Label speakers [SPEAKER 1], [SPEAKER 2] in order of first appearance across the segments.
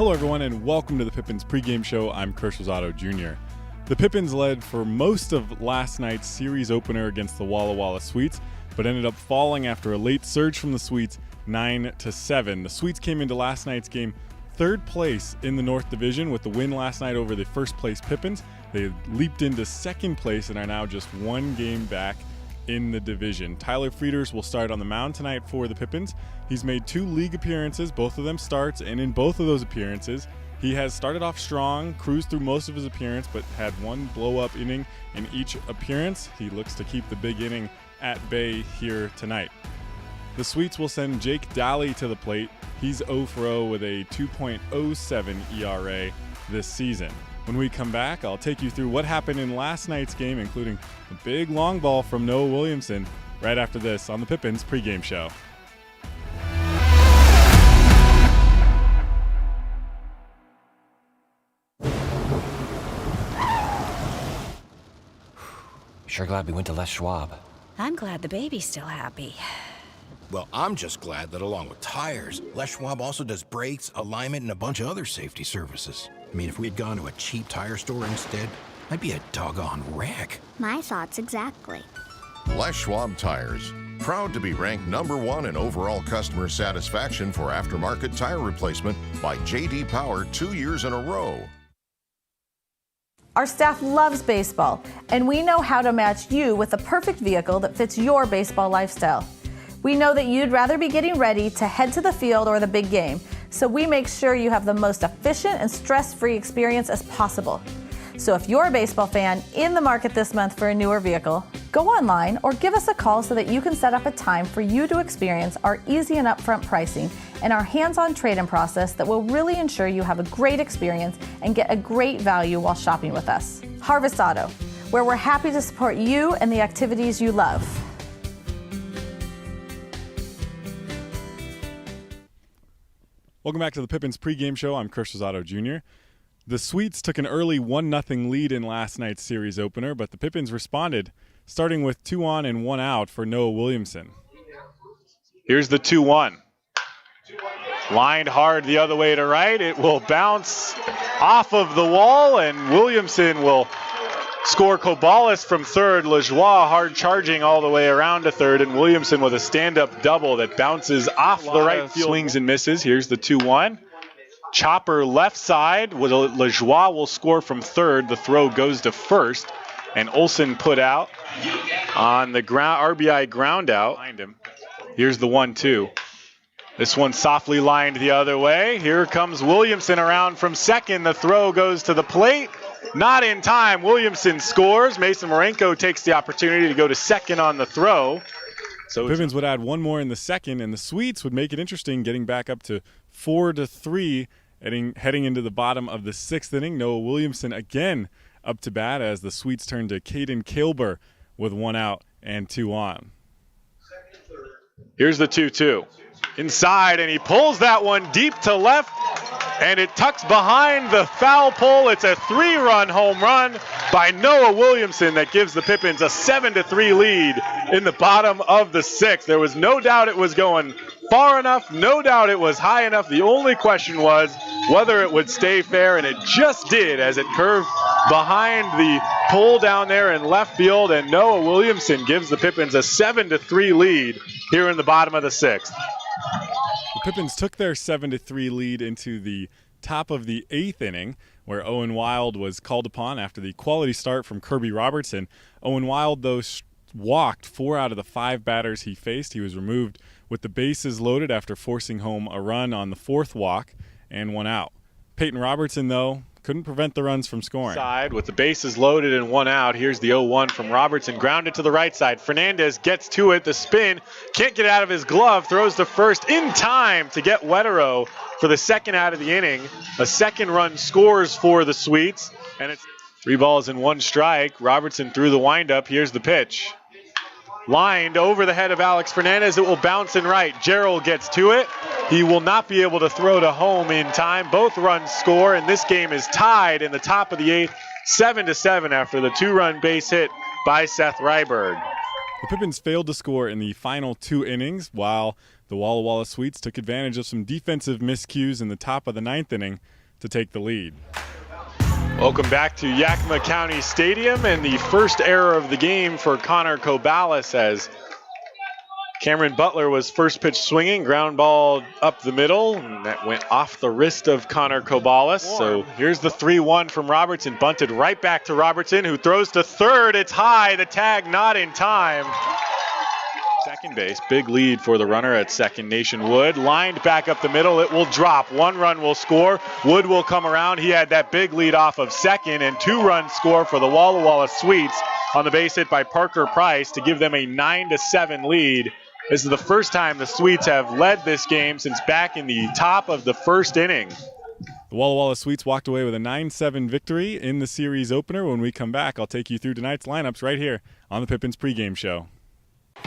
[SPEAKER 1] Hello everyone and welcome to the Pippins pregame show. I'm Kirsch Rosado Jr. The Pippins led for most of last night's series opener against the Walla Walla Sweets, but ended up falling after a late surge from the Sweets 9-7. The Sweets came into last night's game third place in the North Division with the win last night over the first place Pippins. They leaped into second place and are now just one game back in the division. Tyler Frieders will start on the mound tonight for the Pippins. He's made 2 league appearances, both of them starts, and in both of those appearances, he has started off strong, cruised through most of his appearance, but had one blow-up inning in each appearance. He looks to keep the big inning at bay here tonight. The Sweets will send Jake Daly to the plate. He's 0 for 0 with a 2.07 ERA this season. When we come back, I'll take you through what happened in last night's game, including a big long ball from Noah Williamson, right after this on the Pippins pregame show.
[SPEAKER 2] Sure glad we went to Les Schwab.
[SPEAKER 3] I'm glad the baby's still happy.
[SPEAKER 4] Well, I'm just glad that along with tires, Les Schwab also does brakes, alignment, and a bunch of other safety services. I mean, if we'd gone to a cheap tire store instead, I'd be a doggone wreck.
[SPEAKER 5] My thoughts exactly.
[SPEAKER 6] Les Schwab Tires, proud to be ranked #1 in overall customer satisfaction for aftermarket tire replacement by J.D. Power 2 years in a row.
[SPEAKER 7] Our staff loves baseball, and we know how to match you with the perfect vehicle that fits your baseball lifestyle. We know that you'd rather be getting ready to head to the field or the big game, so we make sure you have the most efficient and stress-free experience as possible. So if you're a baseball fan in the market this month for a newer vehicle, go online or give us a call so that you can set up a time for you to experience our easy and upfront pricing and our hands-on trade-in process that will really ensure you have a great experience and get a great value while shopping with us. Harvest Auto, where we're happy to support you and the activities you love.
[SPEAKER 1] Welcome back to the Pippins pregame show. I'm Kirsch Rosado Jr. The Sweets took an early 1-0 lead in last night's series opener, but the Pippins responded, starting with 2 on and 1 out for Noah Williamson.
[SPEAKER 8] Here's the 2-1. Lined hard the other way to right. It will bounce off of the wall, and Williamson will score Caballes from third. Lajoie hard charging all the way around to third, and Williamson with a stand-up double that bounces off the right field. Swings and misses. Here's the 2-1. Chopper left side. Lajoie will score from third. The throw goes to first, and Olsen put out on the RBI ground out. Behind him. Here's the 1-2. This one softly lined the other way. Here comes Williamson around from second. The throw goes to the plate. Not in time. Williamson scores. Mason Marenko takes the opportunity to go to second on the throw.
[SPEAKER 1] So Pippins would add one more in the second, and the Sweets would make it interesting, getting back up to 4-3, heading into the bottom of the 6th inning. Noah Williamson again up to bat as the Sweets turn to Caden Kilber with 1 out and 2 on.
[SPEAKER 8] Here's the 2-2. Inside, and he pulls that one deep to left, and it tucks behind the foul pole. It's a 3-run home run by Noah Williamson that gives the Pippins a 7-3 lead in the bottom of the 6th. There was no doubt it was going far enough, no doubt it was high enough. The only question was whether it would stay fair, and it just did as it curved behind the pole down there in left field, and Noah Williamson gives the Pippins a 7-3 lead here in the bottom of the 6th.
[SPEAKER 1] The Pippins took their 7-3 lead into the top of the 8th inning, where Owen Wild was called upon after the quality start from Kirby Robertson. Owen Wild, though, walked 4 out of the 5 batters he faced. He was removed with the bases loaded after forcing home a run on the 4th walk and 1 out. Peyton Robertson, though, couldn't prevent the runs from scoring.
[SPEAKER 8] Side with the bases loaded and 1 out. Here's the 0-1 from Robertson. Grounded to the right side. Fernandez gets to it. The spin. Can't get out of his glove. Throws to first in time to get Wetero for the 2nd out of the inning. A 2nd run scores for the Sweets. And it's 3 balls and 1 strike. Robertson threw the windup. Here's the pitch. Lined over the head of Alex Fernandez. It will bounce in right. Gerald gets to it. He will not be able to throw to home in time. Both runs score, and this game is tied in the top of the 8th, 7-7 after the 2-run base hit by Seth Ryberg.
[SPEAKER 1] The Pippins failed to score in the final 2 innings, while The Walla Walla Sweets took advantage of some defensive miscues in the top of the 9th inning to take the lead.
[SPEAKER 8] Welcome back to Yakima County Stadium, and the first error of the game for Connor Caballes as Cameron Butler was first pitch swinging, ground ball up the middle, and that went off the wrist of Connor Caballes. So here's the 3-1 from Robertson, bunted right back to Robertson, who throws to third. It's high, the tag not in time. Second base, big lead for the runner at second, Nation Wood. Lined back up the middle, it will drop. 1 run will score. Wood will come around. He had that big lead off of second, and 2-run score for the Walla Walla Sweets on the base hit by Parker Price to give them a 9-7 lead. This is the first time the Sweets have led this game since back in the top of the first inning.
[SPEAKER 1] The Walla Walla Sweets walked away with a 9-7 victory in the series opener. When we come back, I'll take you through tonight's lineups right here on the Pippins pregame show.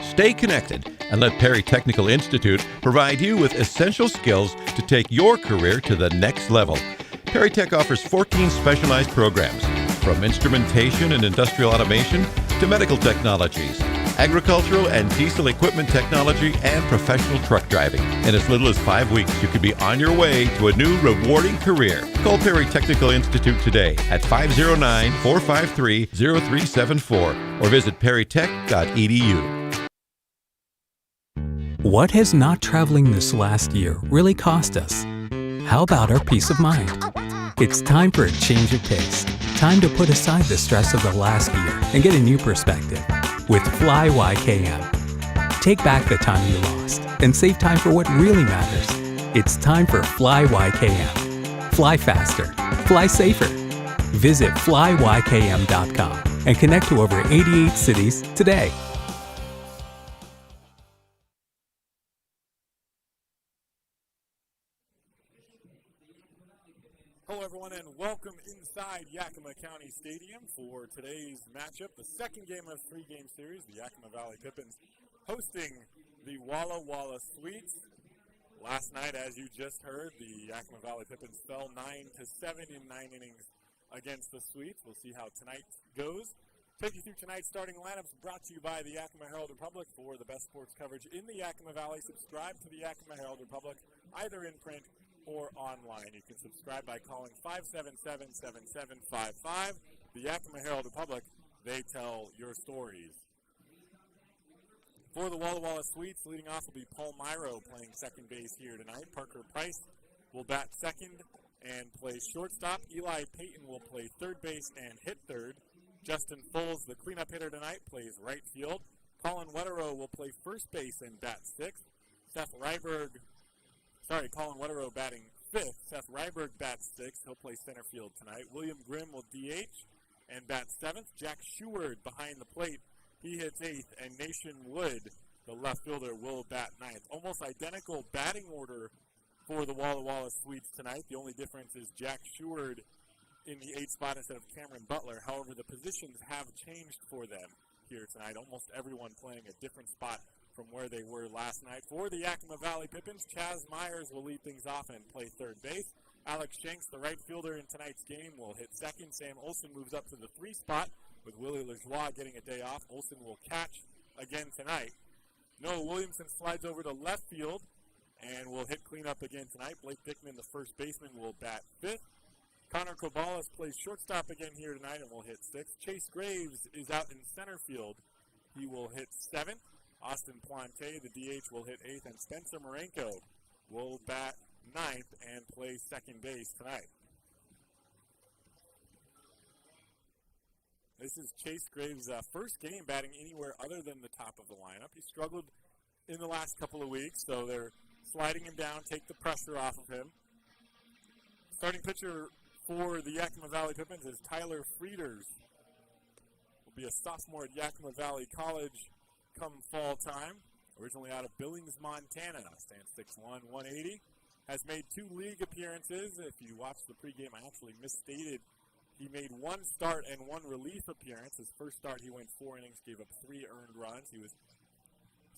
[SPEAKER 5] Stay connected and let Perry Technical Institute provide you with essential skills to take your career to the next level. Perry Tech offers 14 specialized programs, from instrumentation and industrial automation to medical technologies, agricultural and diesel equipment technology, and professional truck driving. In as little as 5 weeks, you could be on your way to a new rewarding career. Call Perry Technical Institute today at 509-453-0374 or visit perrytech.edu.
[SPEAKER 9] What has not traveling this last year really cost us? How about our peace of mind? It's time for a change of pace. Time to put aside the stress of the last year and get a new perspective with Fly YKM. Take back the time you lost and save time for what really matters. It's time for Fly YKM. Fly faster. Fly safer. Visit flyykm.com and connect to over 88 cities today.
[SPEAKER 1] Hello, everyone, and welcome inside Yakima County Stadium for today's matchup, the second game of a 3-game series. The Yakima Valley Pippins hosting the Walla Walla Sweets. Last night, as you just heard, the Yakima Valley Pippins fell 9-7 in 9 innings against the Sweets. We'll see how tonight goes. Take you through tonight's starting lineups brought to you by the Yakima Herald Republic. For the best sports coverage in the Yakima Valley, subscribe to the Yakima Herald Republic, either in print or online. You can subscribe by calling 577-7755. The Yakima Herald Republic, they tell your stories. For the Walla Walla Sweets, leading off will be Paul Myro playing second base here tonight. Parker Price will bat second and play shortstop. Eli Payton will play third base and hit third. Justin Foles, the cleanup hitter tonight, plays right field. Colin Wetterow will play first base and bat sixth. Colin Wetterow batting fifth. Seth Ryberg bats sixth. He'll play center field tonight. William Grimm will DH and bat seventh. Jack Sheward behind the plate. He hits eighth. And Nation Wood, the left fielder, will bat ninth. Almost identical batting order for the Walla Walla Sweets tonight. The only difference is Jack Sheward in the 8th spot instead of Cameron Butler. However, the positions have changed for them here tonight. Almost everyone playing a different spot from where they were last night. For the Yakima Valley Pippins, Chaz Myers will lead things off and play third base. Alex Shanks, the right fielder in tonight's game, will hit second. Sam Olson moves up to the 3 spot with Willie Lajoie getting a day off. Olson will catch again tonight. Noah Williamson slides over to left field and will hit cleanup again tonight. Blake Dickman, the first baseman, will bat fifth. Connor Caballes plays shortstop again here tonight and will hit sixth. Chase Graves is out in center field. He will hit seventh. Austin Plante, the DH, will hit eighth, and Spencer Marenko will bat ninth and play second base tonight. This is Chase Graves' first game batting anywhere other than the top of the lineup. He struggled in the last couple of weeks, so they're sliding him down, take the pressure off of him. Starting pitcher for the Yakima Valley Pippins is Tyler Frieders. Will be a sophomore at Yakima Valley College come fall time. Originally out of Billings, Montana. Stands 6'1", 180. Has made 2 league appearances. If you watched the pregame, I actually misstated. He made 1 start and 1 relief appearance. His first start, he went 4 innings, gave up 3 earned runs. He was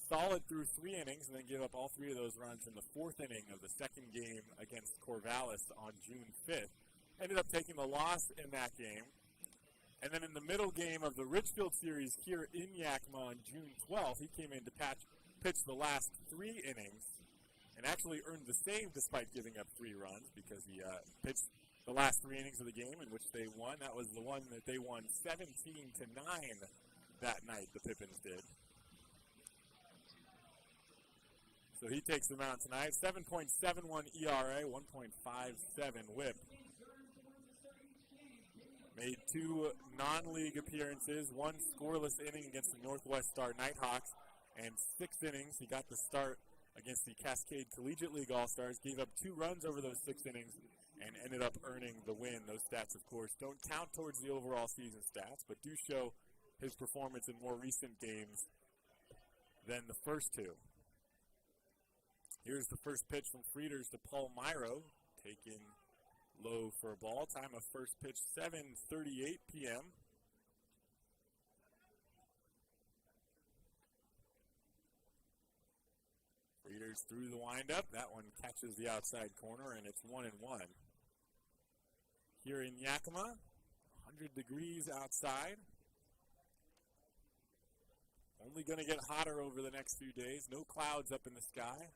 [SPEAKER 1] solid through 3 innings and then gave up all 3 of those runs in the 4th inning of the second game against Corvallis on June 5th. Ended up taking the loss in that game. And then in the middle game of the Richfield series here in Yakima on June 12th, he came in to pitched the last 3 innings and actually earned the save despite giving up 3 runs because he pitched the last 3 innings of the game in which they won. That was the one that they won 17-9 that night, the Pippins did. So he takes the mound tonight. 7.71 ERA, 1.57 WHIP. Made 2 non-league appearances, 1 scoreless inning against the Northwest Star Nighthawks, and 6 innings. He got the start against the Cascade Collegiate League All-Stars, gave up 2 runs over those 6 innings, and ended up earning the win. Those stats, of course, don't count towards the overall season stats, but do show his performance in more recent games than the first 2. Here's the first pitch from Frieders to Paul Myro, taken low for a ball. Time of first pitch, 7:38 p.m. Frieders through the windup. That one catches the outside corner, and it's 1-1. Here in Yakima, 100 degrees outside. Only going to get hotter over the next few days. No clouds up in the sky.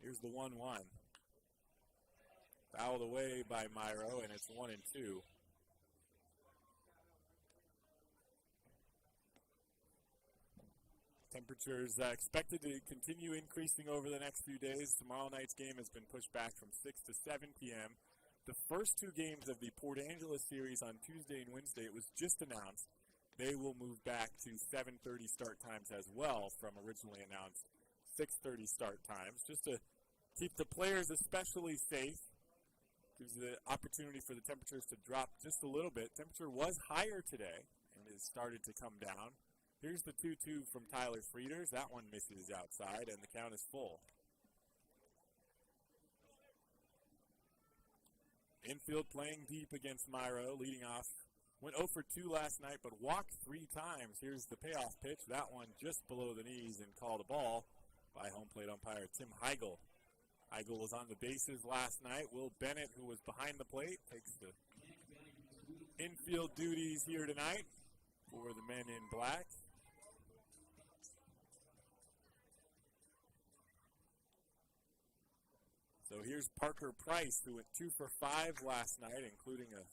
[SPEAKER 1] Here's the 1-1. Fouled away by Myro, and it's 1-2. Temperatures expected to continue increasing over the next few days. Tomorrow night's game has been pushed back from 6 to 7 p.m. The first 2 games of the Port Angeles series on Tuesday and Wednesday, it was just announced, they will move back to 7:30 start times as well from originally announced 6:30 start times, just to keep the players especially safe. Gives the opportunity for the temperatures to drop just a little bit. Temperature was higher today and has started to come down. Here's the 2-2 from Tyler Frieders. That one misses outside, and the count is full. Infield playing deep against Myro, leading off. Went 0 for 2 last night, but walked 3 times. Here's the payoff pitch. That one just below the knees and called a ball by home plate umpire Tim Heigl. Heigl was on the bases last night. Will Bennett, who was behind the plate, takes the infield duties here tonight for the men in black. So here's Parker Price, who went 2 for 5 last night, including a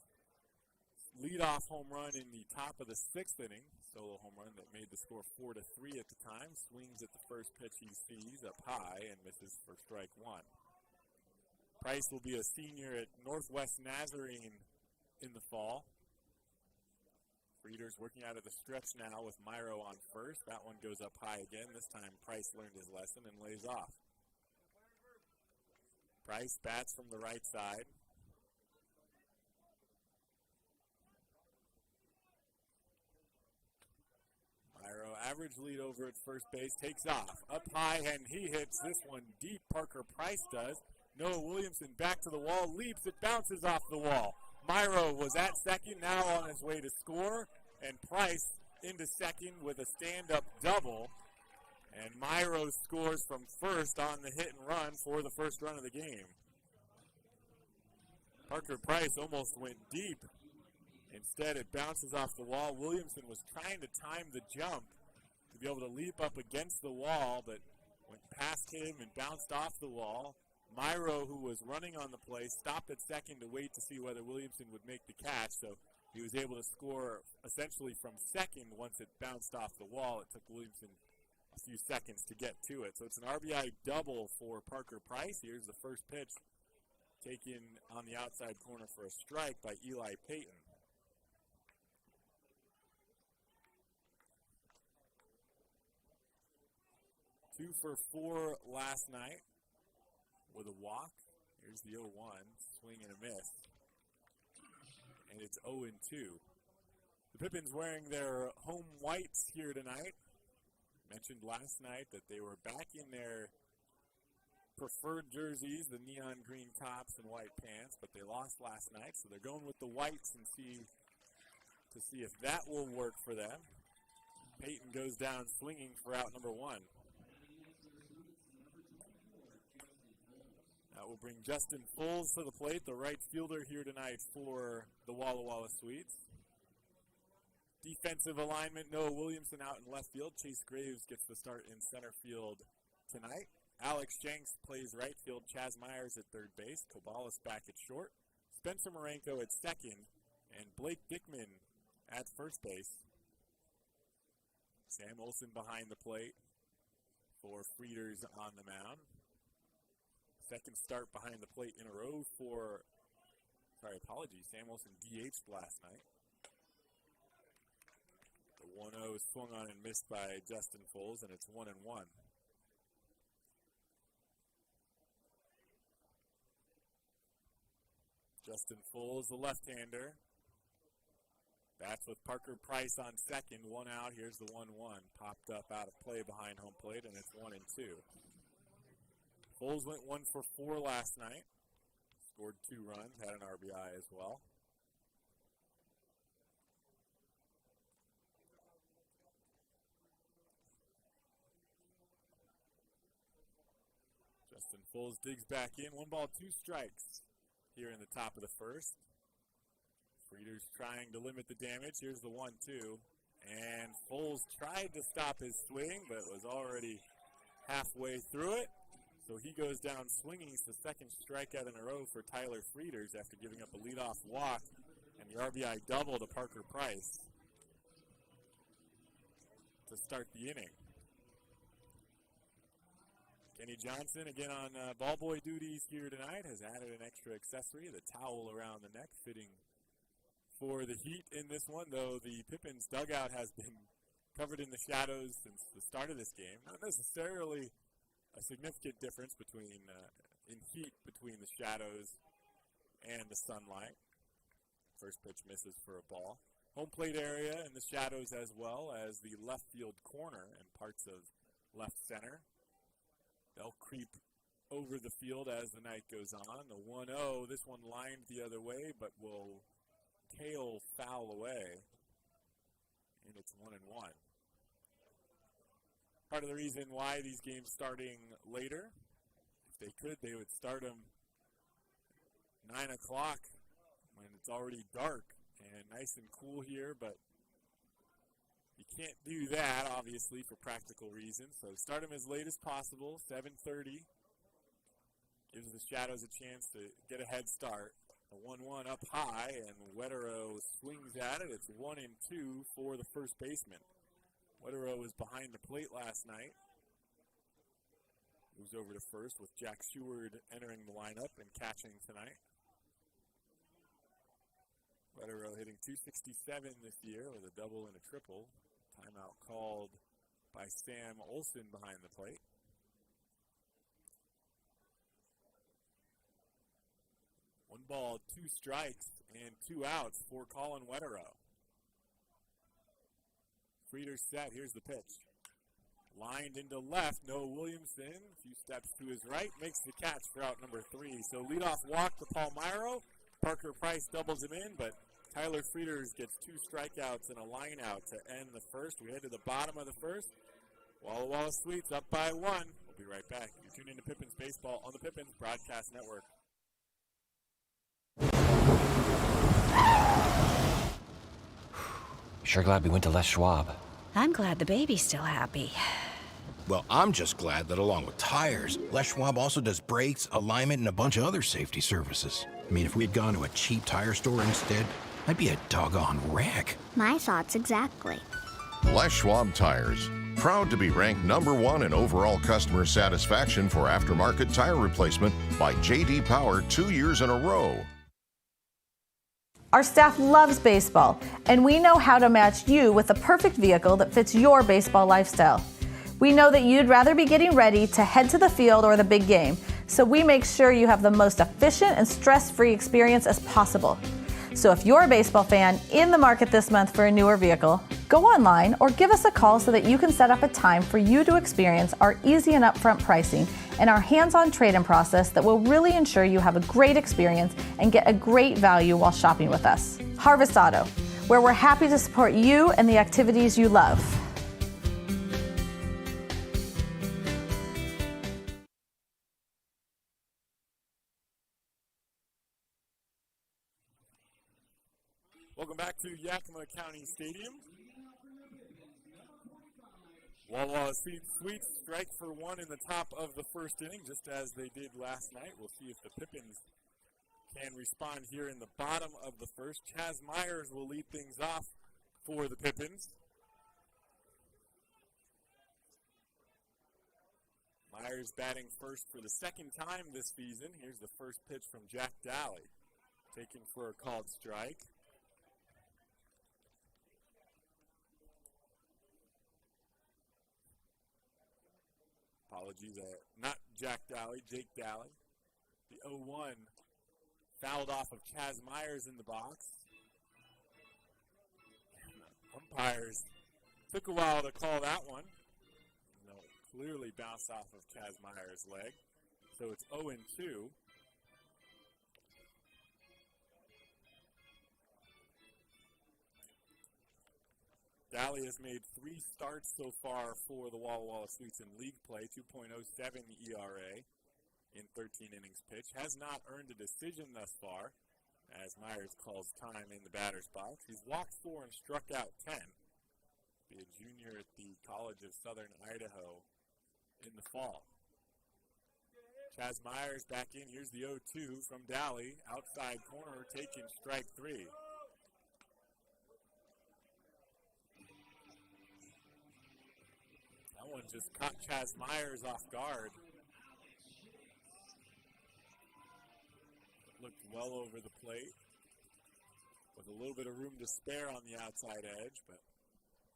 [SPEAKER 1] leadoff home run in the top of the 6th inning. Solo home run that made the score 4-3 at the time. Swings at the first pitch he sees up high and misses for strike 1. Price will be a senior at Northwest Nazarene in the fall. Frieders working out of the stretch now with Myro on first. That one goes up high again. This time Price learned his lesson and lays off. Price bats from the right side. Myro, average lead over at first base, takes off. Up high, and he hits this one deep. Parker Price does. Noah Williamson back to the wall, leaps, it bounces off the wall. Myro was at second, now on his way to score, and Price into second with a stand-up double. And Myro scores from first on the hit and run for the first run of the game. Parker Price almost went deep. Instead, it bounces off the wall. Williamson was trying to time the jump to be able to leap up against the wall, but went past him and bounced off the wall. Myro, who was running on the play, stopped at second to wait to see whether Williamson would make the catch, so he was able to score essentially from second once it bounced off the wall. It took Williamson a few seconds to get to it. So it's an RBI double for Parker Price. Here's the first pitch taken on the outside corner for a strike by Eli Payton. Two for 4 last night with a walk. Here's the 0-1, swing and a miss. And it's 0-2. The Pippins wearing their home whites here tonight. Mentioned last night that they were back in their preferred jerseys, the neon green tops and white pants, but they lost last night, so they're going with the whites and see if that will work for them. Payton goes down swinging for out number 1. That will bring Justin Fulls to the plate, the right fielder here tonight for the Walla Walla Sweets. Defensive alignment, Noah Williamson out in left field. Chase Graves gets the start in center field tonight. Alex Shanks plays right field. Chaz Myers at third base. Caballes back at short. Spencer Marenko at second. And Blake Dickman at first base. Sam Olson behind the plate for Frieders on the mound. Second start behind the plate in a row for, Sam Olson DH'd last night. The 1-0 is swung on and missed by Justin Foles, and it's 1-1. Justin Foles, the left-hander. Bats with Parker Price on second. One out. Here's the 1-1. Popped up out of play behind home plate, and it's 1-2. Foles went 1 for 4 last night. Scored 2 runs. Had an RBI as well. Justin Foles digs back in. 1 ball, 2 strikes here in the top of the first. Frieders trying to limit the damage. Here's the 1-2. And Foles tried to stop his swing, but was already halfway through it. So he goes down swinging. It's the second strikeout in a row for Tyler Frieders after giving up a leadoff walk and the RBI double to Parker Price to start the inning. Kenny Johnson, again on ball boy duties here tonight, has added an extra accessory, the towel around the neck, fitting for the Heat in this one, though the Pippins dugout has been covered in the shadows since the start of this game. Not necessarily a significant difference between in heat between the shadows and the sunlight. First pitch misses for a ball. Home plate area in the shadows as well as the left field corner and parts of left center. They'll creep over the field as the night goes on. The 1-0, this one lined the other way, but will tail foul away, and it's 1-1. Part of the reason why these games starting later, if they could, they would start them 9 o'clock when it's already dark and nice and cool here, but you can't do that, obviously, for practical reasons. So start them as late as possible, 7:30. Gives the Shadows a chance to get a head start. A 1-1 up high, and Wetero swings at it. It's 1-2 for the first baseman. Wetero was behind the plate last night. Moves over to first with Jack Seward entering the lineup and catching tonight. Wetero hitting .267 this year with a double and a triple. Timeout called by Sam Olson behind the plate. One ball, 2 strikes, and 2 outs for Colin Wetero. Frieders set. Here's the pitch. Lined into left. Noah Williamson, a few steps to his right, makes the catch for out number 3. So leadoff walk to Palmyro. Parker Price doubles him in, but Tyler Frieders gets 2 strikeouts and a line out to end the first. We head to the bottom of the first. Walla Walla Sweets up by 1. We'll be right back. You're tuned into Pippins Baseball on the Pippins Broadcast Network.
[SPEAKER 2] Sure glad we went to Les Schwab.
[SPEAKER 3] I'm glad the baby's still happy.
[SPEAKER 4] Well, I'm just glad that along with tires, Les Schwab also does brakes, alignment, and a bunch of other safety services. I mean, if we had gone to a cheap tire store instead, I'd be a doggone wreck.
[SPEAKER 10] My thoughts exactly.
[SPEAKER 6] Les Schwab Tires. Proud to be ranked #1 in overall customer satisfaction for aftermarket tire replacement by J.D. Power 2 years in a row.
[SPEAKER 7] Our staff loves baseball, and we know how to match you with the perfect vehicle that fits your baseball lifestyle. We know that you'd rather be getting ready to head to the field or the big game, so we make sure you have the most efficient and stress-free experience as possible. So if you're a baseball fan in the market this month for a newer vehicle, go online or give us a call so that you can set up a time for you to experience our easy and upfront pricing and our hands-on trade-in process that will really ensure you have a great experience and get a great value while shopping with us. Harvest Auto, where we're happy to support you and the activities you love.
[SPEAKER 1] Welcome back to Yakima County Stadium. Walla Walla Sweets strike for one in the top of the first inning, just as they did last night. We'll see if the Pippins can respond here in the bottom of the first. Chaz Myers will lead things off for the Pippins. Myers batting first for the second time this season. Here's the first pitch from Jack Daly, taken for a called strike. Apologies, not Jack Daly, Jake Daly. The 0-1 fouled off of Chaz Myers in the box. Umpires took a while to call that one. No, clearly bounced off of Chaz Myers' leg. So it's 0-2. Daly has made 3 starts so far for the Walla Walla Sweets in league play, 2.07 ERA in 13 innings pitched. Has not earned a decision thus far, as Myers calls time in the batter's box. He's walked 4 and struck out 10. Be a junior at the College of Southern Idaho in the fall. Chaz Myers back in. Here's the 0-2 from Daly. Outside corner, taking strike 3. That one just caught Chaz Myers off guard. Looked well over the plate with a little bit of room to spare on the outside edge, but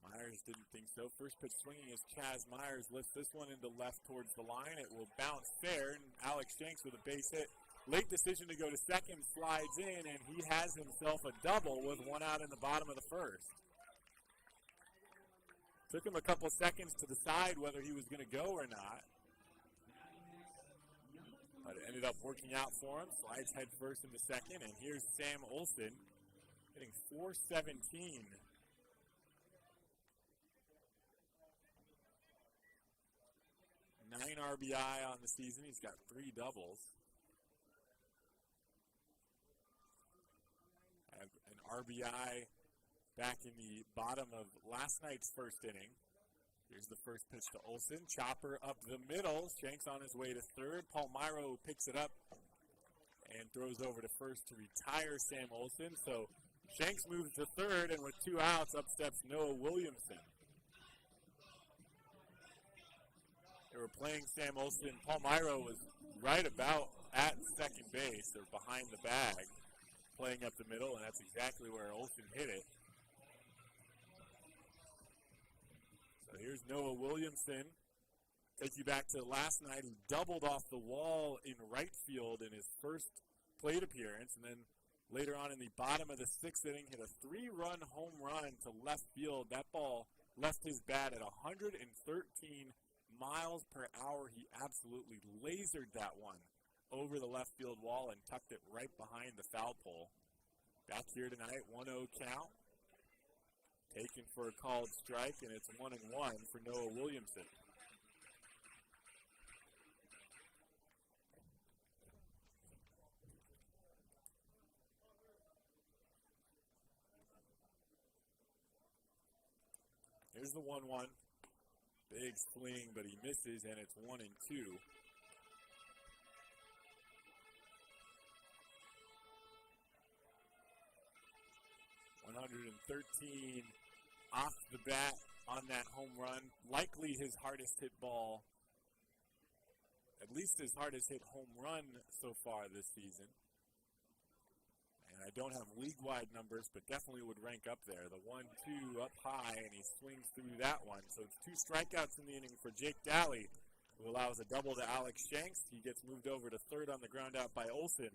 [SPEAKER 1] Myers didn't think so. First pitch swinging as Chaz Myers lifts this one into left towards the line. It will bounce fair, and Alex Shanks with a base hit. Late decision to go to second, slides in, and he has himself a double with 1 out in the bottom of the first. Took him a couple seconds to decide whether he was going to go or not. But it ended up working out for him. Slides head first into second, and here's Sam Olson hitting .417. Nine RBI on the season. He's got 3 doubles. An RBI back in the bottom of last night's first inning. Here's the first pitch to Olson. Chopper up the middle. Shanks on his way to third. Palmyro picks it up and throws over to first to retire Sam Olson. So Shanks moves to third, and with 2 outs, up steps Noah Williamson. They were playing Sam Olson. Palmyro was right about at second base, or behind the bag, playing up the middle, and that's exactly where Olson hit it. So here's Noah Williamson. Take you back to last night, who doubled off the wall in right field in his first plate appearance, and then later on in the bottom of the 6th inning, hit a 3-run home run to left field. That ball left his bat at 113 miles per hour. He absolutely lasered that one over the left field wall and tucked it right behind the foul pole. Back here tonight, 1-0 count. Taken for a called strike, and it's 1-1 for Noah Williamson. Here's the 1-1. Big swing, but he misses, and it's 1-2. .113 off the bat on that home run. Likely his hardest hit ball, at least his hardest hit home run so far this season. And I don't have league-wide numbers, but definitely would rank up there. The 1-2 up high, and he swings through that one. So it's 2 strikeouts in the inning for Jake Daly, who allows a double to Alex Shanks. He gets moved over to third on the ground out by Olson.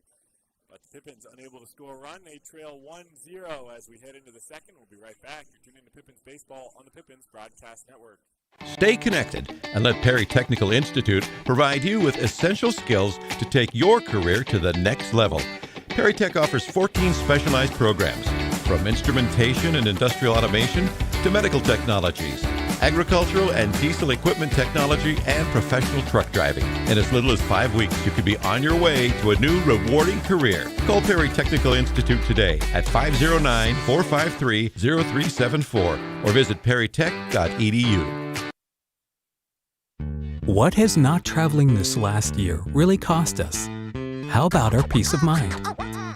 [SPEAKER 1] But the Pippins unable to score a run. They trail 1-0 as we head into the second. We'll be right back. You're tuning to Pippins Baseball on the Pippins Broadcast Network.
[SPEAKER 5] Stay connected and let Perry Technical Institute provide you with essential skills to take your career to the next level. Perry Tech offers 14 specialized programs, from instrumentation and industrial automation to medical technologies. agricultural and diesel equipment technology, and professional truck driving. In as little as 5 weeks, you could be on your way to a new rewarding career. Call Perry Technical Institute today at 509-453-0374 or visit perrytech.edu.
[SPEAKER 9] What has not traveling this last year really cost us? How about our peace of mind?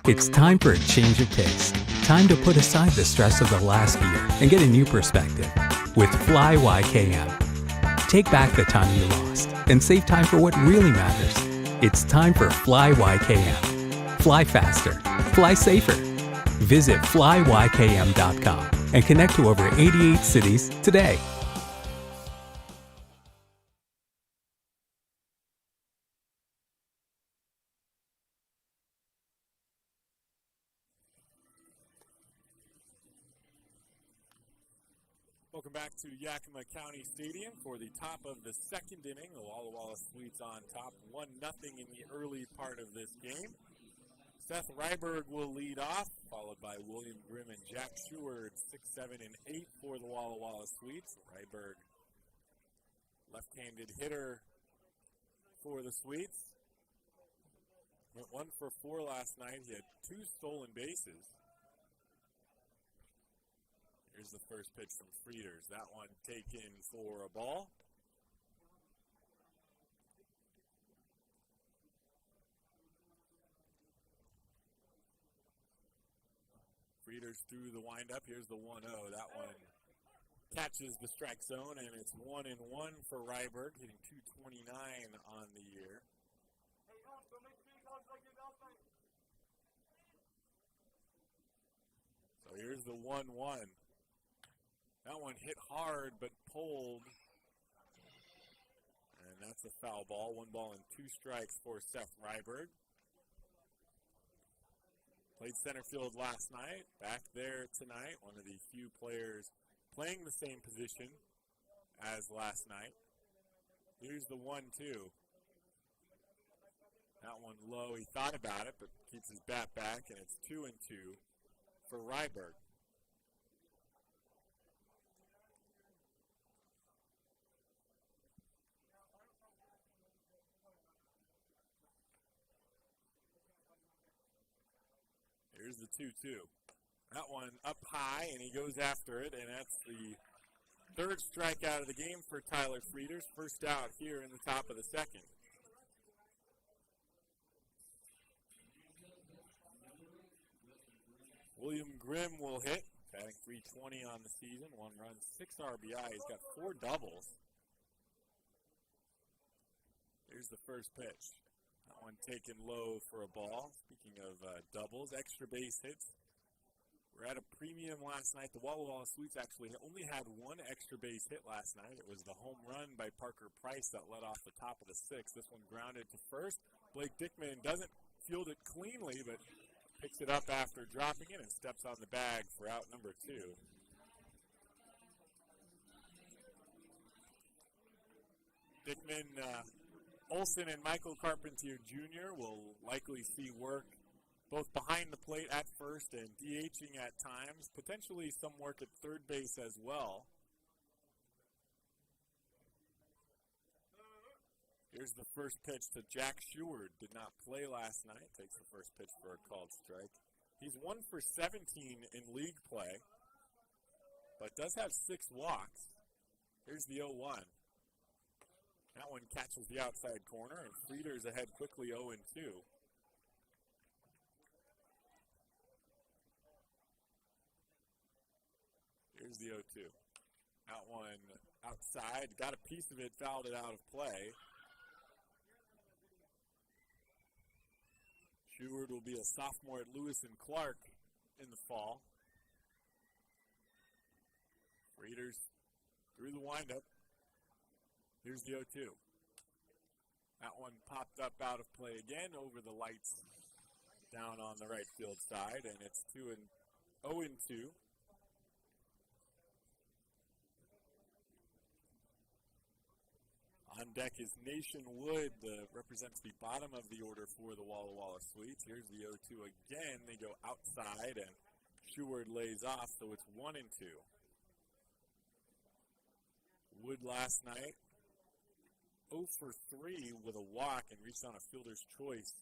[SPEAKER 9] It's time for a change of pace. Time to put aside the stress of the last year and get a new perspective with Fly YKM. Take back the time you lost and save time for what really matters. It's time for Fly YKM. Fly faster. Fly safer. Visit flyykm.com and connect to over 88 cities today.
[SPEAKER 1] Welcome back to Yakima County Stadium for the top of the second inning. The Walla Walla Sweets on top, 1-0 in the early part of this game. Seth Ryberg will lead off, followed by William Grimm and Jack Sheward, 6, 7, and 8 for the Walla Walla Sweets. Ryberg, left-handed hitter for the Sweets. Went 1 for 4 last night. He had 2 stolen bases. Here's the first pitch from Frieders. That one taken for a ball. Frieders through the windup. Here's the 1-0. That one catches the strike zone, and it's 1-1 for Ryberg, hitting .229 on the year. So here's the 1-1. That one hit hard but pulled. And that's a foul ball. 1 ball and 2 strikes for Seth Ryberg. Played center field last night. Back there tonight. One of the few players playing the same position as last night. Here's the 1-2. That one low. He thought about it but keeps his bat back, and it's 2-2 for Ryberg. Here's the 2-2. That one up high, and he goes after it, and that's the third strikeout of the game for Tyler Frieders. First out here in the top of the second. William Grimm will hit, batting .320 on the season, 1 run, 6 RBI. He's got 4 doubles. Here's the first pitch. That one taken low for a ball. Speaking of doubles, extra base hits. We're at a premium last night. The Walla Walla Sweets actually only had 1 extra base hit last night. It was the home run by Parker Price that led off the top of the 6th. This one grounded to first. Blake Dickman doesn't field it cleanly, but picks it up after dropping it and steps on the bag for out number 2. Dickman, Olson and Michael Carpentier Jr. will likely see work both behind the plate at first and DHing at times, potentially some work at third base as well. Here's the first pitch to Jack Sheward. Did not play last night. Takes the first pitch for a called strike. He's 1 for 17 in league play, but does have 6 walks. Here's the 0-1. That one catches the outside corner, and Frieders ahead quickly 0-2. Here's the 0-2. That one outside, got a piece of it, fouled it out of play. Sheward will be a sophomore at Lewis and Clark in the fall. Frieders through the windup. Here's the 0-2. That one popped up out of play again over the lights down on the right field side, and it's 0-2. On deck is Nation Wood, represents the bottom of the order for the Walla Walla Sweets. Here's the 0-2 again. They go outside, and Sheward lays off, so it's 1-2. Wood last night, 0 for 3 with a walk and reached on a fielder's choice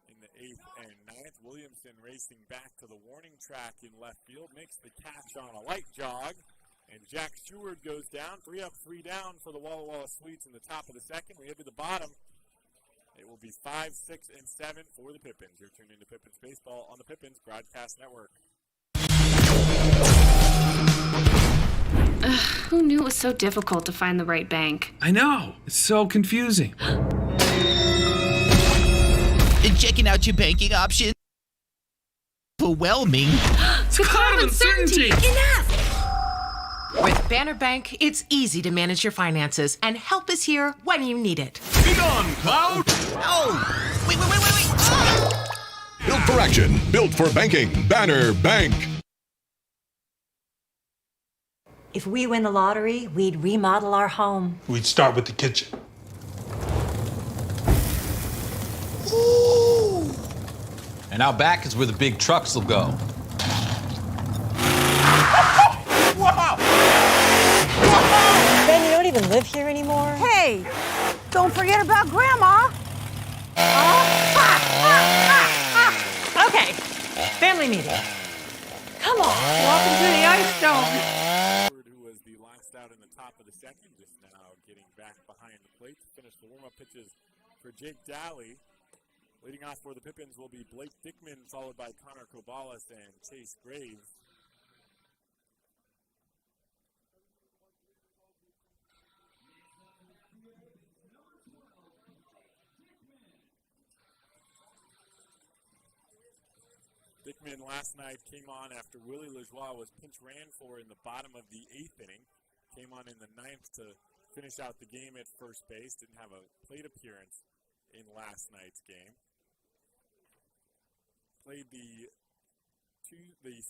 [SPEAKER 1] in the 8th and 9th. Williamson racing back to the warning track in left field, makes the catch on a light jog, and Jack Stewart goes down. 3 up, 3 down for the Walla Walla Sweets in the top of the second. We head to the bottom. It will be 5, 6, and 7 for the Pippins. You're tuned into Pippins Baseball on the Pippins Broadcast Network.
[SPEAKER 10] Who knew it was so difficult to find the right bank?
[SPEAKER 11] I know. It's so confusing.
[SPEAKER 12] Checking out your banking options. Overwhelming.
[SPEAKER 11] It's a cloud of uncertainty.
[SPEAKER 10] Enough!
[SPEAKER 13] With Banner Bank, it's easy to manage your finances, and help is here when you need it.
[SPEAKER 11] Be gone, Cloud!
[SPEAKER 12] Oh! Wait! Ah!
[SPEAKER 14] Built for action. Built for banking. Banner Bank.
[SPEAKER 3] If we win the lottery, we'd remodel our home.
[SPEAKER 11] We'd start with the kitchen.
[SPEAKER 12] Ooh.
[SPEAKER 15] And out back is where the big trucks will go.
[SPEAKER 12] Wow!
[SPEAKER 3] Ben, you don't even live here anymore?
[SPEAKER 7] Hey, don't forget about Grandma.
[SPEAKER 13] Okay, family meeting.
[SPEAKER 3] Come on.
[SPEAKER 7] Welcome to the Ice Dome.
[SPEAKER 1] Who was the last out in the top of the second, just now getting back behind the plate to finish the warm-up pitches for Jake Daly. Leading off for the Pippins will be Blake Dickman, followed by Connor Caballes and Chase Graves. Dickman last night came on after Willie Lajoie was pinch ran for in the bottom of the 8th inning. Came on in the 9th to finish out the game at first base. Didn't have a plate appearance in last night's game. Played the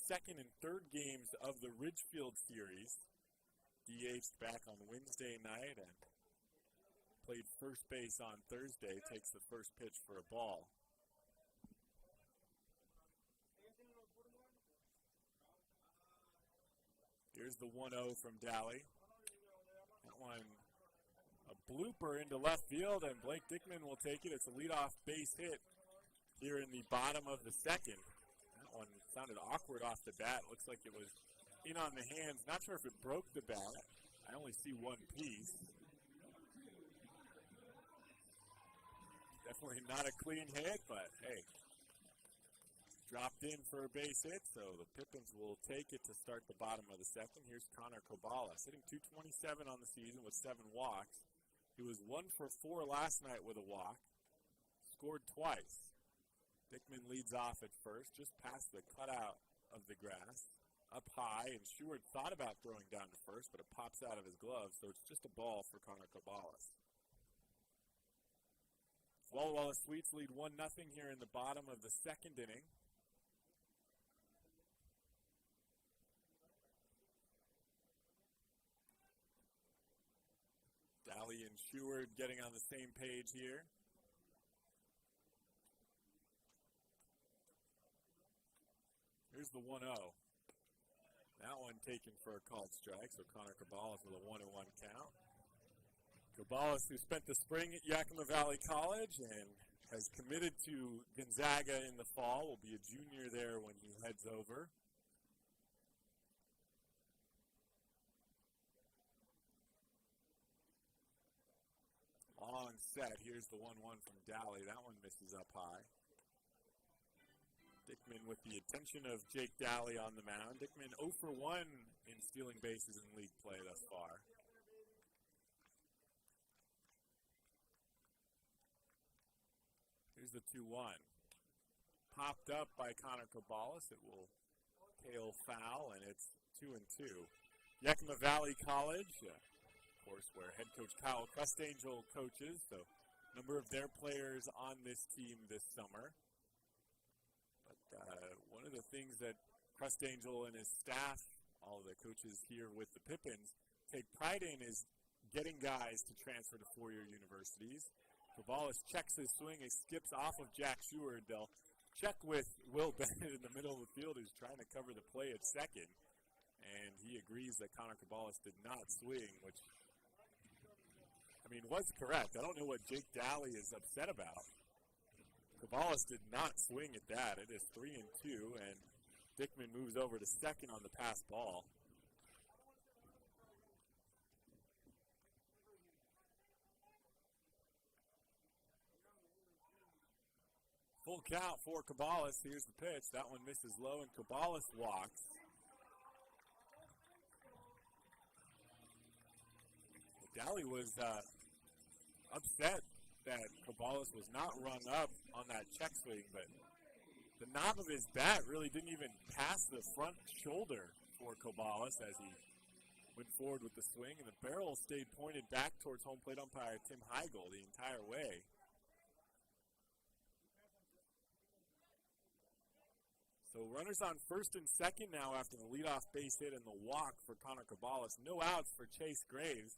[SPEAKER 1] second and third games of the Ridgefield series. DH'd back on Wednesday night and played first base on Thursday. Takes the first pitch for a ball. Here's the 1-0 from Daly. That one, a blooper into left field, and Blake Dickman will take it. It's a leadoff base hit here in the bottom of the second. That one sounded awkward off the bat. Looks like it was in on the hands. Not sure if it broke the bat. I only see one piece. Definitely not a clean hit, but hey. Dropped in for a base hit, so the Pippins will take it to start the bottom of the second. Here's Connor Caballes, hitting .227 on the season with 7 walks. He was 1 for 4 last night with a walk. Scored twice. Dickman leads off at first, just past the cutout of the grass. Up high, and Stewart thought about throwing down to first, but it pops out of his glove, so it's just a ball for Connor Caballes. Walla Walla Sweets lead 1-0 here in the bottom of the second inning. Daly and Stewart getting on the same page here. Here's the 1-0. That one taken for a called strike, so Connor Caballes with a 1-1 count. Caballes, who spent the spring at Yakima Valley College and has committed to Gonzaga in the fall, will be a junior there when he heads over. Long set. Here's the 1-1 from Daly. That one misses up high. Dickman with the attention of Jake Daly on the mound. Dickman 0 for 1 in stealing bases in league play thus far. Here's the 2-1. Popped up by Connor Caballes. It will tail foul, and it's 2-2. Yakima Valley College, where head coach Kyle Crustangel coaches, so a number of their players on this team this summer. But one of the things that Crustangel and his staff, all the coaches here with the Pippins, take pride in is getting guys to transfer to four-year universities. Caballes checks his swing, he skips off of Jack Stewart. They'll check with Will Bennett in the middle of the field, who's trying to cover the play at second. And he agrees that Connor Caballes did not swing, which, I mean, was correct. I don't know what Jake Daly is upset about. Caballes did not swing at that. It is 3-2, and Dickman moves over to second on the pass ball. Full count for Caballes. Here's the pitch. That one misses low, and Caballes walks. Daly was upset that Caballes was not rung up on that check swing, but the knob of his bat really didn't even pass the front shoulder for Caballes as he went forward with the swing, and the barrel stayed pointed back towards home plate umpire Tim Heigl the entire way. So runners on first and second now after the leadoff base hit and the walk for Connor Caballes. No outs for Chase Graves.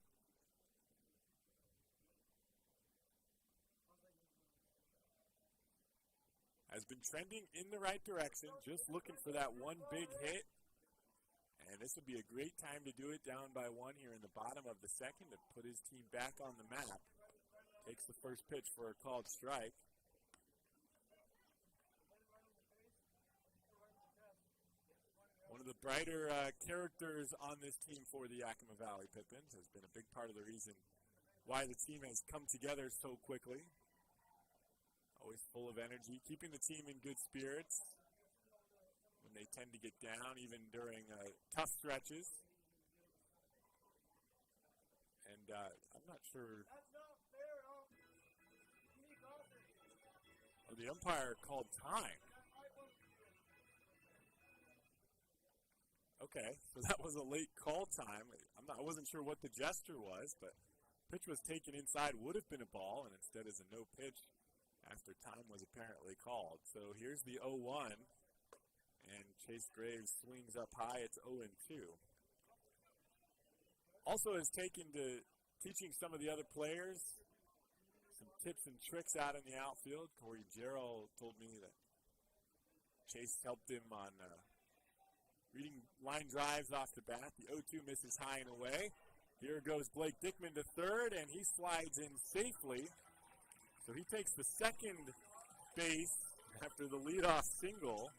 [SPEAKER 1] Has been trending in the right direction, just looking for that one big hit. And this would be a great time to do it, down by one here in the bottom of the second, to put his team back on the map. Takes the first pitch for a called strike. One of the brighter characters on this team for the Yakima Valley Pippins, has been a big part of the reason why the team has come together so quickly. Always full of energy, keeping the team in good spirits when they tend to get down, even during tough stretches. And I'm not sure. Oh, the umpire called time. Okay, so that was a late call time. I wasn't sure what the gesture was, but pitch was taken inside, would have been a ball, and instead is a no pitch after time was apparently called. So here's the 0-1, and Chase Graves swings up high. It's 0-2. Also has taken to teaching some of the other players some tips and tricks out in the outfield. Corey Jarrell told me that Chase helped him on reading line drives off the bat. The 0-2 misses high and away. Here goes Blake Dickman to third, and he slides in safely. So he takes the second base after the leadoff single.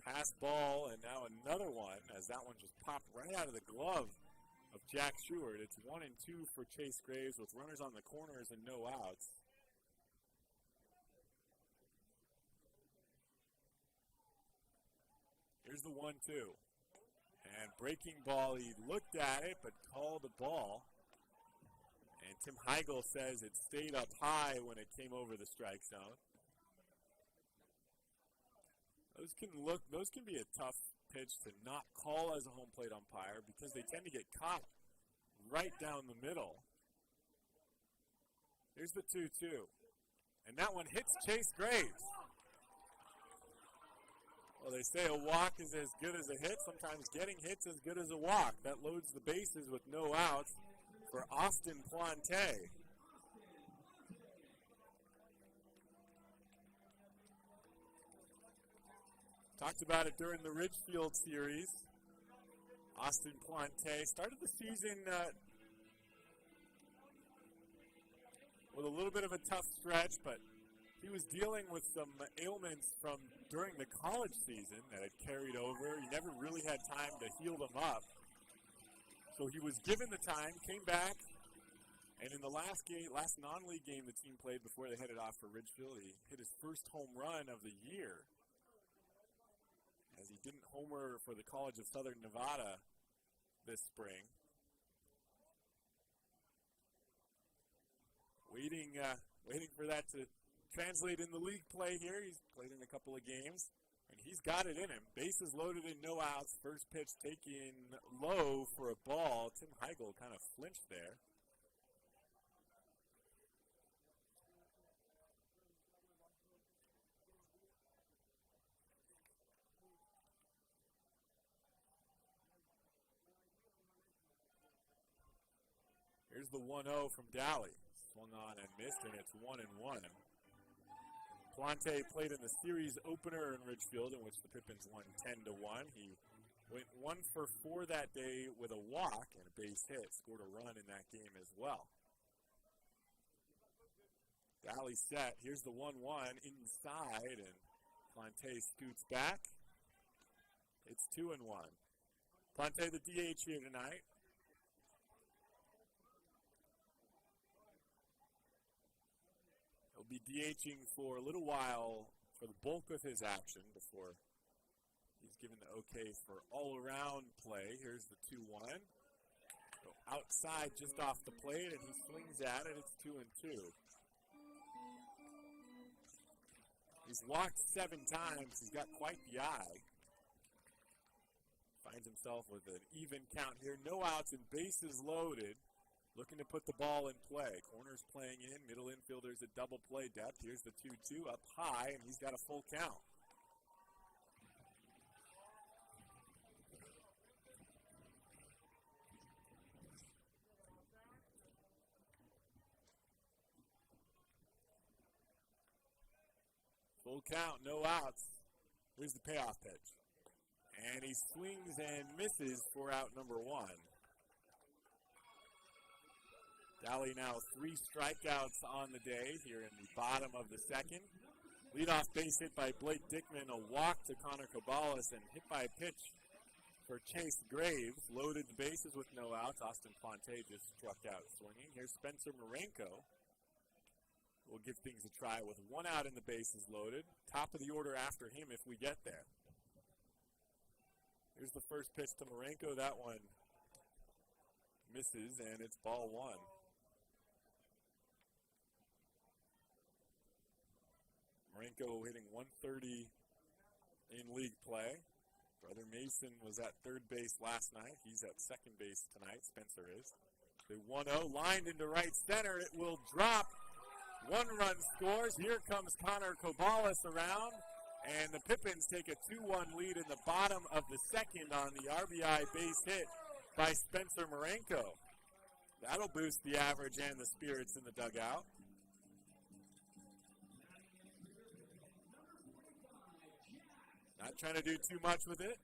[SPEAKER 1] Pass ball, and now another one, as that one just popped right out of the glove of Jack Stewart. It's 1-2 for Chase Graves with runners on the corners and no outs. Here's the 1-2. And breaking ball, he looked at it but called the ball. And Tim Heigl says it stayed up high when it came over the strike zone. Those can be a tough pitch to not call as a home plate umpire because they tend to get caught right down the middle. Here's the 2-2. And that one hits Chase Graves. Well, they say a walk is as good as a hit. Sometimes getting hits as good as a walk. That loads the bases with no outs for Austin Plante. Talked about it during the Ridgefield series. Austin Plante started the season with a little bit of a tough stretch, but he was dealing with some ailments from during the college season that had carried over. He never really had time to heal them up. So he was given the time, came back, and in the last non-league game the team played before they headed off for Ridgefield, he hit his first home run of the year, as he didn't homer for the College of Southern Nevada this spring. Waiting for that to translate in the league play here. He's played in a couple of games, and he's got it in him. Bases loaded and no outs. First pitch taken low for a ball. Tim Heigl kind of flinched there. Here's the 1-0 from Daly. Swung on and missed, and it's 1-1. Plante played in the series opener in Ridgefield, in which the Pippins won 10-1. He went 1 for 4 that day with a walk and a base hit. Scored a run in that game as well. Dally set. Here's the 1-1 inside, and Plante scoots back. It's 2-1. Plante the DH here tonight. He'll be DHing for a little while for the bulk of his action before he's given the okay for all-around play. Here's the 2-1. So outside just off the plate, and he swings at it. It's 2-2. He's walked 7 times. He's got quite the eye. Finds himself with an even count here. No outs and bases loaded. Looking to put the ball in play. Corners playing in. Middle infielders at double play depth. Here's the 2-2 up high, and he's got a full count. Full count, no outs. Here's the payoff pitch. And he swings and misses for out number 1. Dally now 3 strikeouts on the day here in the bottom of the second. Leadoff base hit by Blake Dickman, a walk to Connor Caballes, and hit by a pitch for Chase Graves. Loaded the bases with no outs. Austin Plante just struck out swinging. Here's Spencer Marenko. We'll give things a try with 1 out and the bases loaded. Top of the order after him if we get there. Here's the first pitch to Marenko. That one misses, and it's ball 1. Marenko hitting 130 in league play. Brother Mason was at third base last night. He's at second base tonight. Spencer is. The 1-0 lined into right center. It will drop. 1 run scores. Here comes Connor Caballes around. And the Pippins take a 2-1 lead in the bottom of the second on the RBI base hit by Spencer Marenko. That'll boost the average and the spirits in the dugout. Not trying to do too much with it.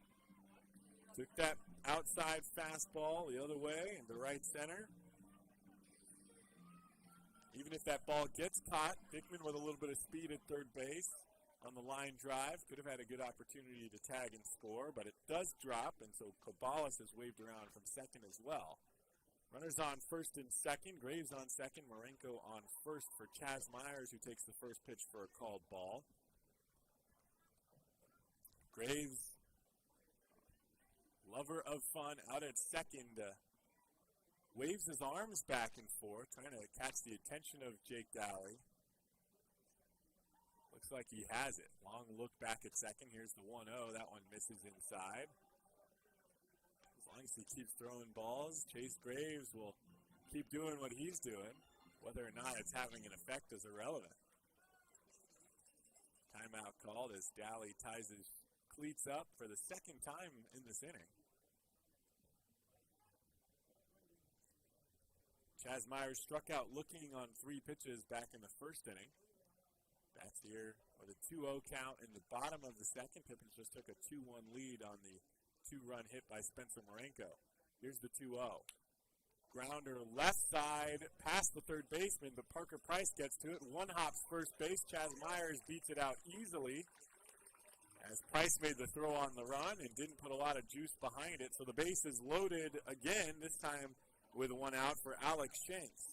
[SPEAKER 1] Took that outside fastball the other way into right center. Even if that ball gets caught, Dickman with a little bit of speed at third base on the line drive. Could have had a good opportunity to tag and score, but it does drop, and so Caballes is waved around from second as well. Runners on first and second. Graves on second. Marenko on first for Chaz Myers, who takes the first pitch for a called ball. Graves, lover of fun, out at second. Waves his arms back and forth, trying to catch the attention of Jake Dally. Looks like he has it. Long look back at second. Here's the 1-0. That one misses inside. As long as he keeps throwing balls, Chase Graves will keep doing what he's doing. Whether or not it's having an effect is irrelevant. Timeout called as Dally ties his cleats up for the second time in this inning. Chaz Myers struck out looking on 3 pitches back in the first inning. Bats here with a 2-0 count in the bottom of the second. Pippins just took a 2-1 lead on the 2-run hit by Spencer Marenko. Here's the 2-0. Grounder left side past the third baseman, but Parker Price gets to it. 1 hops first base. Chaz Myers beats it out easily as Price made the throw on the run and didn't put a lot of juice behind it. So the base is loaded again, this time with 1 out for Alex Shanks.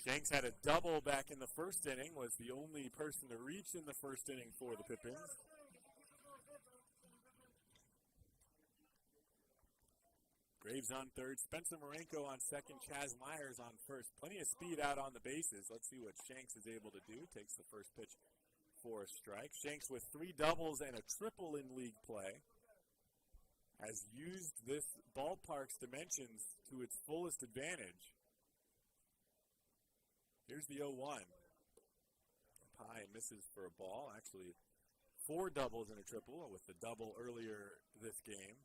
[SPEAKER 1] Shanks had a double back in the first inning, was the only person to reach in the first inning for the Pippins. Graves on third, Spencer Marenko on second, Chaz Myers on first. Plenty of speed out on the bases. Let's see what Shanks is able to do. Takes the first pitch for a strike. Shanks with 3 doubles and a triple in league play has used this ballpark's dimensions to its fullest advantage. Here's the 0-1. Up high and misses for a ball. Actually, 4 doubles and a triple with the double earlier this game.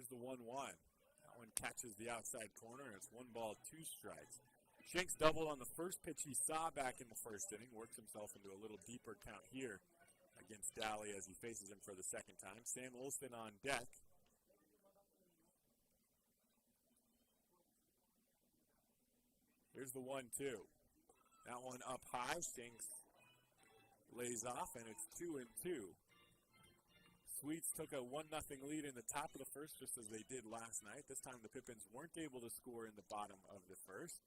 [SPEAKER 1] Here's the 1-1. That one catches the outside corner, and it's 1 ball, 2 strikes. Shanks doubled on the first pitch he saw back in the first inning, works himself into a little deeper count here against Daly as he faces him for the second time. Sam Olsen on deck. Here's the 1-2. That one up high. Shanks lays off, and it's 2-2. Sweets took a 1-0 lead in the top of the first, just as they did last night. This time the Pippins weren't able to score in the bottom of the first.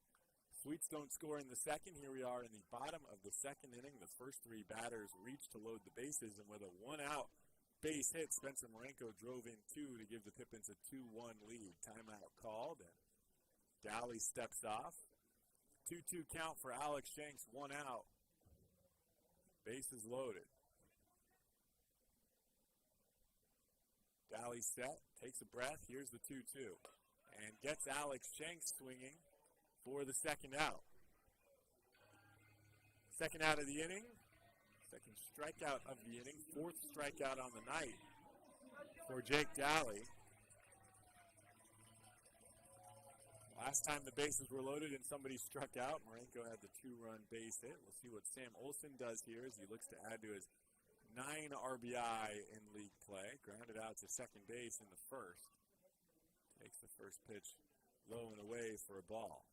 [SPEAKER 1] Sweets don't score in the second. Here we are in the bottom of the second inning. The first 3 batters reached to load the bases, and with a 1-out base hit, Spencer Marenko drove in 2 to give the Pippins a 2-1 lead. Timeout called, and Daly steps off. 2-2 count for Alex Shanks, 1 out. Bases loaded. Daly set, takes a breath. Here's the 2-2, and gets Alex Shanks swinging for the second out. Second out of the inning. Second strikeout of the inning. 4th strikeout on the night for Jake Daly. Last time the bases were loaded and somebody struck out, Marenko had the 2-run base hit. We'll see what Sam Olsen does here as he looks to add to his 9 RBI in league play. Grounded out to second base in the first. Takes the first pitch low and away for a ball.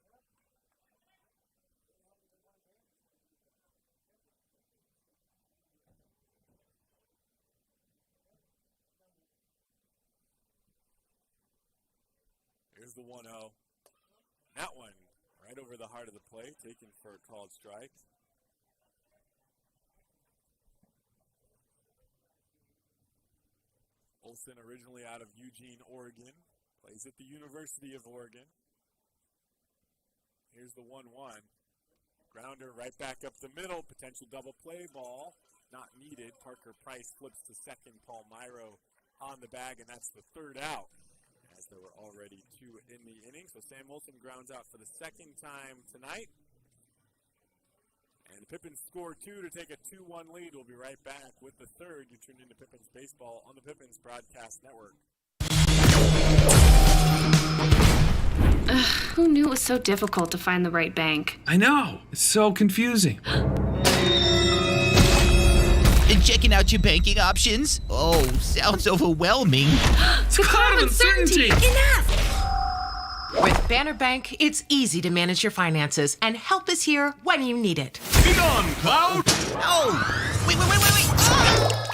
[SPEAKER 1] Here's the 1-0. That one right over the heart of the plate, taken for a called strike. Olsen, originally out of Eugene, Oregon, plays at the University of Oregon. Here's the 1-1. Grounder right back up the middle, potential double play ball, not needed. Parker Price flips to second, Paul Myro on the bag, and that's the 3rd out, as there were already 2 in the inning. So Sam Olsen grounds out for the second time tonight. And the Pippins score 2 to take a 2-1 lead. We'll be right back with the 3rd. You tuned into Pippins Baseball on the Pippins Broadcast Network.
[SPEAKER 10] Who knew it was so difficult to find the right bank?
[SPEAKER 11] I know. It's so confusing.
[SPEAKER 12] Checking out your banking options? Oh, sounds overwhelming.
[SPEAKER 11] It's a cloud of uncertainty.
[SPEAKER 13] With Banner Bank, it's easy to manage your finances, and help is here when you need it.
[SPEAKER 11] Be gone, Cloud!
[SPEAKER 12] Oh! Wait! Ah!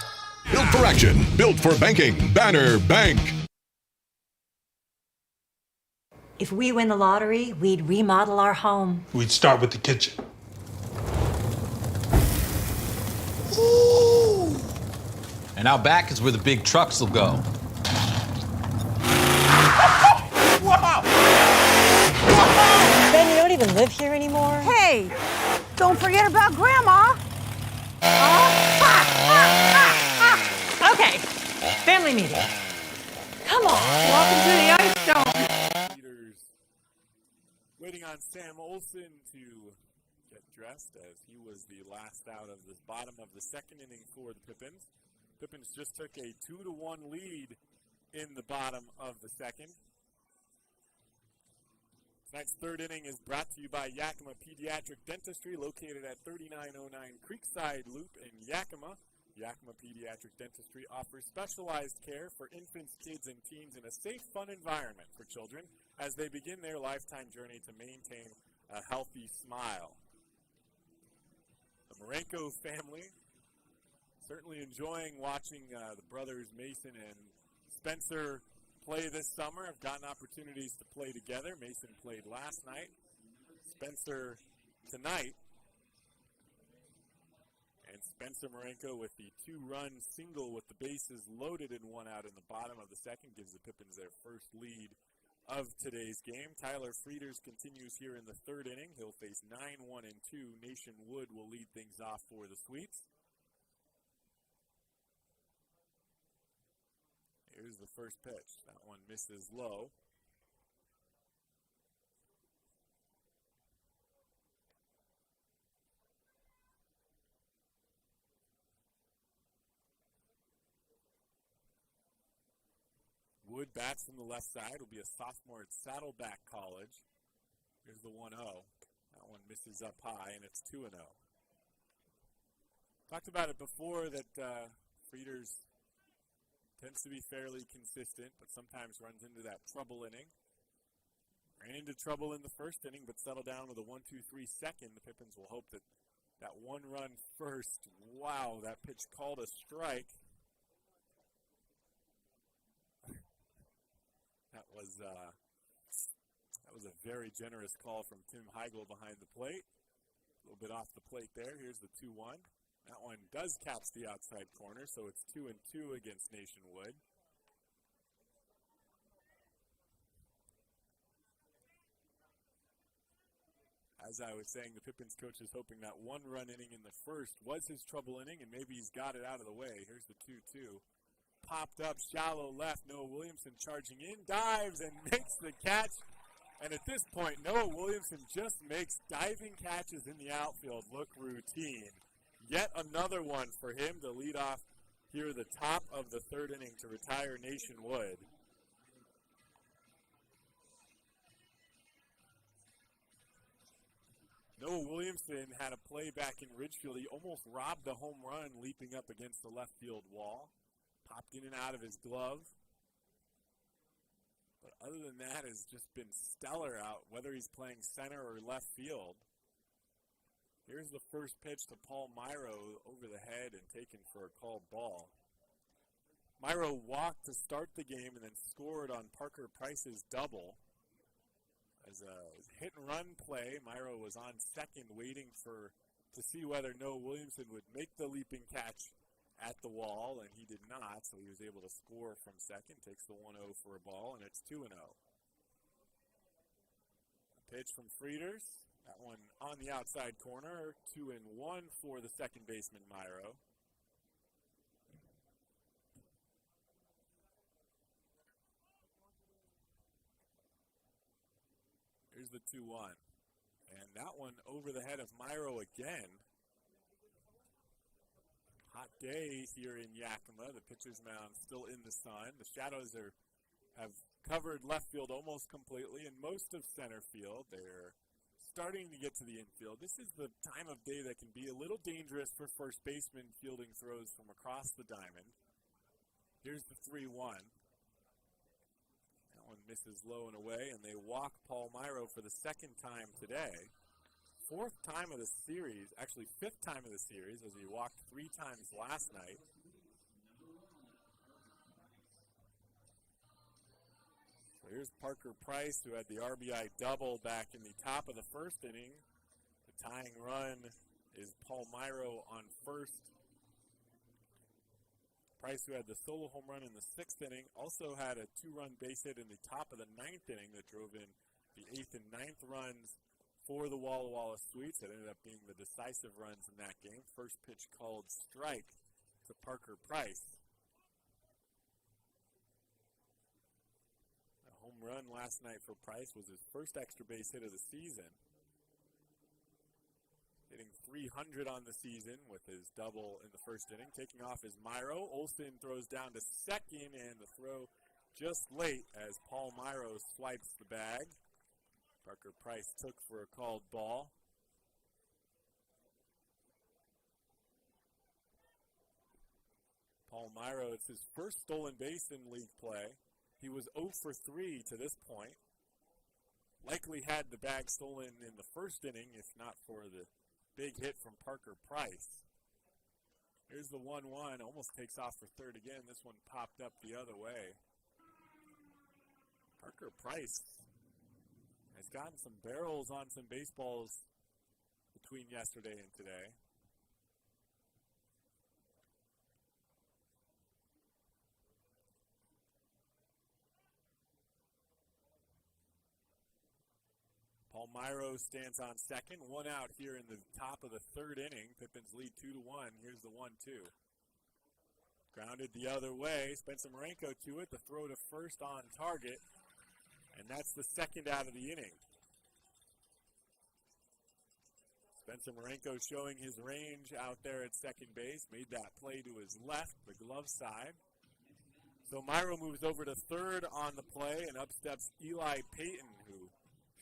[SPEAKER 14] Built for action, built for banking. Banner Bank.
[SPEAKER 3] If we win the lottery, we'd remodel our home.
[SPEAKER 11] We'd start with the kitchen.
[SPEAKER 15] And out back is where the big trucks will go.
[SPEAKER 12] Wow!
[SPEAKER 3] Ben, you don't even live here anymore?
[SPEAKER 7] Hey, don't forget about Grandma.
[SPEAKER 3] Okay, family meeting. Come on.
[SPEAKER 7] Welcome to the Ice Dome.
[SPEAKER 1] Leaders waiting on Sam Olsen to get dressed, as he was the last out of the bottom of the second inning for the Pippins. Pippins just took a 2-1 lead in the bottom of the second. Tonight's 3rd inning is brought to you by Yakima Pediatric Dentistry, located at 3909 Creekside Loop in Yakima. Yakima Pediatric Dentistry offers specialized care for infants, kids, and teens in a safe, fun environment for children as they begin their lifetime journey to maintain a healthy smile. The Marenko family certainly enjoying watching the brothers Mason and Spencer play this summer. Have gotten opportunities to play together. Mason played last night. Spencer tonight. And Spencer Marenko with the 2-run single with the bases loaded and 1 out in the bottom of the second gives the Pippins their first lead of today's game. Tyler Frieders continues here in the 3rd inning. He'll face 9-1-2. Nation Wood will lead things off for the Sweets. Here's the first pitch. That one misses low. Wood bats from the left side. Will be a sophomore at Saddleback College. Here's the 1-0. That one misses up high, and it's 2-0. Talked about it before that Frieders tends to be fairly consistent, but sometimes runs into that trouble inning. Ran into trouble in the first inning, but settled down with a 1-2-3 second. The Pippins will hope that that one run first. Wow, that pitch called a strike. That was a very generous call from Tim Heigl behind the plate. A little bit off the plate there. Here's the 2-1. That one does catch the outside corner, so it's 2-2 against Nationwood. As I was saying, the Pippins coach is hoping that one-run inning in the first was his trouble inning, and maybe he's got it out of the way. Here's the 2-2. Popped up, shallow left. Noah Williamson charging in, dives, and makes the catch. And at this point, Noah Williamson just makes diving catches in the outfield look routine. Yet another one for him to lead off here the top of the third inning to retire Nationwood. Noah Williamson had a play back in Ridgefield. He almost robbed a home run leaping up against the left field wall. Popped in and out of his glove. But other than that, has just been stellar out, whether he's playing center or left field. Here's the first pitch to Paul Myro over the head and taken for a called ball. Myro walked to start the game and then scored on Parker Price's double. As a hit-and-run play, Myro was on second waiting to see whether Noah Williamson would make the leaping catch at the wall, and he did not, so he was able to score from second. Takes the 1-0 for a ball, and it's 2-0. A pitch from Frieders. That one on the outside corner. 2-1 for the second baseman, Myro. Here's the 2-1. And that one over the head of Myro again. Hot day here in Yakima. The pitcher's mound still in the sun. The shadows have covered left field almost completely and most of center field. They're starting to get to the infield. This is the time of day that can be a little dangerous for first baseman fielding throws from across the diamond. Here's the 3-1. That one misses low and away, and they walk Paul Myro for the second time today. Fourth time of the series, actually fifth time of the series, as he walked 3 times last night. So here's Parker Price, who had the RBI double back in the top of the first inning. The tying run is Paul Myro on first. Price, who had the solo home run in the 6th inning, also had a 2-run base hit in the top of the 9th inning that drove in the 8th and 9th runs for the Walla Walla Sweets. That ended up being the decisive runs in that game. First pitch called strike to Parker Price. A home run last night for Price was his first extra base hit of the season. Hitting 300 on the season with his double in the first inning. Taking off is Myro. Olsen throws down to second, and the throw just late as Paul Myro swipes the bag. Parker Price took for a called ball. Paul Myro, it's his first stolen base in league play. He was 0 for 3 to this point. Likely had the bag stolen in the first inning, if not for the big hit from Parker Price. Here's the 1-1, almost takes off for third again. This one popped up the other way. Parker Price has gotten some barrels on some baseballs between yesterday and today. Paul Myro stands on second. 1 out here in the top of the 3rd inning. Pippins lead 2-1. Here's the 1-2. Grounded the other way. Spencer Marenko to it. The throw to first on target. And that's the 2nd out of the inning. Spencer Marenko showing his range out there at second base. Made that play to his left, the glove side. So Myro moves over to third on the play, and up steps Eli Payton, who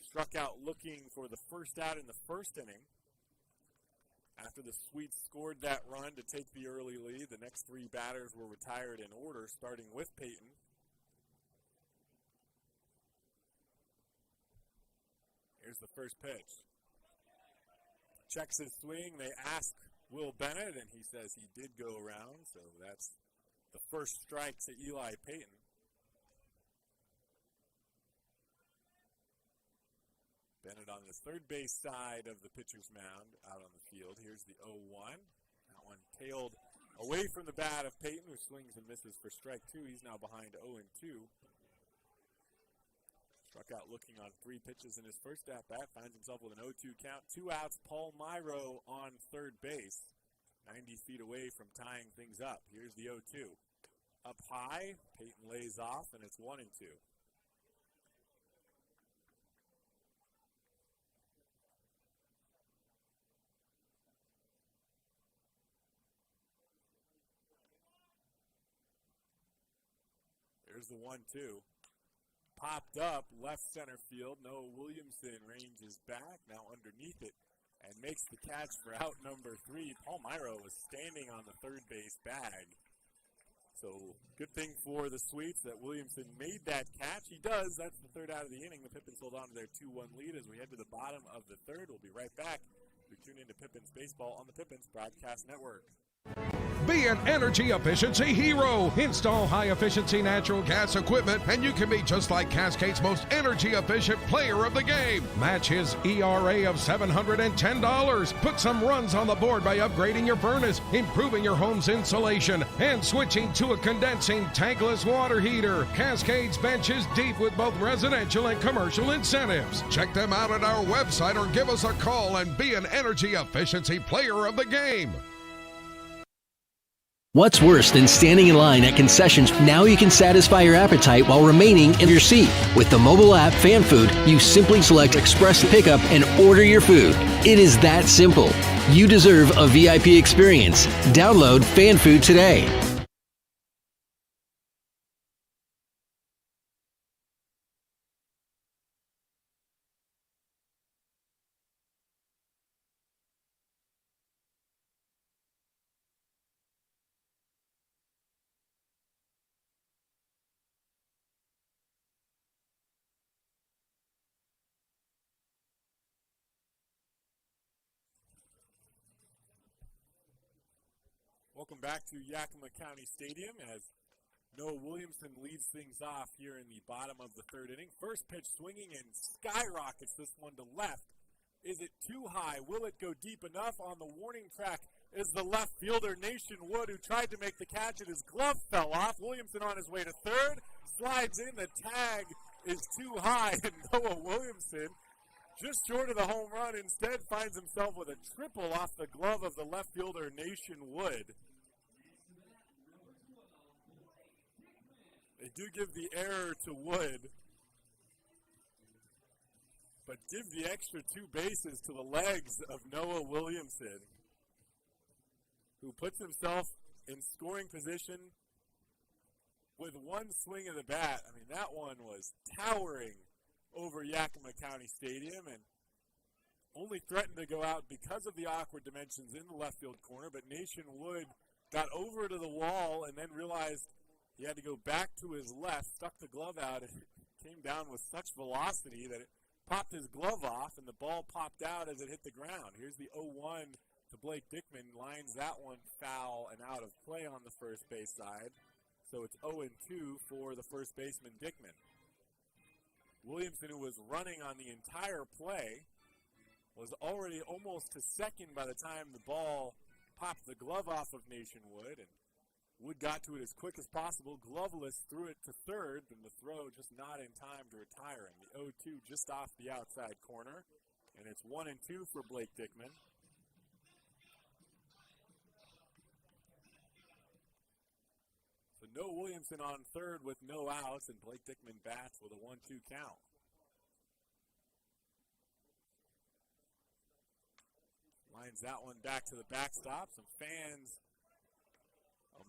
[SPEAKER 1] struck out looking for the first out in the first inning. After the Sweets scored that run to take the early lead, the next three batters were retired in order, starting with Payton. Here's the first pitch. Checks his swing. They ask Will Bennett, and he says he did go around, so that's the first strike to Eli Payton. Bennett on the third base side of the pitcher's mound out on the field. Here's the 0-1. That one tailed away from the bat of Payton, who swings and misses for strike two. He's now behind 0-2. Struck out looking on three pitches in his first at-bat. Finds himself with an 0-2 count. 2 outs. Paul Myro on third base. 90 feet away from tying things up. Here's the 0-2. Up high. Payton lays off, and it's 1-2. There's the 1-2. Popped up, left center field. Noah Williamson ranges back, now underneath it, and makes the catch for out number 3. Paul Myro was standing on the third base bag. So good thing for the Sweets that Williamson made that catch. He does. That's the third out of the inning. The Pippins hold on to their 2-1 lead as we head to the bottom of the third. We'll be right back. We tune into Pippins Baseball on the Pippins Broadcast Network.
[SPEAKER 16] Be an energy efficiency hero. Install high-efficiency natural gas equipment, and you can be just like Cascade's most energy-efficient player of the game. Match his ERA of $710. Put some runs on the board by upgrading your furnace, improving your home's insulation, and switching to a condensing tankless water heater. Cascade's bench is deep with both residential and commercial incentives. Check them out at our website or give us a call and be an energy efficiency player of the game.
[SPEAKER 17] What's worse than standing in line at concessions? Now you can satisfy your appetite while remaining in your seat. With the mobile app Fan Food, you simply select Express Pickup and order your food. It is that simple. You deserve a VIP experience. Download Fan Food today.
[SPEAKER 1] Welcome back to Yakima County Stadium as Noah Williamson leads things off here in the bottom of the third inning. First pitch swinging and skyrockets this one to left. Is it too high? Will it go deep enough? On the warning track is the left fielder, Nation Wood, who tried to make the catch and his glove fell off. Williamson on his way to third, slides in. The tag is too high, and Noah Williamson, just short of the home run, instead finds himself with a triple off the glove of the left fielder, Nation Wood. They do give the error to Wood, but give the extra 2 bases to the legs of Noah Williamson, who puts himself in scoring position with one swing of the bat. I mean, that one was towering over Yakima County Stadium and only threatened to go out because of the awkward dimensions in the left field corner, but Nation Wood got over to the wall and then realized he had to go back to his left, stuck the glove out, and came down with such velocity that it popped his glove off, and the ball popped out as it hit the ground. Here's the 0-1 to Blake Dickman. Lines that one foul and out of play on the first base side. So it's 0-2 for the first baseman, Dickman. Williamson, who was running on the entire play, was already almost to second by the time the ball popped the glove off of Nation Wood, and Wood got to it as quick as possible. Gloveless threw it to third, and the throw just not in time to retire him. The 0-2 just off the outside corner, and it's 1-2 for Blake Dickman. So Noah Williamson on third with no outs, and Blake Dickman bats with a 1-2 count. Lines that one back to the backstop. Some fans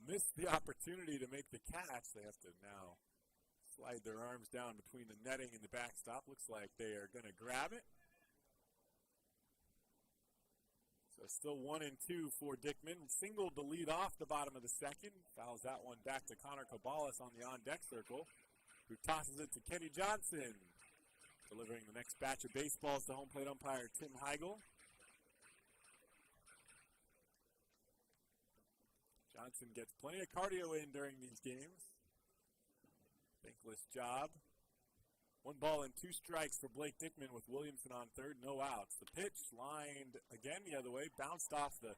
[SPEAKER 1] missed the opportunity to make the catch. They have to now slide their arms down between the netting and the backstop. Looks like they are going to grab it. So still 1 and 2 for Dickman. Singled the lead off the bottom of the second. Fouls that one back to Connor Caballes on the on-deck circle, who tosses it to Kenny Johnson, delivering the next batch of baseballs to home plate umpire Tim Heigl. Johnson gets plenty of cardio in during these games. Thankless job. 1 ball and 2 strikes for Blake Dickman with Williamson on third, no outs. The pitch lined again the other way, bounced off the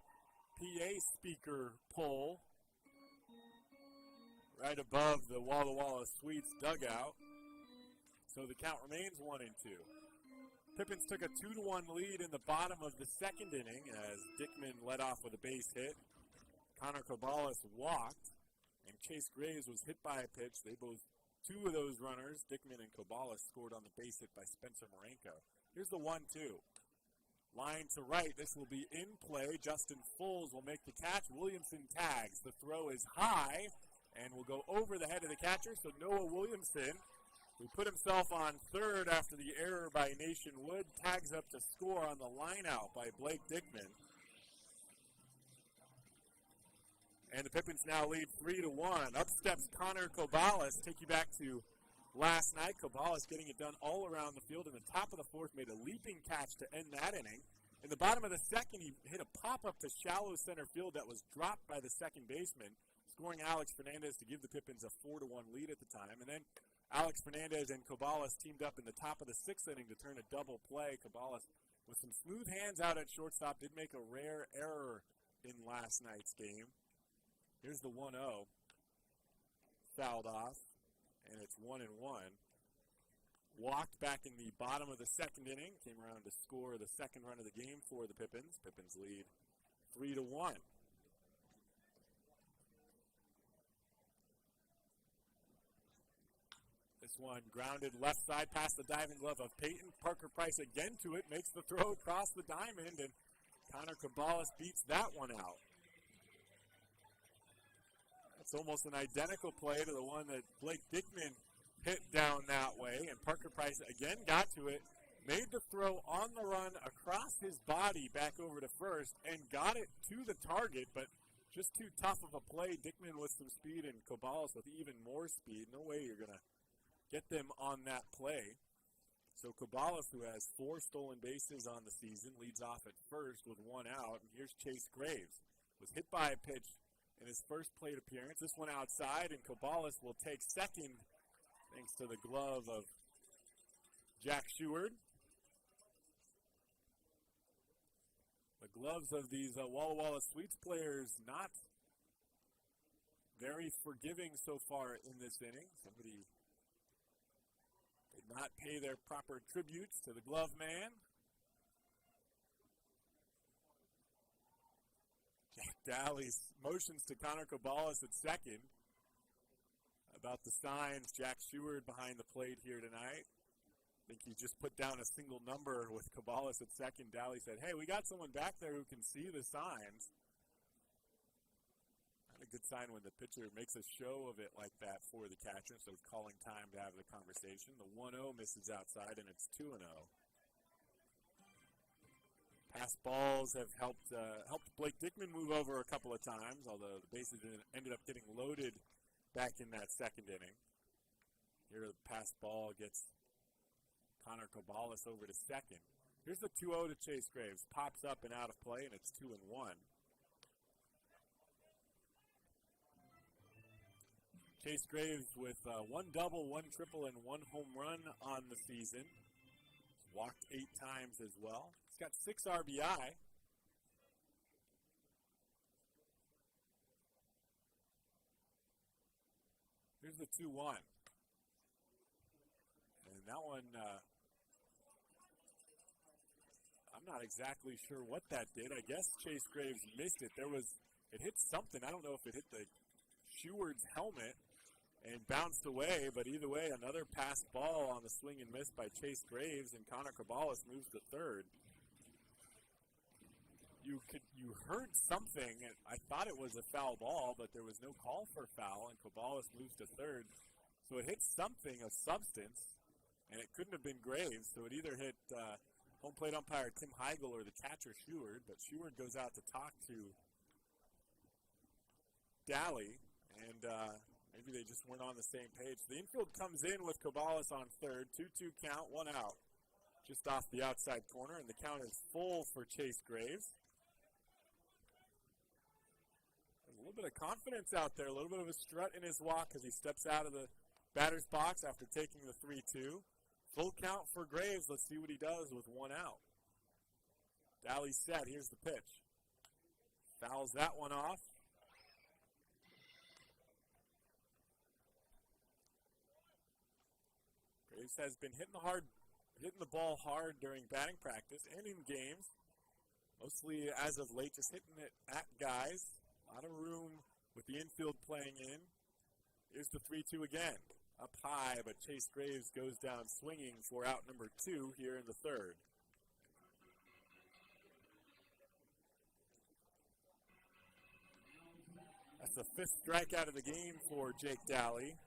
[SPEAKER 1] PA speaker pole right above the Walla Walla Sweets dugout. So the count remains 1 and 2. Pippins took a 2-1 lead in the bottom of the second inning as Dickman led off with a base hit. Connor Caballes walked, and Chase Graves was hit by a pitch. Two of those runners, Dickman and Caballes, scored on the base hit by Spencer Marenko. Here's the 1-2. Line to right. This will be in play. Justin Fulls will make the catch. Williamson tags. The throw is high and will go over the head of the catcher. So Noah Williamson, who put himself on third after the error by Nation Wood, tags up to score on the line out by Blake Dickman. And the Pippins now lead 3-1. Up steps Connor Caballes. Take you back to last night. Caballes getting it done all around the field. In the top of the fourth, made a leaping catch to end that inning. In the bottom of the second, he hit a pop-up to shallow center field that was dropped by the second baseman, scoring Alex Fernandez to give the Pippins a 4-1 lead at the time. And then Alex Fernandez and Caballes teamed up in the top of the sixth inning to turn a double play. Caballes, with some smooth hands out at shortstop, did make a rare error in last night's game. Here's the 1-0. Fouled off, and it's 1-1. Walked back in the bottom of the second inning. Came around to score the second run of the game for the Pippins. Pippins lead 3-1. This one grounded left side past the diving glove of Peyton. Parker Price again to it. Makes the throw across the diamond, and Connor Caballes beats that one out. It's almost an identical play to the one that Blake Dickman hit down that way, and Parker Price again got to it, made the throw on the run across his body back over to first, and got it to the target, but just too tough of a play. Dickman with some speed and Caballes with even more speed. No way you're going to get them on that play. So Caballes, who has 4 stolen bases on the season, leads off at first with 1 out, and here's Chase Graves. Was hit by a pitch in his first plate appearance. This one outside, and Caballes will take second thanks to the glove of Jack Sheward. The gloves of these Walla Walla Sweets players not very forgiving so far in this inning. Somebody did not pay their proper tributes to the glove man. Jack Daly motions to Connor Caballes at second. About the signs, Jack Sheward behind the plate here tonight. I think he just put down a single number with Caballes at second. Daly said, hey, we got someone back there who can see the signs. Not a good sign when the pitcher makes a show of it like that for the catcher, so it's calling time to have the conversation. The 1-0 misses outside, and it's 2-0. Pass balls have helped Blake Dickman move over a couple of times, although the bases ended up getting loaded back in that second inning. Here the pass ball gets Connor Caballes over to second. Here's the 2-0 to Chase Graves. Pops up and out of play, and it's 2-1. Chase Graves with 1 double, 1 triple, and 1 home run on the season. He's walked 8 times as well. Got 6 RBI. Here's the 2-1. And that one, I'm not exactly sure what that did. I guess Chase Graves missed it. It hit something. I don't know if it hit the Sheward's helmet and bounced away, but either way, another pass ball on the swing and miss by Chase Graves, and Connor Caballes moves to third. you heard something. I thought it was a foul ball, but there was no call for foul, and Caballes moves to third. So it hit something of substance, and it couldn't have been Graves. So it either hit home plate umpire Tim Heigl or the catcher Sheward, but Sheward goes out to talk to Daly, and maybe they just weren't on the same page. The infield comes in with Caballes on third, 2-2 count, 1 out. Just off the outside corner, and the count is full for Chase Graves. There's a little bit of confidence out there, a little bit of a strut in his walk as he steps out of the batter's box after taking the 3-2. Full count for Graves. Let's see what he does with 1 out. Daly's set. Here's the pitch. Fouls that one off. Graves has been hitting the ball hard during batting practice and in games. Mostly as of late, just hitting it at guys. A lot of room with the infield playing in. Here's the 3-2 again. Up high, but Chase Graves goes down swinging for out number 2 here in the third. That's the 5th strikeout of the game for Jake Daly.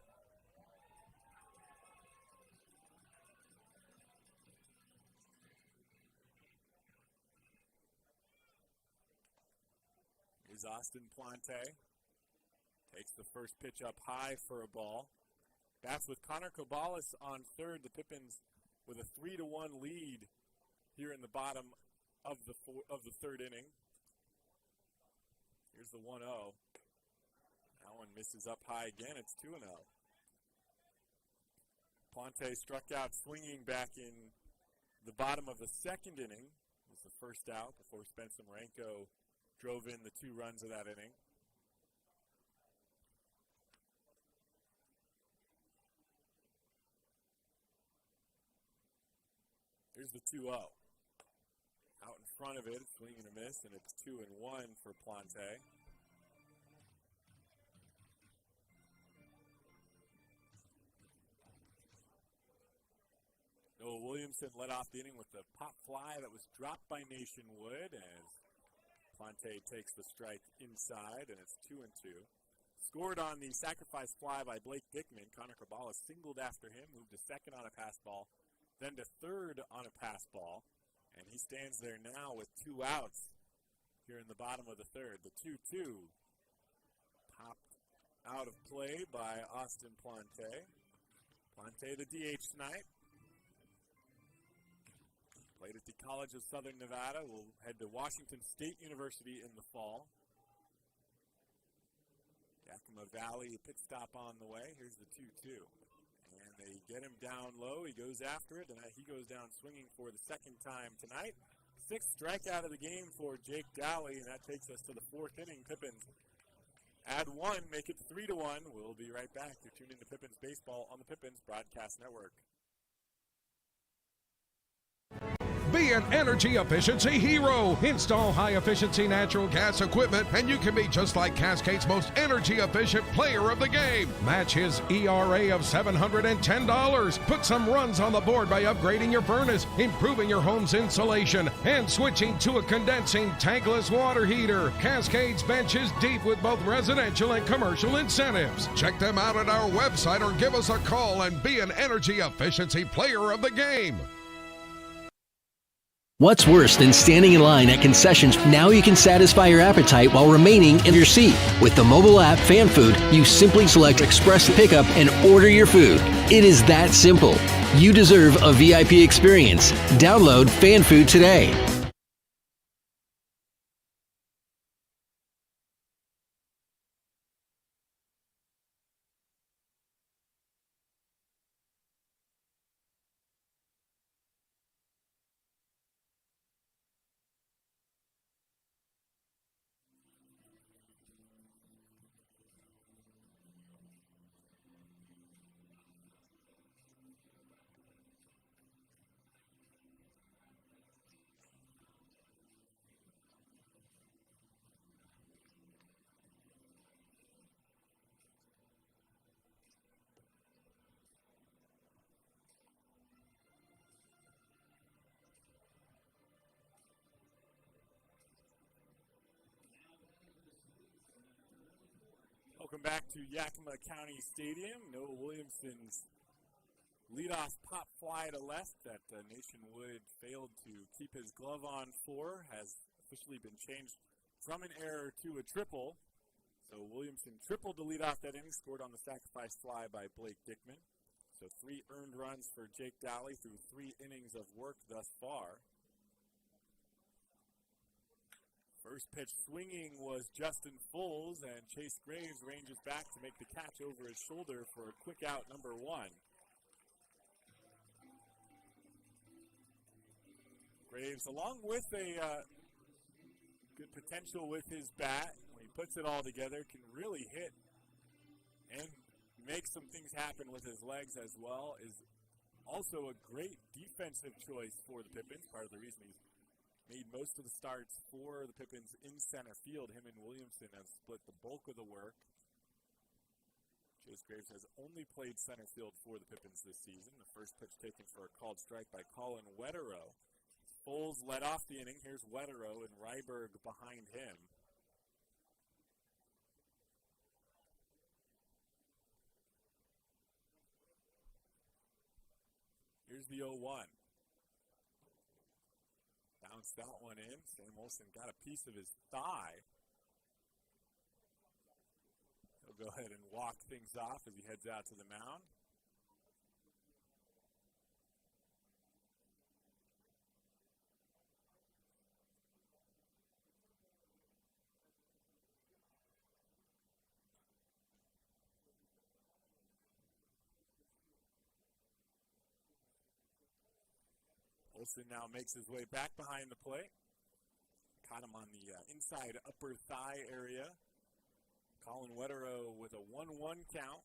[SPEAKER 1] Here's Austin Plante. Takes the first pitch up high for a ball. Bats with Connor Caballes on third. The Pippins with a 3-1 lead here in the bottom of the third inning. Here's the 1-0. That one misses up high again. It's 2-0. Plante struck out swinging back in the bottom of the second inning. It was the first out before Spencer Marenko drove in the 2 runs of that inning. Here's the 2-0. Out in front of it, swing and a miss, and it's 2-1 for Plante. Noah Williamson led off the inning with the pop fly that was dropped by Nationwood as Plante takes the strike inside, and it's 2-2. Scored on the sacrifice fly by Blake Dickman. Connor Caballes singled after him, moved to second on a pass ball, then to third on a pass ball, and he stands there now with 2 outs here in the bottom of the third. The 2-2 popped out of play by Austin Plante. Plante, the DH tonight. Played at the College of Southern Nevada. Will head to Washington State University in the fall. Yakima Valley pit stop on the way. Here's the 2-2. And they get him down low. He goes after it, and he goes down swinging for the second time tonight. 6th strikeout of the game for Jake Daly, and that takes us to the 4th inning. Pippins add 1, make it 3-1. We'll be right back. You're tuned into Pippins Baseball on the Pippins Broadcast Network.
[SPEAKER 16] Be an energy efficiency hero. Install high-efficiency natural gas equipment, and you can be just like Cascade's most energy-efficient player of the game. Match his ERA of $710. Put some runs on the board by upgrading your furnace, improving your home's insulation, and switching to a condensing tankless water heater. Cascade's bench is deep with both residential and commercial incentives. Check them out at our website or give us a call and be an energy efficiency player of the game.
[SPEAKER 17] What's worse than standing in line at concessions? Now you can satisfy your appetite while remaining in your seat. With the mobile app Fan Food, you simply select Express Pickup and order your food. It is that simple. You deserve a VIP experience. Download Fan Food today.
[SPEAKER 1] Welcome back to Yakima County Stadium. Noah Williamson's leadoff pop fly to left that Nation Wood failed to keep his glove on for has officially been changed from an error to a triple. So Williamson tripled to lead off that inning, scored on the sacrifice fly by Blake Dickman. So 3 earned runs for Jake Dowley through 3 innings of work thus far. First pitch swinging was Justin Fulls, and Chase Graves ranges back to make the catch over his shoulder for a quick out number 1. Graves, along with a good potential with his bat, when he puts it all together, can really hit and make some things happen with his legs as well, is also a great defensive choice for the Pippins, part of the reason he's made most of the starts for the Pippins in center field. Him and Williamson have split the bulk of the work. Chase Graves has only played center field for the Pippins this season. The first pitch taken for a called strike by Colin Wetterow. Fulls led off the inning. Here's Wetterow and Ryberg behind him. Here's the 0-1. Bounced that one in. Sam Olsen got a piece of his thigh. He'll go ahead and walk things off as he heads out to the mound. Olsen now makes his way back behind the plate. Caught him on the inside upper thigh area. Colin Wetterow with a 1-1 count.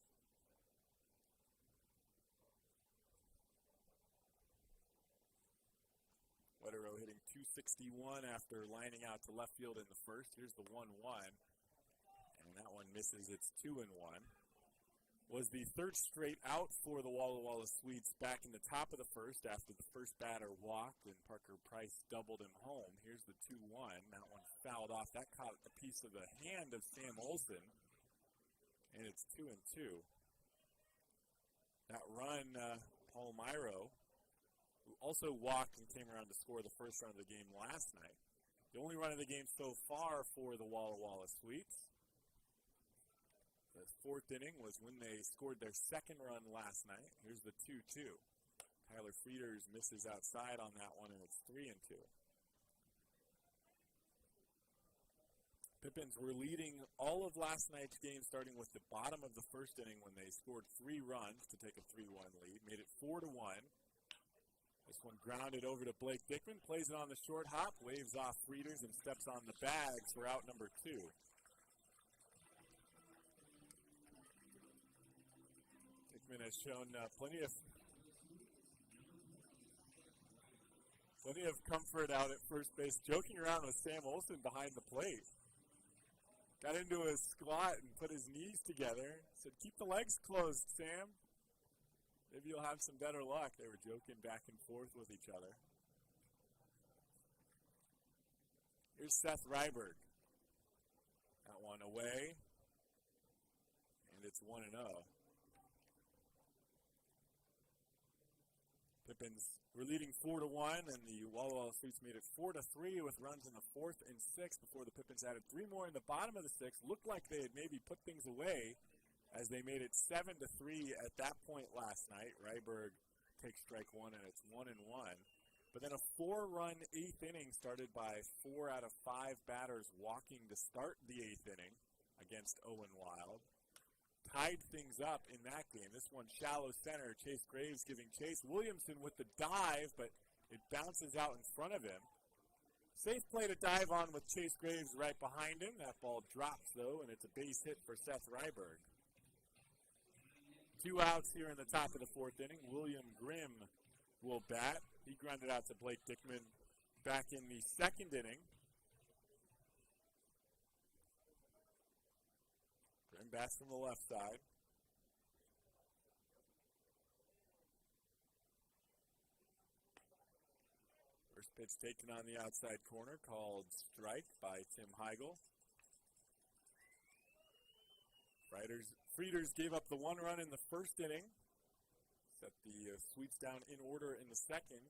[SPEAKER 1] Wetterow hitting .261 after lining out to left field in the first. Here's the 1-1. And that one misses. It's 2-1. Was the third straight out for the Walla Walla Sweets back in the top of the first after the first batter walked and Parker Price doubled him home. Here's the 2-1. That one fouled off. That caught a piece of the hand of Sam Olsen. And it's 2-2. That run, Paul Myro, who also walked and came around to score the first run of the game last night. The only run of the game so far for the Walla Walla Sweets. The fourth inning was when they scored their second run last night. Here's the 2-2. Tyler Frieders misses outside on that one, and it's 3-2. Pippins were leading all of last night's game, starting with the bottom of the first inning when they scored 3 runs to take a 3-1 lead. Made it 4-1. This one grounded over to Blake Dickman, plays it on the short hop, waves off Frieders, and steps on the bags for out number 2. Dickman has shown plenty of comfort out at first base, joking around with Sam Olsen behind the plate. Got into a squat and put his knees together. Said, "Keep the legs closed, Sam. Maybe you'll have some better luck." They were joking back and forth with each other. Here's Seth Ryberg. That one away. And it's 1-0. Pippins were leading 4-1, and the Walla Walla Sweets made it 4-3 with runs in the 4th and 6th before the Pippins added 3 more in the bottom of the 6th. Looked like they had maybe put things away as they made it 7-3 at that point last night. Ryberg takes strike 1, and it's 1-1. But then a 4-run 8th inning started by 4 out of 5 batters walking to start the 8th inning against Owen Wild. Tied things up in that game. This one shallow center. Chase Graves giving chase. Williamson with the dive, but it bounces out in front of him. Safe play to dive on with Chase Graves right behind him. That ball drops, though, and it's a base hit for Seth Ryberg. 2 outs here in the top of the 4th inning. William Grimm will bat. He grounded out to Blake Dickman back in the 2nd inning. Grimm bats from the left side. First pitch taken on the outside corner, called strike by Tim Heigl. Frieders gave up the 1 run in the first inning. Set the Sweets down in order in the second.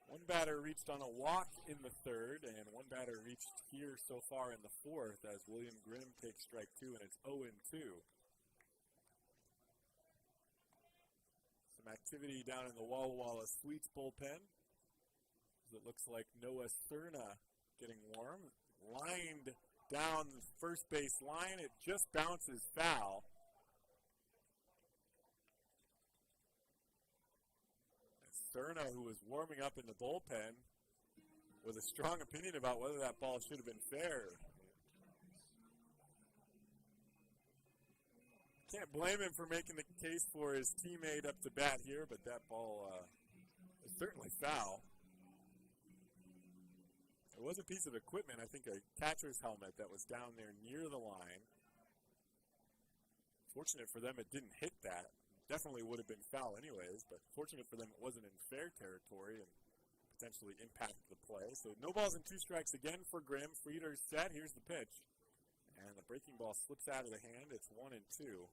[SPEAKER 1] One batter reached on a walk in the third, and one batter reached here so far in the fourth as William Grimm takes strike 2, and it's 0-2. Some activity down in the Walla Walla Sweets bullpen. It looks like Noah Cerna getting warm. Lined down the first base line, it just bounces foul. Cerna, who was warming up in the bullpen with a strong opinion about whether that ball should have been fair. Can't blame him for making the case for his teammate up to bat here, but that ball is certainly foul. It was a piece of equipment, I think a catcher's helmet that was down there near the line. Fortunate for them it didn't hit that. Definitely would have been foul anyways, but fortunate for them it wasn't in fair territory and potentially impacted the play. So no balls and 2 strikes again for Grimm. Frieders set. Here's the pitch. And the breaking ball slips out of the hand. It's 1-2.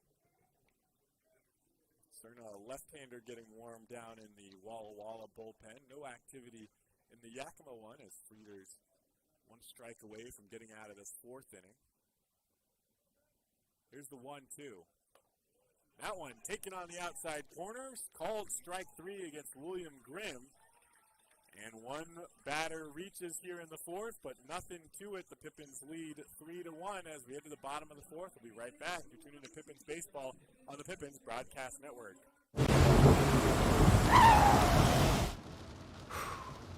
[SPEAKER 1] Cerna, a left-hander getting warm down in the Walla Walla bullpen. No activity in the Yakima one as Frieders 1 strike away from getting out of this 4th inning. Here's the 1-2. That one taken on the outside corner, called strike 3 against William Grimm. And one batter reaches here in the 4th, but nothing to it. The Pippins lead 3-1 as we head to the bottom of the 4th. We'll be right back. You're tuning to Pippins Baseball on the Pippins Broadcast Network.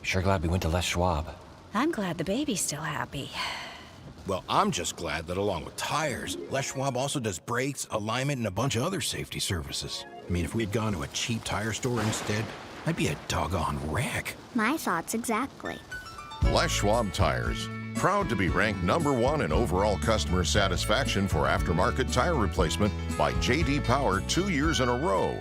[SPEAKER 2] Sure glad we went to Les Schwab.
[SPEAKER 3] I'm glad the baby's still happy.
[SPEAKER 4] Well, I'm just glad that along with tires, Les Schwab also does brakes, alignment, and a bunch of other safety services. I mean, if we had gone to a cheap tire store instead, I'd be a doggone wreck.
[SPEAKER 18] My thoughts exactly.
[SPEAKER 6] Les Schwab Tires. Proud to be ranked #1 in overall customer satisfaction for aftermarket tire replacement by J.D. Power 2 years in a row.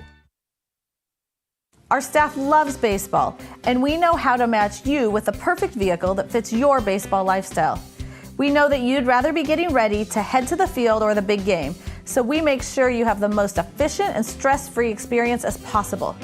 [SPEAKER 7] Our staff loves baseball, and we know how to match you with the perfect vehicle that fits your baseball lifestyle. We know that you'd rather be getting ready to head to the field or the big game, so we make sure you have the most efficient and stress-free experience as possible.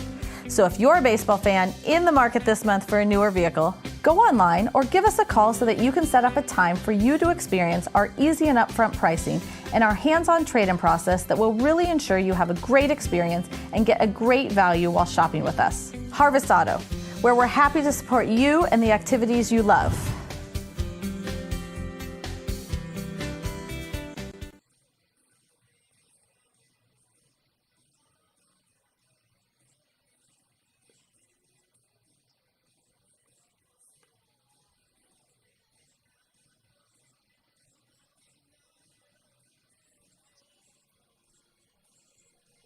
[SPEAKER 7] So if you're a baseball fan in the market this month for a newer vehicle, go online or give us a call so that you can set up a time for you to experience our easy and upfront pricing and our hands-on trade-in process that will really ensure you have a great experience and get a great value while shopping with us. Harvest Auto, where we're happy to support you and the activities you love.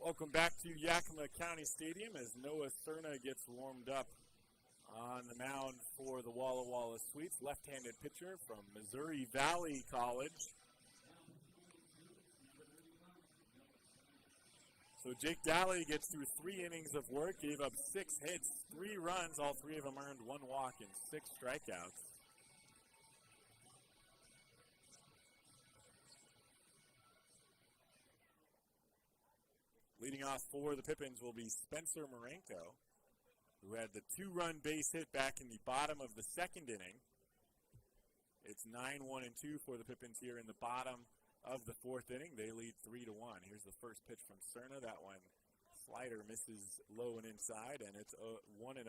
[SPEAKER 1] Welcome back to Yakima County Stadium as Noah Cerna gets warmed up on the mound for the Walla Walla Sweets. Left-handed pitcher from Missouri Valley College. So Jake Daly gets through 3 innings of work, gave up 6 hits, 3 runs, all 3 of them earned 1 walk and 6 strikeouts. Leading off for the Pippins will be Spencer Marenko, who had the 2-run base hit back in the bottom of the 2nd inning. It's 9-1-2 for the Pippins here in the bottom of the 4th inning. They lead 3-1. Here's the first pitch from Cerna. That one, slider misses low and inside, and it's 1-0.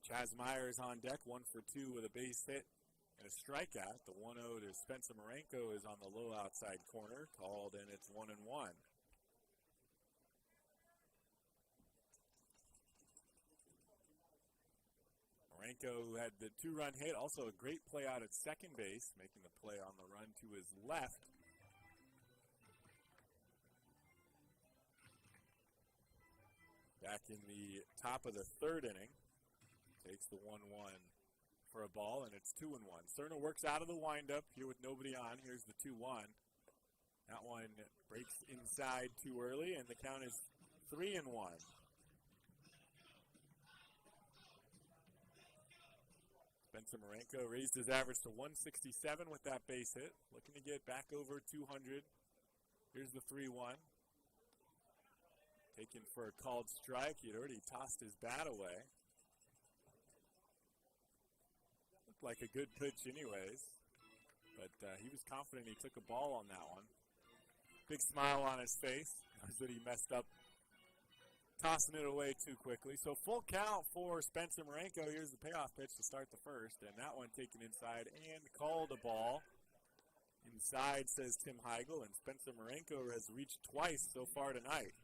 [SPEAKER 1] Chaz Myers on deck, 1 for 2 with a base hit and a strikeout. The 1-0 to Spencer Marenko is on the low outside corner, called, and it's 1-1. Marenko, who had the 2-run hit, also a great play out at second base, making the play on the run to his left. Back in the top of the 3rd inning, takes the 1-1. For a ball, and it's 2-1. Cerna works out of the windup here with nobody on. Here's the 2-1. That one breaks inside too early, and the count is 3-1. Spencer Marenko raised his average to 167 with that base hit. Looking to get back over 200. Here's the 3-1. Taken for a called strike. He had already tossed his bat away. Looked like a good pitch anyways. But he was confident he took a ball on that one. Big smile on his face. Knows that he messed up tossing it away too quickly. So full count for Spencer Marenko. Here's the payoff pitch to start the first. And that one taken inside and called a ball. Inside, says Tim Heigl. And Spencer Marenko has reached twice so far tonight.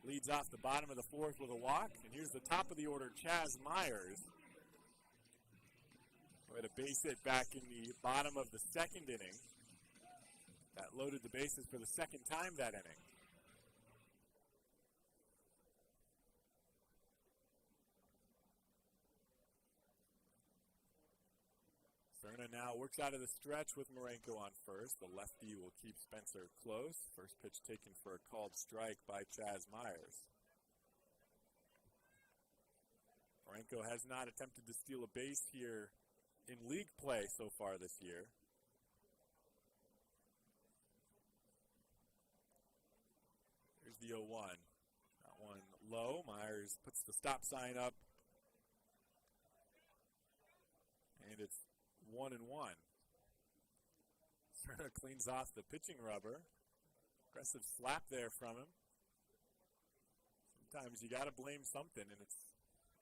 [SPEAKER 1] Leads off the bottom of the fourth with a walk. And here's the top of the order, Chaz Myers. We had a base hit back in the bottom of the second inning. That loaded the bases for the second time that inning. Cerna now works out of the stretch with Marenko on first. The lefty will keep Spencer close. First pitch taken for a called strike by Chaz Myers. Marenko has not attempted to steal a base here in league play so far this year. Here's the 0-1. That one low. Myers puts the stop sign up. And it's 1-1. Cerna cleans off the pitching rubber. Aggressive slap there from him. Sometimes you got to blame something, and it's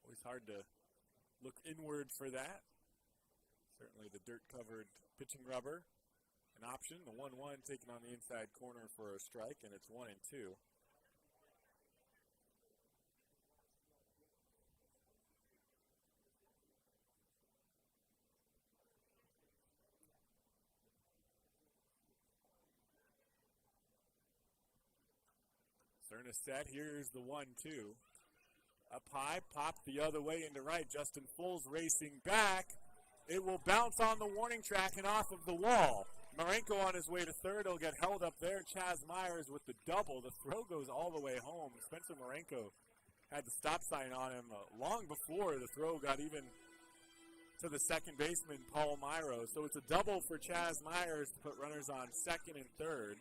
[SPEAKER 1] always hard to look inward for that. Certainly the dirt-covered pitching rubber, an option. The 1-1 taken on the inside corner for a strike, and it's 1-2. Cerna set. Here's the 1-2. Up high, popped the other way into right. Justin Fulls racing back. It will bounce on the warning track and off of the wall. Marenko on his way to third. He'll get held up there. Chaz Myers with the double. The throw goes all the way home. Spencer Marenko had the stop sign on him long before the throw got even to the second baseman, Paul Myro. So it's a double for Chaz Myers to put runners on second and third.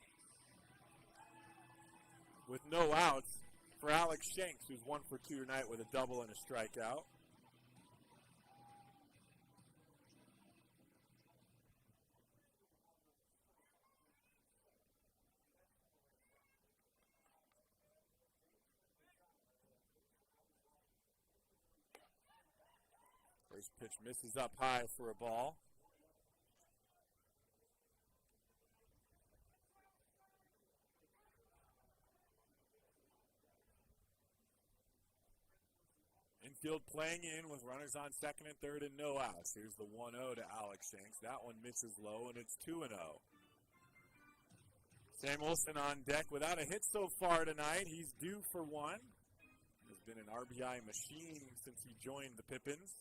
[SPEAKER 1] With no outs for Alex Shanks, who's 1 for 2 tonight with a double and a strikeout. First pitch misses up high for a ball. Infield playing in with runners on second and third and no outs. Here's the 1-0 to Alex Shanks. That one misses low, and it's 2-0. Samuelson on deck without a hit so far tonight. He's due for one. Has been an RBI machine since he joined the Pippins.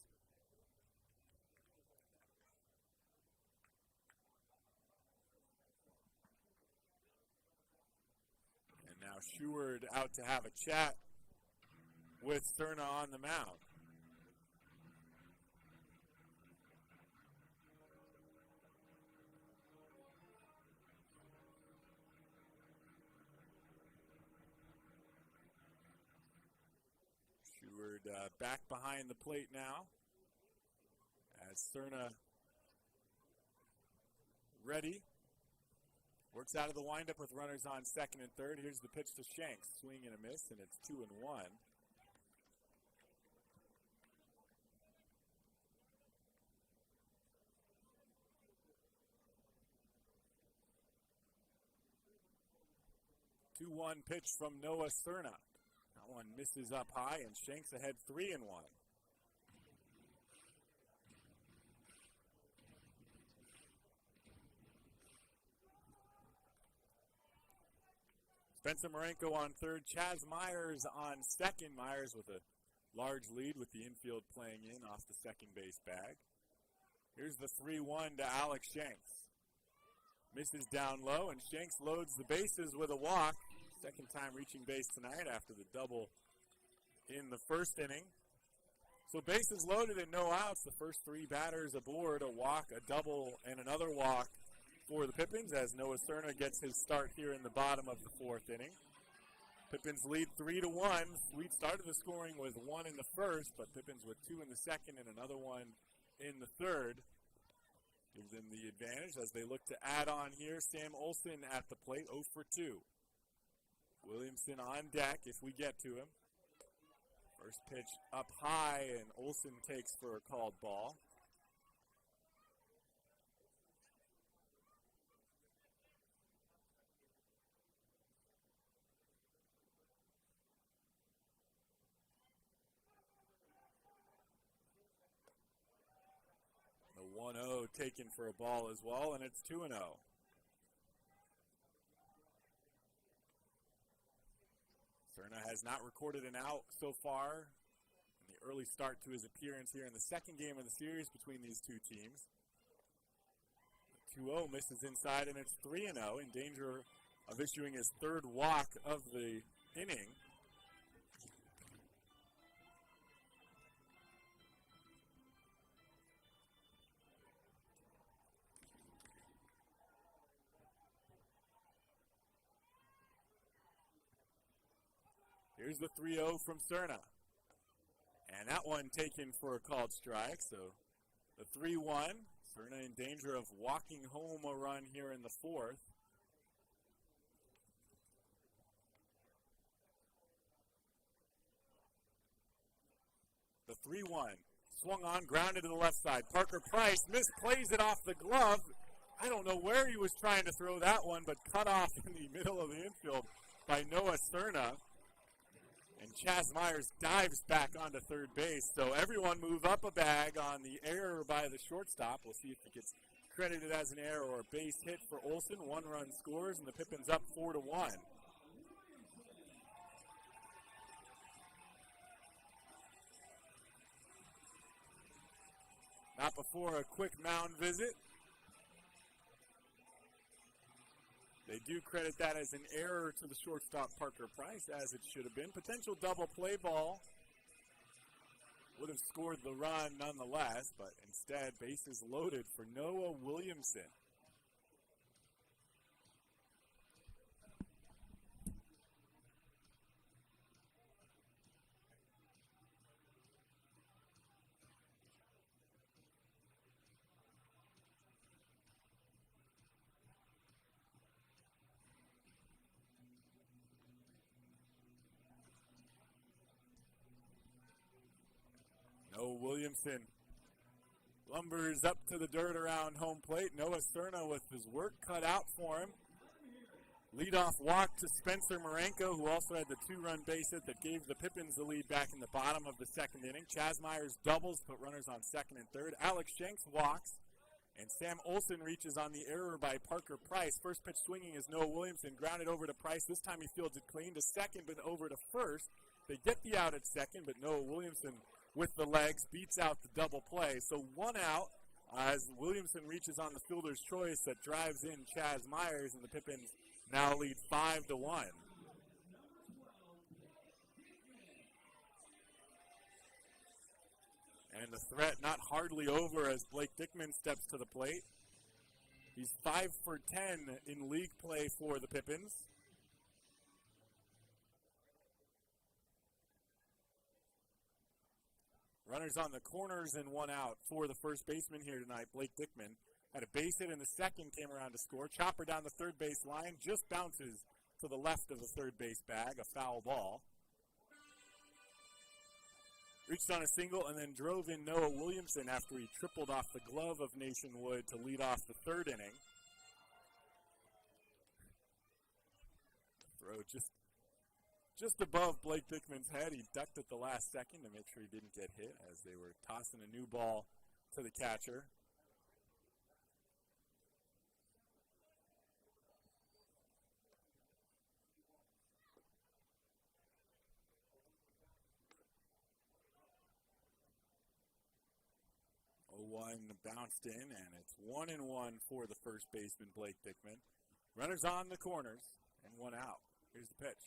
[SPEAKER 1] And now Sheward out to have a chat with Cerna on the mound. Sheward back behind the plate now as Cerna ready. Works out of the windup with runners on second and third. Here's the pitch to Shanks. Swing and a miss, and it's 2-1. Two-1 pitch from Noah Cerna. That one misses up high, and Shanks ahead 3-1. Spencer Marenko on third. Chaz Myers on second. Myers with a large lead with the infield playing in off the second base bag. Here's the 3-1 to Alex Shanks. Misses down low, and Shanks loads the bases with a walk. Second time reaching base tonight after the double in the first inning. So bases loaded and no outs. The first three batters aboard, a walk, a double, and another walk for the Pippins as Noah Cerna gets his start here in the bottom of the fourth inning. Pippins lead 3-1. Sweet started the scoring with one in the first, but Pippins with two in the second and another one in the third. Gives them the advantage as they look to add on here. Sam Olsen at the plate, 0 for 2. Williamson on deck if we get to him. First pitch up high, and Olsen takes for a called ball. The 1-0 taken for a ball as well, and it's 2-0. Cerna has not recorded an out so far in the early start to his appearance here in the second game of the series between these two teams. The 2-0 misses inside, and it's 3-0, in danger of issuing his third walk of the inning. Here's the 3-0 from Cerna. And that one taken for a called strike. So the 3-1. Cerna in danger of walking home a run here in the fourth. The 3-1. Swung on, grounded to the left side. Parker Price misplays it off the glove. I don't know where he was trying to throw that one, but cut off in the middle of the infield by Noah Cerna. And Chaz Myers dives back onto third base. So everyone move up a bag on the error by the shortstop. We'll see if it gets credited as an error or a base hit for Olsen. One run scores, and the Pippins up 4-1. Not before a quick mound visit. They do credit that as an error to the shortstop, Parker Price, as it should have been. Potential double play ball. Would have scored the run nonetheless, but instead, bases loaded for Noah Williamson. Williamson lumbers up to the dirt around home plate. Noah Cerna with his work cut out for him. Leadoff walk to Spencer Marenko, who also had the two-run base hit that gave the Pippins the lead back in the bottom of the second inning. Chaz Myers doubles, put runners on second and third. Alex Shanks walks, and Sam Olsen reaches on the error by Parker Price. First pitch swinging is Noah Williamson, grounded over to Price. This time he fields it clean to second, but over to first. They get the out at second, but Noah Williamson with the legs beats out the double play. So one out as Williamson reaches on the fielder's choice that drives in Chaz Myers, and the Pippins now lead 5-1. And the threat not hardly over as Blake Dickman steps to the plate. He's 5 for 10 in league play for the Pippins. Runners on the corners and one out for the first baseman here tonight, Blake Dickman. Had a base hit in the second, came around to score. Chopper down the third base line, just bounces to the left of the third base bag, a foul ball. Reached on a single and then drove in Noah Williamson after he tripled off the glove of Nathan Wood to lead off the third inning. Throw just above Blake Dickman's head. He ducked at the last second to make sure he didn't get hit as they were tossing a new ball to the catcher. One bounced in, and it's 1-1 for the first baseman, Blake Dickman. Runners on the corners and one out. Here's the pitch.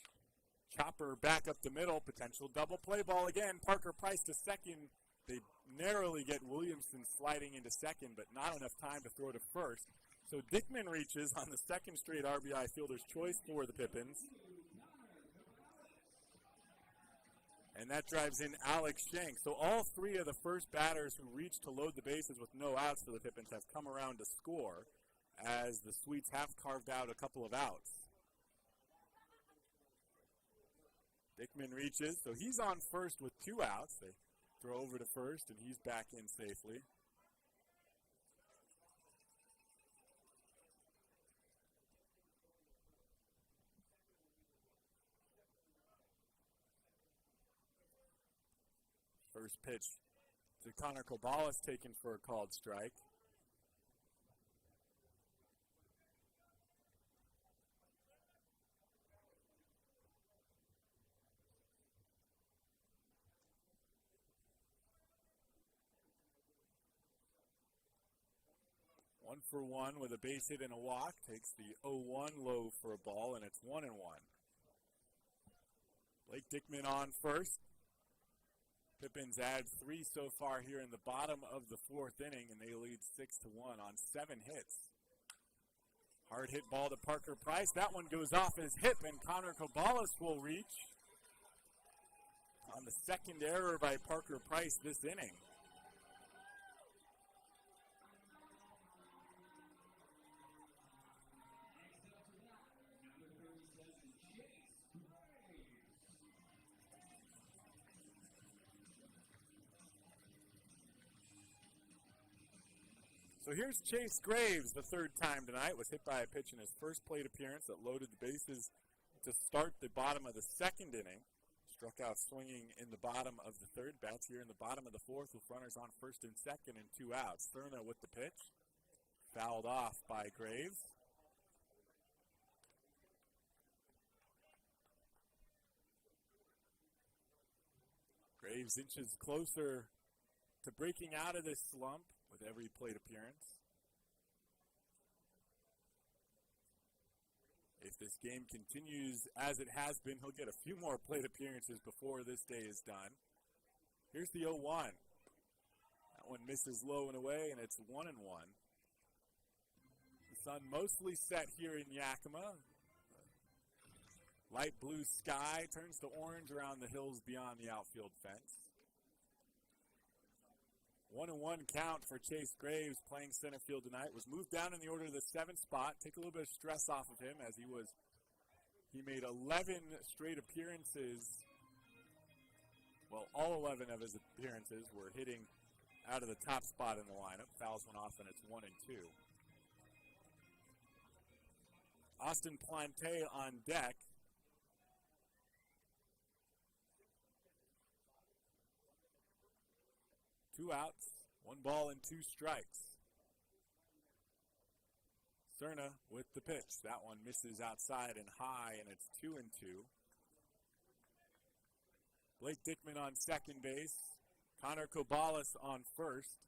[SPEAKER 1] Chopper back up the middle, potential double play ball again. Parker Price to second They narrowly get Williamson sliding into second, but not enough time to throw to first. So Dickman reaches on the second straight RBI fielder's choice for the Pippins. And that drives in Alex Shanks. So all three of the first batters who reached to load the bases with no outs for the Pippins have come around to score, as the Sweets have carved out a couple of outs. Dickman reaches, so he's on first with 2 outs. They throw over to first, and he's back in safely. First pitch to Connor Caballes, taken for a called strike. One for one with a base hit and a walk. Takes the 0-1 low for a ball, and it's 1-1. Blake Dickman on first. Pippins add 3 so far here in the bottom of the 4th inning, and they lead 6-1 on 7 hits. Hard hit ball to Parker Price. That one goes off his hip, and Connor Caballes will reach on the second error by Parker Price this inning. So here's Chase Graves, the 3rd time tonight. Was hit by a pitch in his first plate appearance that loaded the bases to start the bottom of the 2nd inning. Struck out swinging in the bottom of the 3rd. Bats here in the bottom of the 4th with runners on first and second and 2 outs. Thurna with the pitch. Fouled off by Graves. Graves inches closer to breaking out of this slump with every plate appearance. If this game continues as it has been, he'll get a few more plate appearances before this day is done. Here's the 0-1. That one misses low and away, and it's 1-1. The sun mostly set here in Yakima. Light blue sky turns to orange around the hills beyond the outfield fence. 1-1 count for Chase Graves, playing center field tonight. Was moved down in the order to the 7th spot. Take a little bit of stress off of him, as he made 11 straight appearances. Well, all 11 of his appearances were hitting out of the top spot in the lineup. Fouls one off, and it's 1-2. Austin Plante on deck. Two outs, 1 ball and 2 strikes. Thurna with the pitch. That one misses outside and high, and it's 2-2. Blake Dickman on second base. Connor Caballes on first.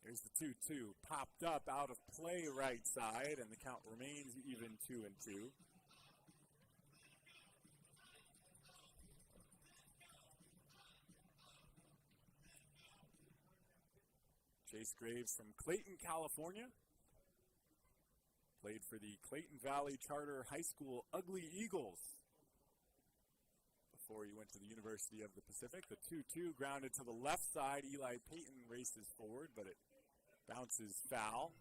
[SPEAKER 1] Here's the 2-2, popped up out of play right side, and the count remains even 2-2. Chase Graves from Clayton, California. Played for the Clayton Valley Charter High School Ugly Eagles before he went to the University of the Pacific. The 2-2 grounded to the left side. Eli Payton races forward, but it bounces foul.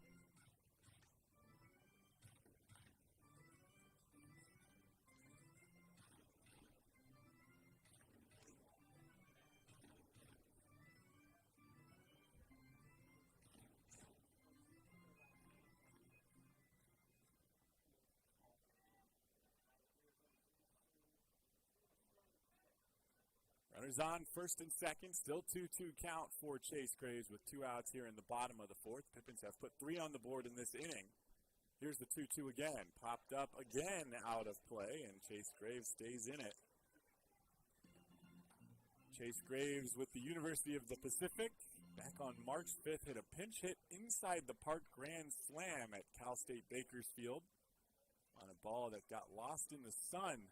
[SPEAKER 1] Runners on first and second, still 2-2 count for Chase Graves with 2 outs here in the bottom of the 4th. Pippins have put 3 on the board in this inning. Here's the 2-2 again, popped up again out of play, and Chase Graves stays in it. Chase Graves with the University of the Pacific, back on March 5th, hit a pinch hit inside the park grand slam at Cal State Bakersfield. on a ball that got lost in the sun.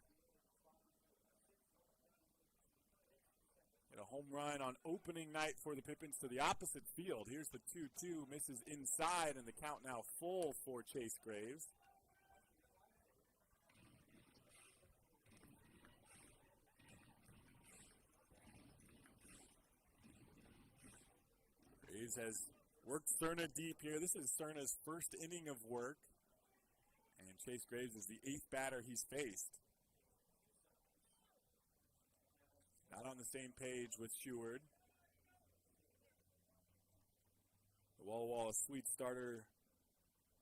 [SPEAKER 1] Hit a home run on opening night for the Pippins to the opposite field. Here's the 2-2, misses inside, and the count now full for Chase Graves. Graves has worked Cerna deep here. This is Cerna's first inning of work, and Chase Graves is the 8th batter he's faced. Not on the same page with Sheward. The Walla Walla Sweet starter,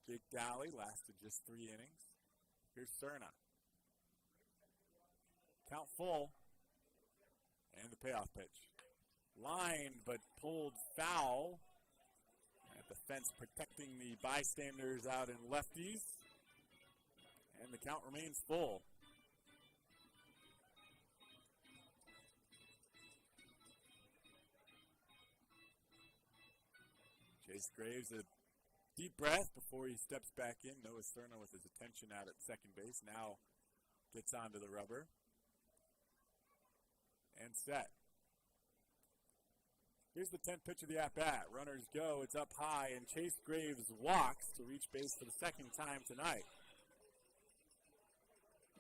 [SPEAKER 1] Jake Dowley, lasted just 3 innings. Here's Cerna. Count full. And the payoff pitch. Lined but pulled foul. At the fence protecting the bystanders out in lefties. And the count remains full. Chase Graves, a deep breath before he steps back in. Noah Cerna with his attention out at second base. Now gets onto the rubber. And set. Here's the 10th pitch of the at-bat. Runners go, it's up high, and Chase Graves walks to reach base for the second time tonight.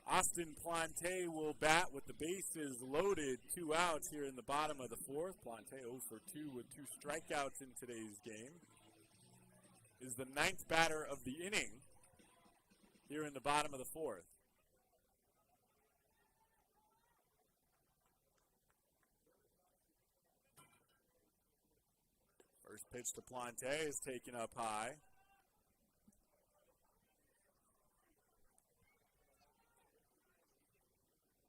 [SPEAKER 1] Austin Plante will bat with the bases loaded. 2 outs here in the bottom of the 4th. Plante 0 for 2 with 2 strikeouts in today's game. Is the 9th batter of the inning here in the bottom of the 4th. First pitch to Plante is taken up high.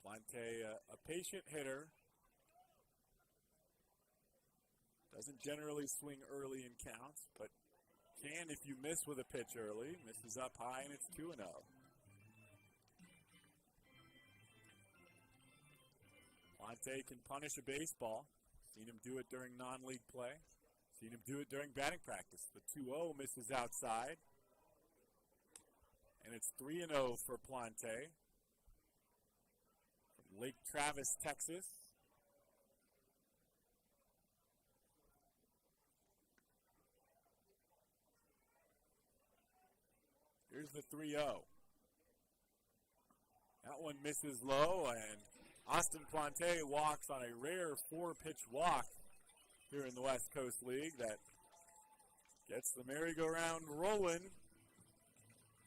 [SPEAKER 1] Plante, a patient hitter. Doesn't generally swing early in counts, but can if you miss with a pitch early. Misses up high, and it's 2-0. Plante can punish a baseball. Seen him do it during non-league play. Seen him do it during batting practice. The 2-0 misses outside. And it's 3-0 for Plante. Lake Travis, Texas. Here's the 3-0. That one misses low, and Austin Plante walks on a rare 4-pitch walk here in the West Coast League that gets the merry-go-round rolling.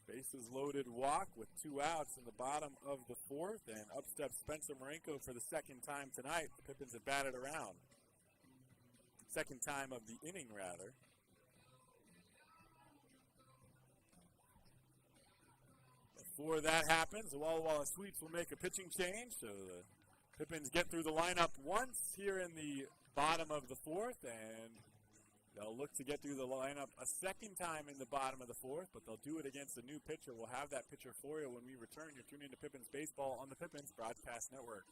[SPEAKER 1] Bases loaded walk with 2 outs in the bottom of the 4th, and up steps Spencer Marenko for the second time tonight. The Pippins have batted around. Second time of the inning, rather. Before that happens, the Walla Walla Sweets will make a pitching change, so the Pippins get through the lineup once here in the bottom of the 4th, and they'll look to get through the lineup a second time in the bottom of the 4th, but they'll do it against a new pitcher. We'll have that pitcher for you when we return. You're tuning into Pippins Baseball on the Pippins Broadcast Network.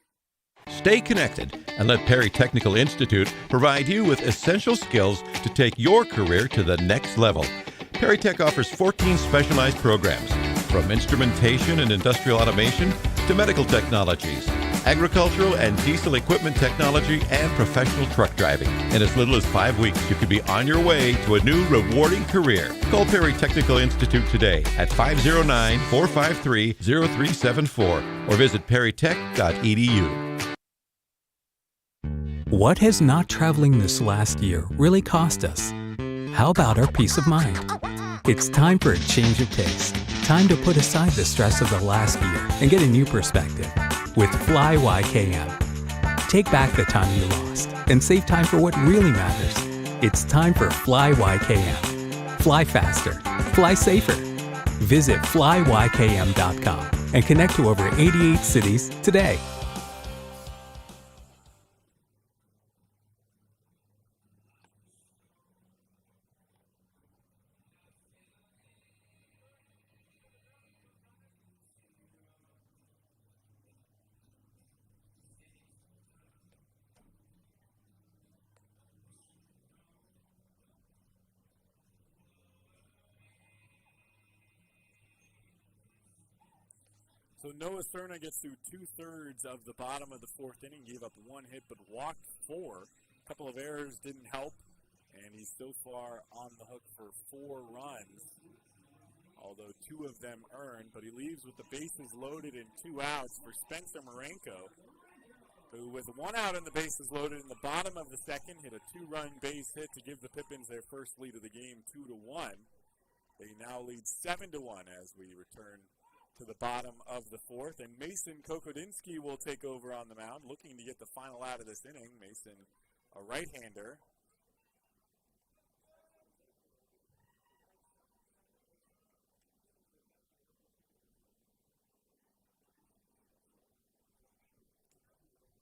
[SPEAKER 5] Stay connected and let Perry Technical Institute provide you with essential skills to take your career to the next level. Perry Tech offers 14 specialized programs, from instrumentation and industrial automation to medical technologies, agricultural and diesel equipment technology, and professional truck driving. In as little as 5 weeks, you could be on your way to a new rewarding career. Call Perry Technical Institute today at 509-453-0374 or visit perrytech.edu.
[SPEAKER 9] What has not traveling this last year really cost us? How about our peace of mind? It's time for a change of pace. Time to put aside the stress of the last year and get a new perspective with Fly YKM. Take back the time you lost and save time for what really matters. It's time for Fly YKM. Fly faster. Fly safer. Visit flyykm.com and connect to over 88 cities today.
[SPEAKER 1] So Noah Cerna gets through 2/3 of the bottom of the fourth inning, gave up 1 hit but walked 4. A couple of errors didn't help, and he's so far on the hook for 4 runs, although 2 of them earned. But he leaves with the bases loaded and 2 outs for Spencer Marenko, who with 1 out and the bases loaded in the bottom of the second, hit a 2-run base hit to give the Pippins their first lead of the game, 2-1. They now lead 7-1 as we return to the bottom of the fourth. And Mason Kokodinsky will take over on the mound, looking to get the final out of this inning. Mason, a right-hander.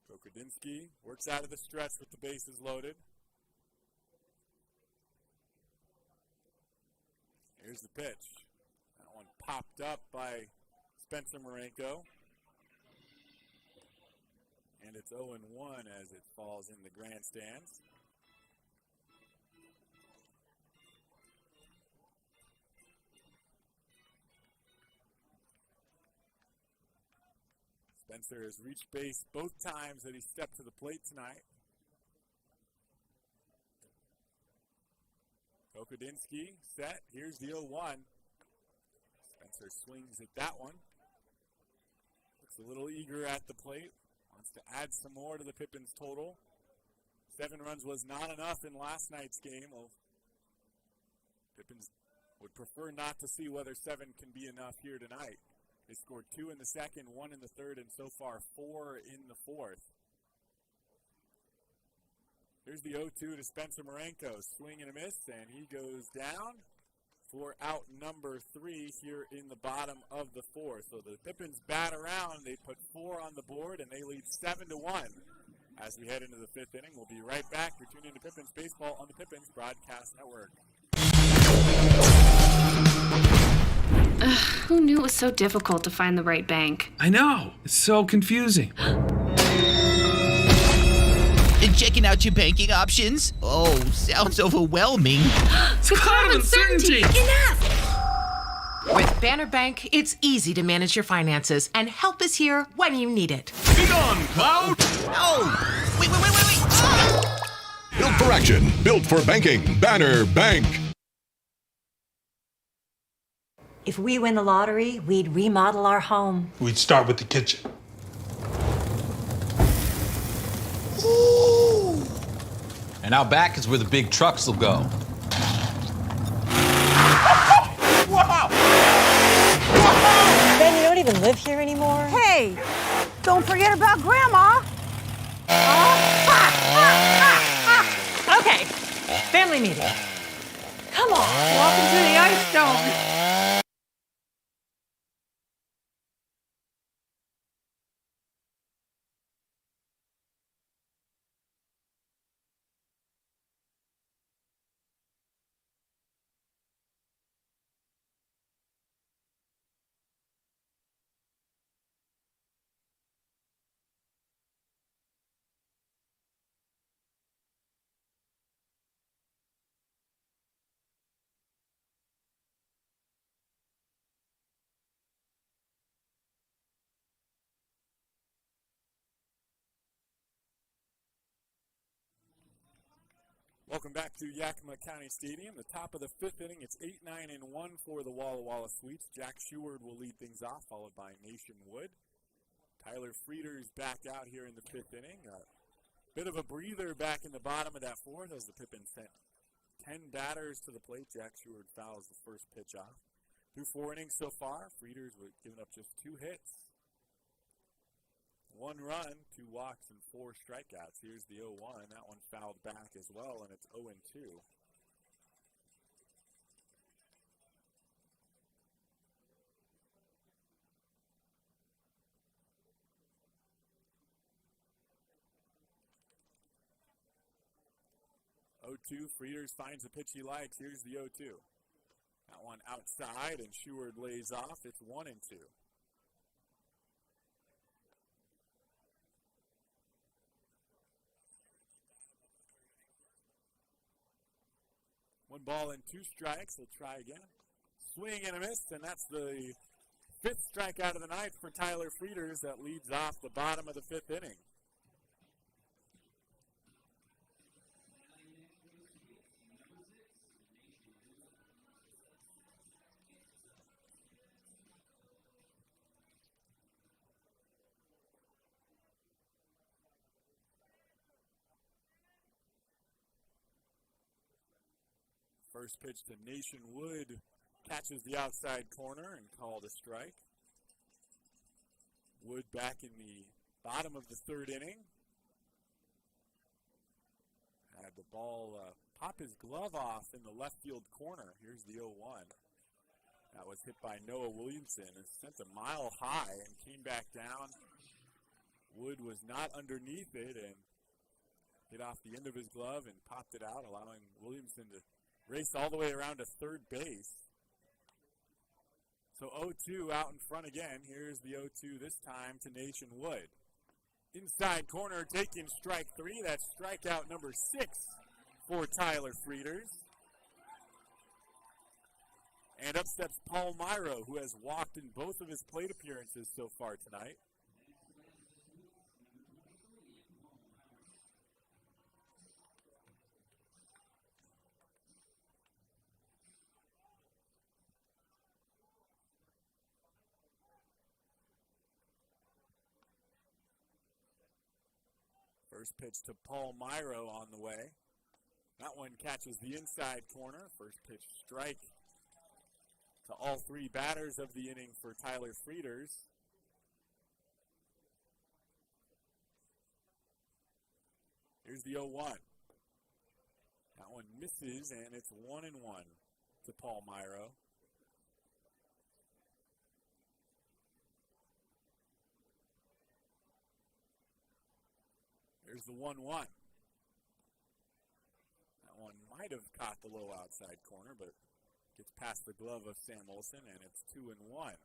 [SPEAKER 1] Kokodinsky works out of the stretch with the bases loaded. Here's the pitch. That one popped up by Spencer Marenko. And it's 0-1 as it falls in the grandstands. Spencer has reached base both times that he stepped to the plate tonight. Kokodinsky set. Here's the 0-1. Spencer swings at that one. Looks a little eager at the plate. Wants to add some more to the Pippins total. 7 runs was not enough in last night's game. Well, Pippins would prefer not to see whether 7 can be enough here tonight. They scored 2 in the second, 1 in the third, and so far 4 in the fourth. Here's the 0-2 to Spencer Marenko. Swing and a miss, and he goes down for out number 3 here in the bottom of the fourth. So the Pippins bat around. They put 4 on the board, and they lead 7-1 as we head into the 5th inning. We'll be right back. You're tuned into Pippins Baseball on the Pippins Broadcast Network.
[SPEAKER 10] Who knew it was so difficult to find the right bank?
[SPEAKER 11] I know. It's so confusing.
[SPEAKER 12] Checking out your banking options? Oh, sounds overwhelming.
[SPEAKER 11] It's a cloud of uncertainty.
[SPEAKER 13] Enough! With Banner Bank, it's easy to manage your finances, and help is here when you need it.
[SPEAKER 11] Be gone, Cloud!
[SPEAKER 12] Oh! Wait! Ah!
[SPEAKER 14] Built for action, built for banking. Banner Bank.
[SPEAKER 3] If we win the lottery, we'd remodel our home.
[SPEAKER 11] We'd start with the kitchen.
[SPEAKER 15] And out back is where the big trucks will go.
[SPEAKER 3] Ben, you don't even live here anymore?
[SPEAKER 7] Hey, don't forget about Grandma.
[SPEAKER 13] Okay, family meeting.
[SPEAKER 7] Come on, welcome to the Ice Dome.
[SPEAKER 1] Welcome back to Yakima County Stadium. The top of the 5th inning. It's 8-9-1 for the Walla Walla Sweets. Jack Sheward will lead things off, followed by Nation Wood. Tyler Frieder's back out here in the 5th inning. A bit of a breather back in the bottom of that fourth as the Pippins sent 10 batters to the plate. Jack Sheward fouls the first pitch off. Through 4 innings so far, Frieder's given up just 2 hits. 1 run, 2 walks, and 4 strikeouts. Here's the 0-1. That one fouled back as well, and it's 0-2. Frieders finds a pitch he likes. Here's the 0-2. That one outside, and Sheward lays off. It's 1-2. One ball and 2 strikes. He'll try again. Swing and a miss, and that's the Fifth strikeout of the night for Tyler Frieders. That leads off the bottom of the fifth inning. First pitch to Nation Wood, catches the outside corner and called a strike. Wood back in the bottom of the third inning. Had the ball pop his glove off in the left field corner. Here's the 0-1. That was hit by Noah Williamson and sent a mile high and came back down. Wood was not underneath it and hit off the end of his glove and popped it out, allowing Williamson to race all the way around to third base. So 0-2 out in front again. Here's the 0-2 this time to Nation Wood. Inside corner taking strike three. That's strikeout number 6 for Tyler Frieders. And up steps Paul Myro, who has walked in both of his plate appearances so far tonight. First pitch to Paul Myro on the way. That one catches the inside corner. First pitch strike to all three batters of the inning for Tyler Frieders. Here's the 0-1. That one misses, and it's 1-1 to Paul Myro. There's the 1-1. That one might have caught the low outside corner, but gets past the glove of Sam Olson, and it's 2-1.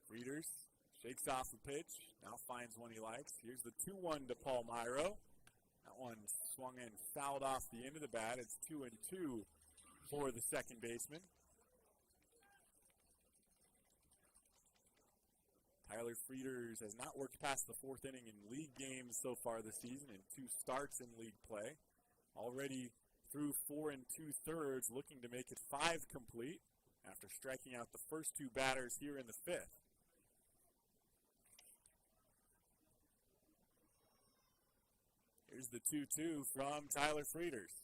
[SPEAKER 1] Frieders shakes off the pitch, now finds one he likes. Here's the 2-1 to Paul Myro. That one swung and fouled off the end of the bat. It's 2-2. For the second baseman. Tyler Frieders has not worked past the fourth inning in league games so far this season in 2 starts in league play. Already through 4 2/3, looking to make it 5 complete after striking out the first 2 batters here in the 5th. Here's the 2-2 from Tyler Frieders.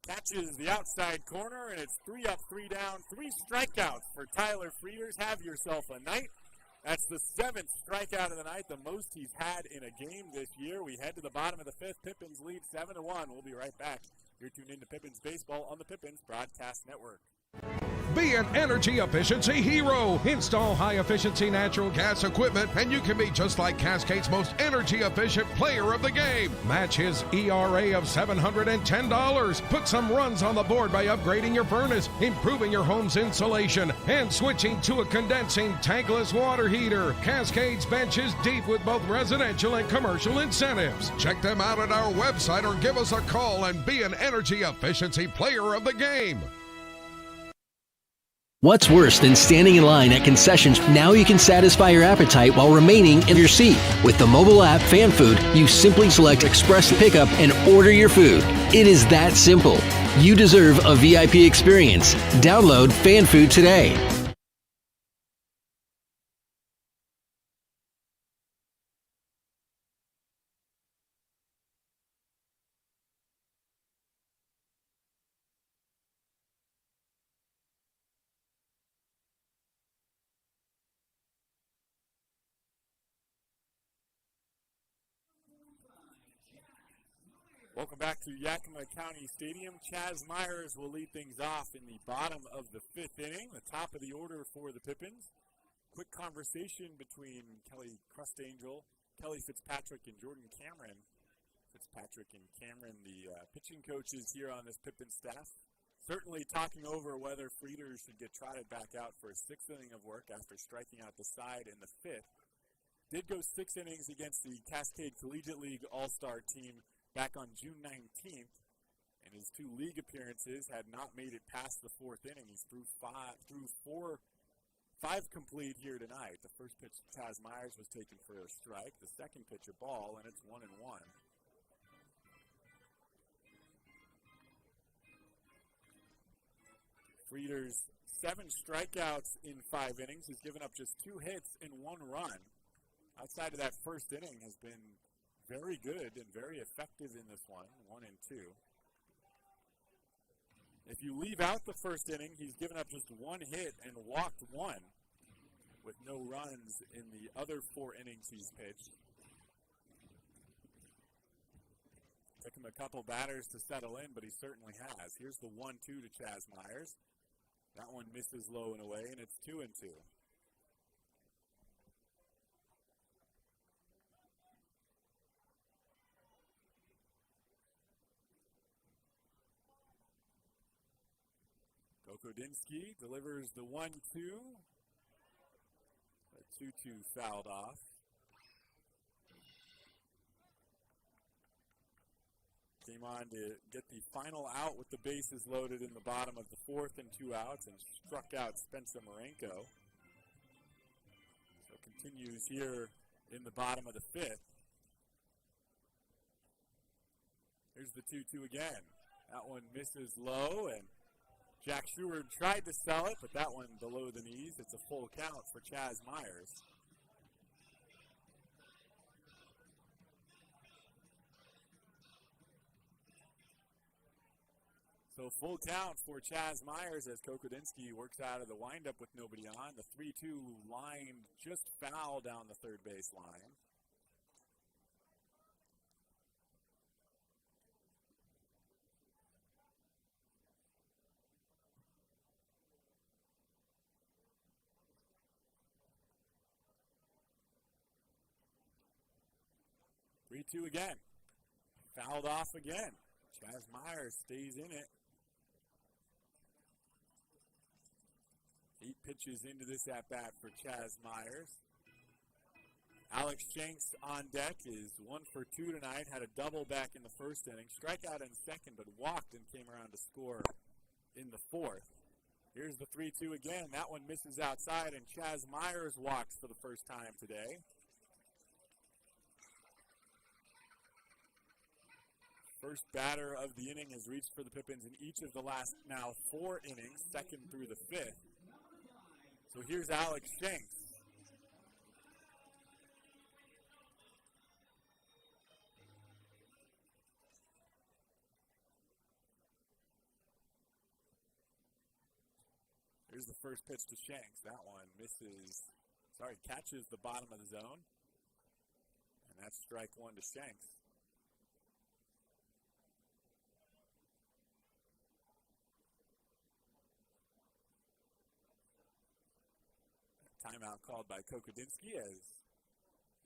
[SPEAKER 1] Catches the outside corner, and it's 3 up, 3 down, 3 strikeouts for Tyler Frieders. Have yourself a night. That's the 7th strikeout of the night, the most he's had in a game this year. We head to the bottom of the 5th. Pippins lead 7-1. We'll be right back. You're tuned into Pippins Baseball on the Pippins Broadcast Network.
[SPEAKER 16] Be an energy efficiency hero. Install high-efficiency natural gas equipment, and you can be just like Cascade's most energy-efficient player of the game. Match his ERA of $710. Put some runs on the board by upgrading your furnace, improving your home's insulation, and switching to a condensing tankless water heater. Cascade's bench is deep with both residential and commercial incentives. Check them out at our website or give us a call and be an energy efficiency player of the game.
[SPEAKER 17] What's worse than standing in line at concessions? Now you can satisfy your appetite while remaining in your seat. With the mobile app Fan Food, you simply select Express Pickup and order your food. It is that simple. You deserve a VIP experience. Download Fan Food today.
[SPEAKER 1] Welcome back to Yakima County Stadium. Chaz Myers will lead things off in the bottom of the 5th inning, the top of the order for the Pippins. Quick conversation between Kelly Crustangel, Kelly Fitzpatrick, and Jordan Cameron. Fitzpatrick and Cameron, the pitching coaches here on this Pippin staff, certainly talking over whether Frieders should get trotted back out for a 6th inning of work after striking out the side in the 5th. Did go 6 innings against the Cascade Collegiate League All-Star team back on June 19th. And his 2 league appearances had not made it past the 4th inning. He's through 5 complete here tonight. The first pitch to Chaz Myers was taken for a strike. The second pitch a ball, and it's 1-1. Frieder's 7 strikeouts in 5 innings. He's given up just 2 hits and 1 run. Outside of that first inning has been very good and very effective in this one, 1 and 2. If you leave out the first inning, he's given up just 1 hit and walked 1 with no runs in the other 4 innings he's pitched. Took him a couple batters to settle in, but he certainly has. Here's the 1-2 to Chaz Myers. That one misses low and away, and it's 2-2. Kokodinsky delivers the 1-2. A 2-2 fouled off. Came on to get the final out with the bases loaded in the bottom of the 4th and 2 outs and struck out Spencer Marenko. So continues here in the bottom of the 5th. Here's the 2-2 again. That one misses low, and Jack Schuer tried to sell it, but that one below the knees. It's a full count for Chaz Myers. So full count for Chaz Myers as Kokodinsky works out of the windup with nobody on. The 3-2 line just foul down the third base line. Two again. Fouled off again. Chaz Myers stays in it. 8 pitches into this at-bat for Chaz Myers. Alex Shanks on deck is 1 for 2 tonight. Had a double back in the first inning. Strikeout in second, but walked and came around to score in the 4th. Here's the 3-2 again. That one misses outside, and Chaz Myers walks for the first time today. First batter of the inning has reached for the Pippins in each of the last now 4 innings, 2nd through the 5th. So here's Alex Shanks. Here's the first pitch to Shanks. That one catches the bottom of the zone. And that's strike 1 to Shanks. Timeout called by Kokodinsky as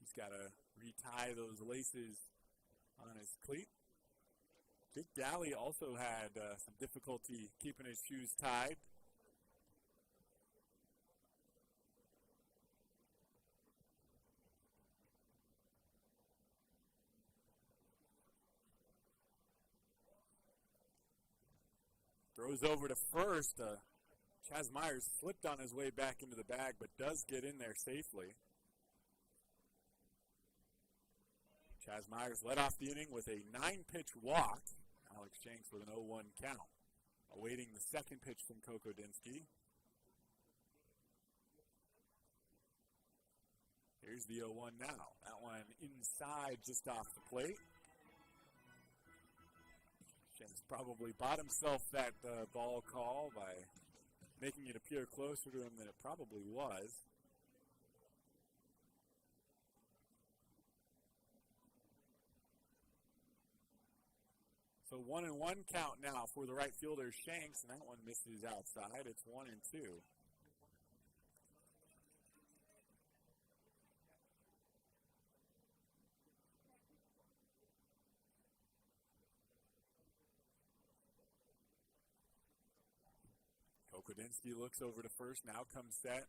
[SPEAKER 1] he's got to retie those laces on his cleat. Dick Daly also had some difficulty keeping his shoes tied. Throws over to first. Chaz Myers slipped on his way back into the bag, but does get in there safely. Chaz Myers led off the inning with a 9-pitch walk. Alex Shanks with an 0-1 count. Awaiting the second pitch from Kokodinsky. Here's the 0-1 now. That one inside just off the plate. Shanks probably bought himself that ball call by making it appear closer to him than it probably was. So 1-1 count now for the right fielder Shanks, and that one misses outside. It's 1-2. Kokodinsky looks over to first, now comes set.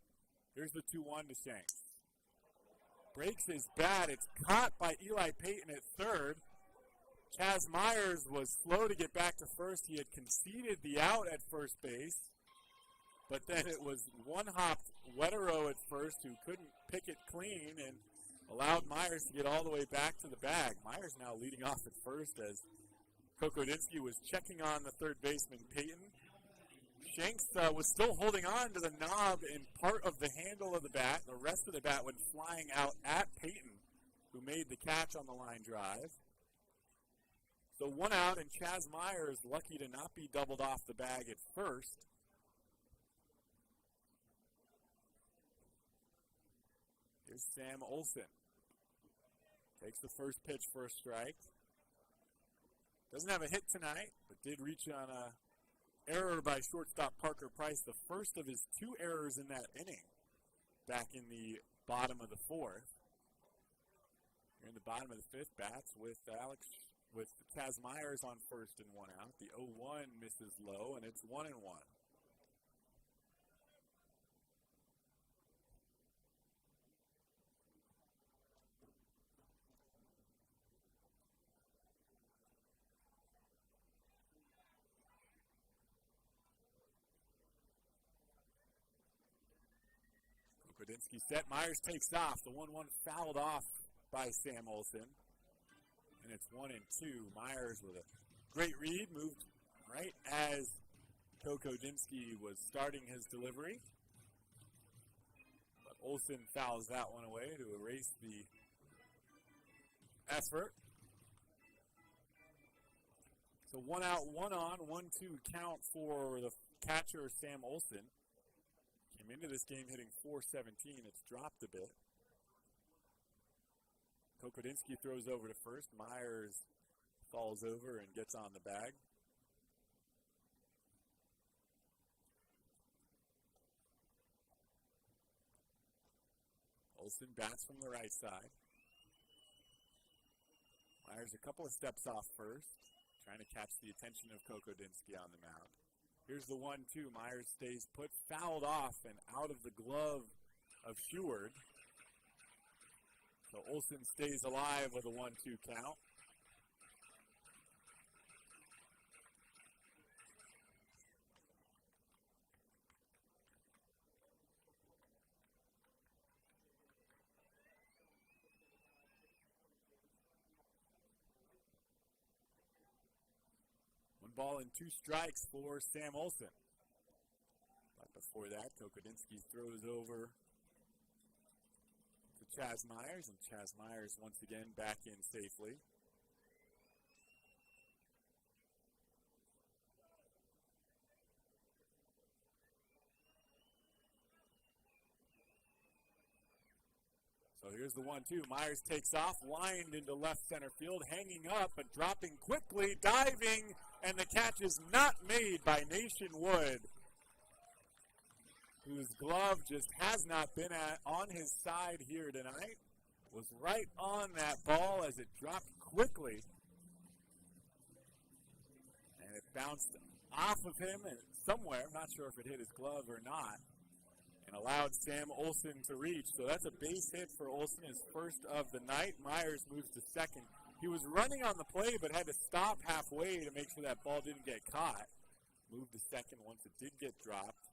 [SPEAKER 1] Here's the 2-1 to Shanks. Breaks his bat. It's caught by Eli Payton at third. Chaz Myers was slow to get back to first. He had conceded the out at first base, but then it was one-hopped Wetero at first who couldn't pick it clean and allowed Myers to get all the way back to the bag. Myers now leading off at first as Kokodinsky was checking on the third baseman, Peyton. Shanks was still holding on to the knob and part of the handle of the bat. The rest of the bat went flying out at Peyton, who made the catch on the line drive. So one out, and Chaz Myers lucky to not be doubled off the bag at first. Here's Sam Olsen. Takes the first pitch for a strike. Doesn't have a hit tonight, but did reach on a error by shortstop Parker Price, the first of his 2 errors in that inning back in the bottom of the 4th. Here in the bottom of the 5th, bats with Chaz Myers on first and 1 out. The 0-1 misses low, and it's 1-1. Kokodinsky set. Myers takes off. The 1-1 fouled off by Sam Olsen. And it's 1-2. Myers with a great read. Moved right as Kokodinsky was starting his delivery. But Olsen fouls that one away to erase the effort. So 1 out, 1 on, 1-2 count for the catcher Sam Olsen. Came into this game hitting .417. It's dropped a bit. Kokodinsky throws over to first. Myers falls over and gets on the bag. Olsen bats from the right side. Myers a couple of steps off first, trying to catch the attention of Kokodinsky on the mound. Here's the 1-2. Myers stays put, fouled off and out of the glove of Sheward. So Olsen stays alive with a 1-2 count. One ball and 2 strikes for Sam Olsen. But before that, Kokodinsky throws over to Chaz Myers, and Chaz Myers once again back in safely. So here's the 1-2. Myers takes off, lined into left center field, hanging up, but dropping quickly, diving, and the catch is not made by Nation Wood, whose glove just has not been on his side here tonight. Was right on that ball as it dropped quickly. And it bounced off of him and somewhere, I'm not sure if it hit his glove or not, and allowed Sam Olsen to reach. So that's a base hit for Olsen, his first of the night. Myers moves to second. He was running on the play but had to stop halfway to make sure that ball didn't get caught. Moved to second once it did get dropped.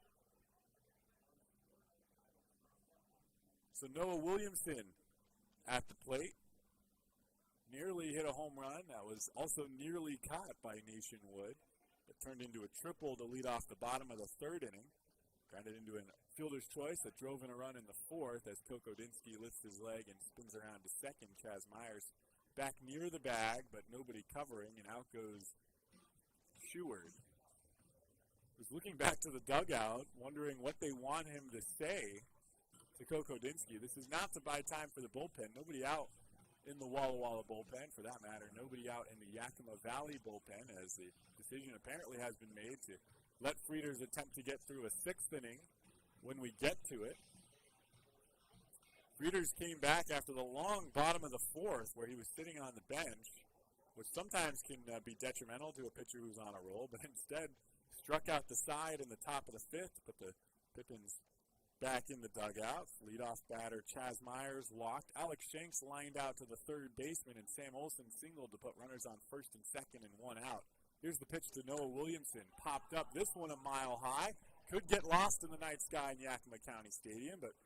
[SPEAKER 1] So Noah Williamson at the plate. Nearly hit a home run. That was also nearly caught by Nation Wood. It turned into a triple to lead off the bottom of the 3rd inning. Grounded into a fielder's choice that drove in a run in the 4th as Kokodinsky lifts his leg and spins around to second. Chaz Myers back near the bag, but nobody covering, and out goes Sheward. Was looking back to the dugout, wondering what they want him to say to Kokodinsky. This is not to buy time for the bullpen. Nobody out in the Walla Walla bullpen, for that matter. Nobody out in the Yakima Valley bullpen, as the decision apparently has been made to let Frieders attempt to get through a 6th inning when we get to it. Frieders came back after the long bottom of the 4th where he was sitting on the bench, which sometimes can be detrimental to a pitcher who's on a roll, but instead struck out the side in the top of the 5th, put the Pippins back in the dugouts. Leadoff batter Chaz Myers walked. Alex Shanks lined out to the third baseman, and Sam Olson singled to put runners on first and second and one out. Here's the pitch to Noah Williamson. Popped up, this one a mile high. Could get lost in the night sky in Yakima County Stadium, but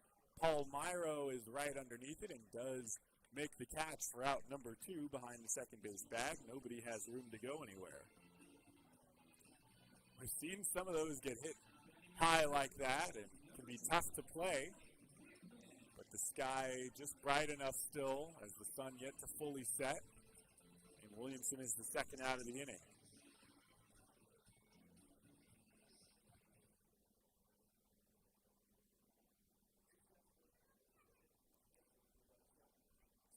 [SPEAKER 1] Paul Myro is right underneath it and does make the catch for out number 2 behind the second base bag. Nobody has room to go anywhere. We've seen some of those get hit high like that and can be tough to play, but the sky just bright enough still as the sun yet to fully set, and Williamson is the second out of the inning.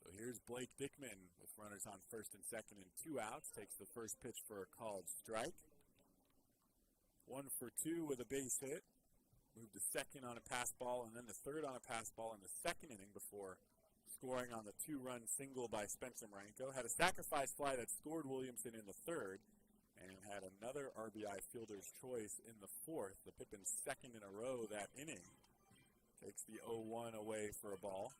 [SPEAKER 1] So here's Blake Dickman with runners on first and second and 2 outs, takes the first pitch for a called strike. 1 for 2 with a base hit. Moved to second on a pass ball and then the third on a pass ball in the second inning before scoring on the 2-run single by Spencer Marenko. Had a sacrifice fly that scored Williamson in the third and had another RBI fielder's choice in the fourth. The Pippins' second in a row that inning. Takes the 0-1 away for a ball.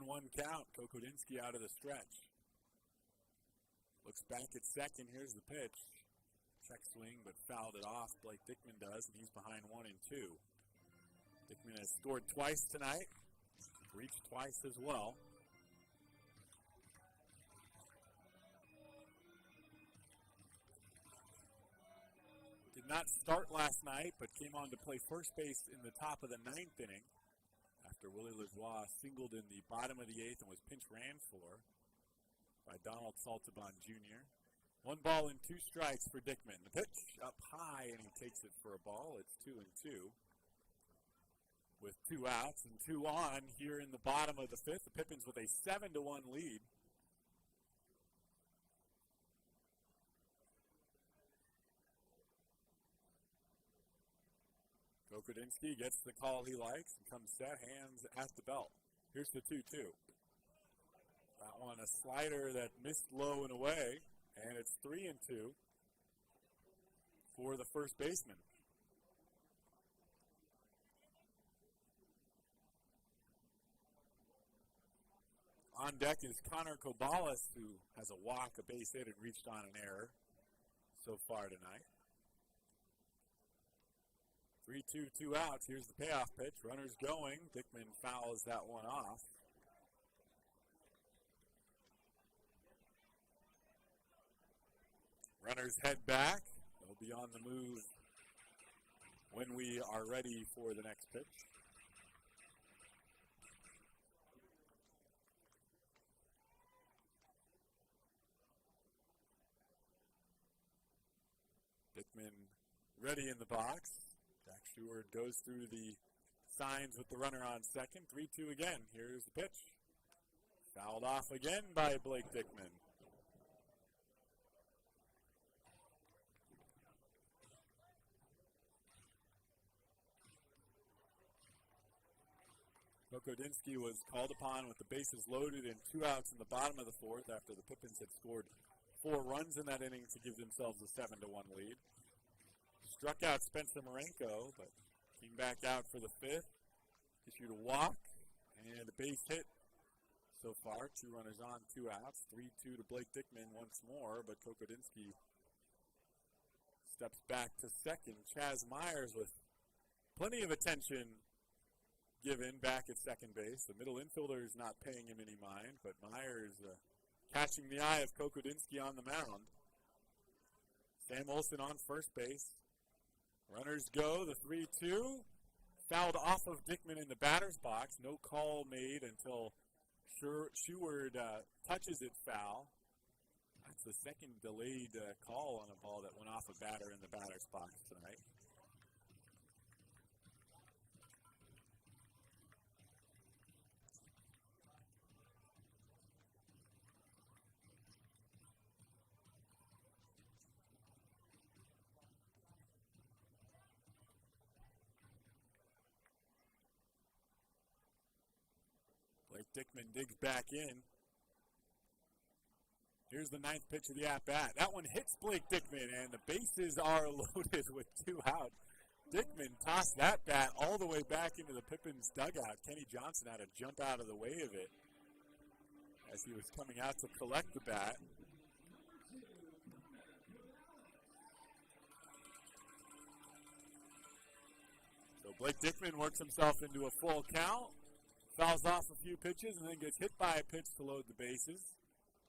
[SPEAKER 1] One count, Kokodinsky out of the stretch. Looks back at second, here's the pitch. Check swing, but fouled it off. Blake Dickman does, and he's behind 1 and 2. Dickman has scored twice tonight, reached twice as well. Did not start last night, but came on to play first base in the top of the 9th inning. After Willie Lajoie singled in the bottom of the 8th and was pinch ran for by Donald Saltabon Jr. 1 ball and 2 strikes for Dickman. The pitch up high and he takes it for a ball. It's 2 and 2 with 2 outs and 2 on here in the bottom of the 5th. The Pippins with a 7-1 lead. Kokodinsky gets the call he likes and comes set, hands at the belt. Here's the 2-2. That one a slider that missed low and away, and it's 3 and 2 for the first baseman. On deck is Connor Caballes, who has a walk, a base hit, and reached on an error so far tonight. 3-2, 2 outs. Here's the payoff pitch. Runners going. Dickman fouls that one off. Runners head back. They'll be on the move when we are ready for the next pitch. Dickman ready in the box. Jack Stewart goes through the signs with the runner on second. 3-2 again. Here's the pitch. Fouled off again by Blake Dickman. Kokodinsky was called upon with the bases loaded and 2 outs in the bottom of the 4th after the Pippins had scored 4 runs in that inning to give themselves a 7-1 lead. Struck out Spencer Marenko, but came back out for the 5th. Issued a walk and a base hit so far. 2 runners on, 2 outs. 3-2 to Blake Dickman once more, but Kokodinsky steps back to second. Chaz Myers with plenty of attention given back at second base. The middle infielder is not paying him any mind, but Myers catching the eye of Kokodinsky on the mound. Sam Olson on first base. Runners go, the 3-2. Fouled off of Dickman in the batter's box. No call made until Stewart touches it foul. That's the second delayed call on a ball that went off a batter in the batter's box tonight. Blake Dickman digs back in. Here's the 9th pitch of the at-bat. That one hits Blake Dickman, and the bases are loaded with 2 out. Dickman tossed that bat all the way back into the Pippins dugout. Kenny Johnson had to jump out of the way of it as he was coming out to collect the bat. So Blake Dickman works himself into a full count, fouls off a few pitches, and then gets hit by a pitch to load the bases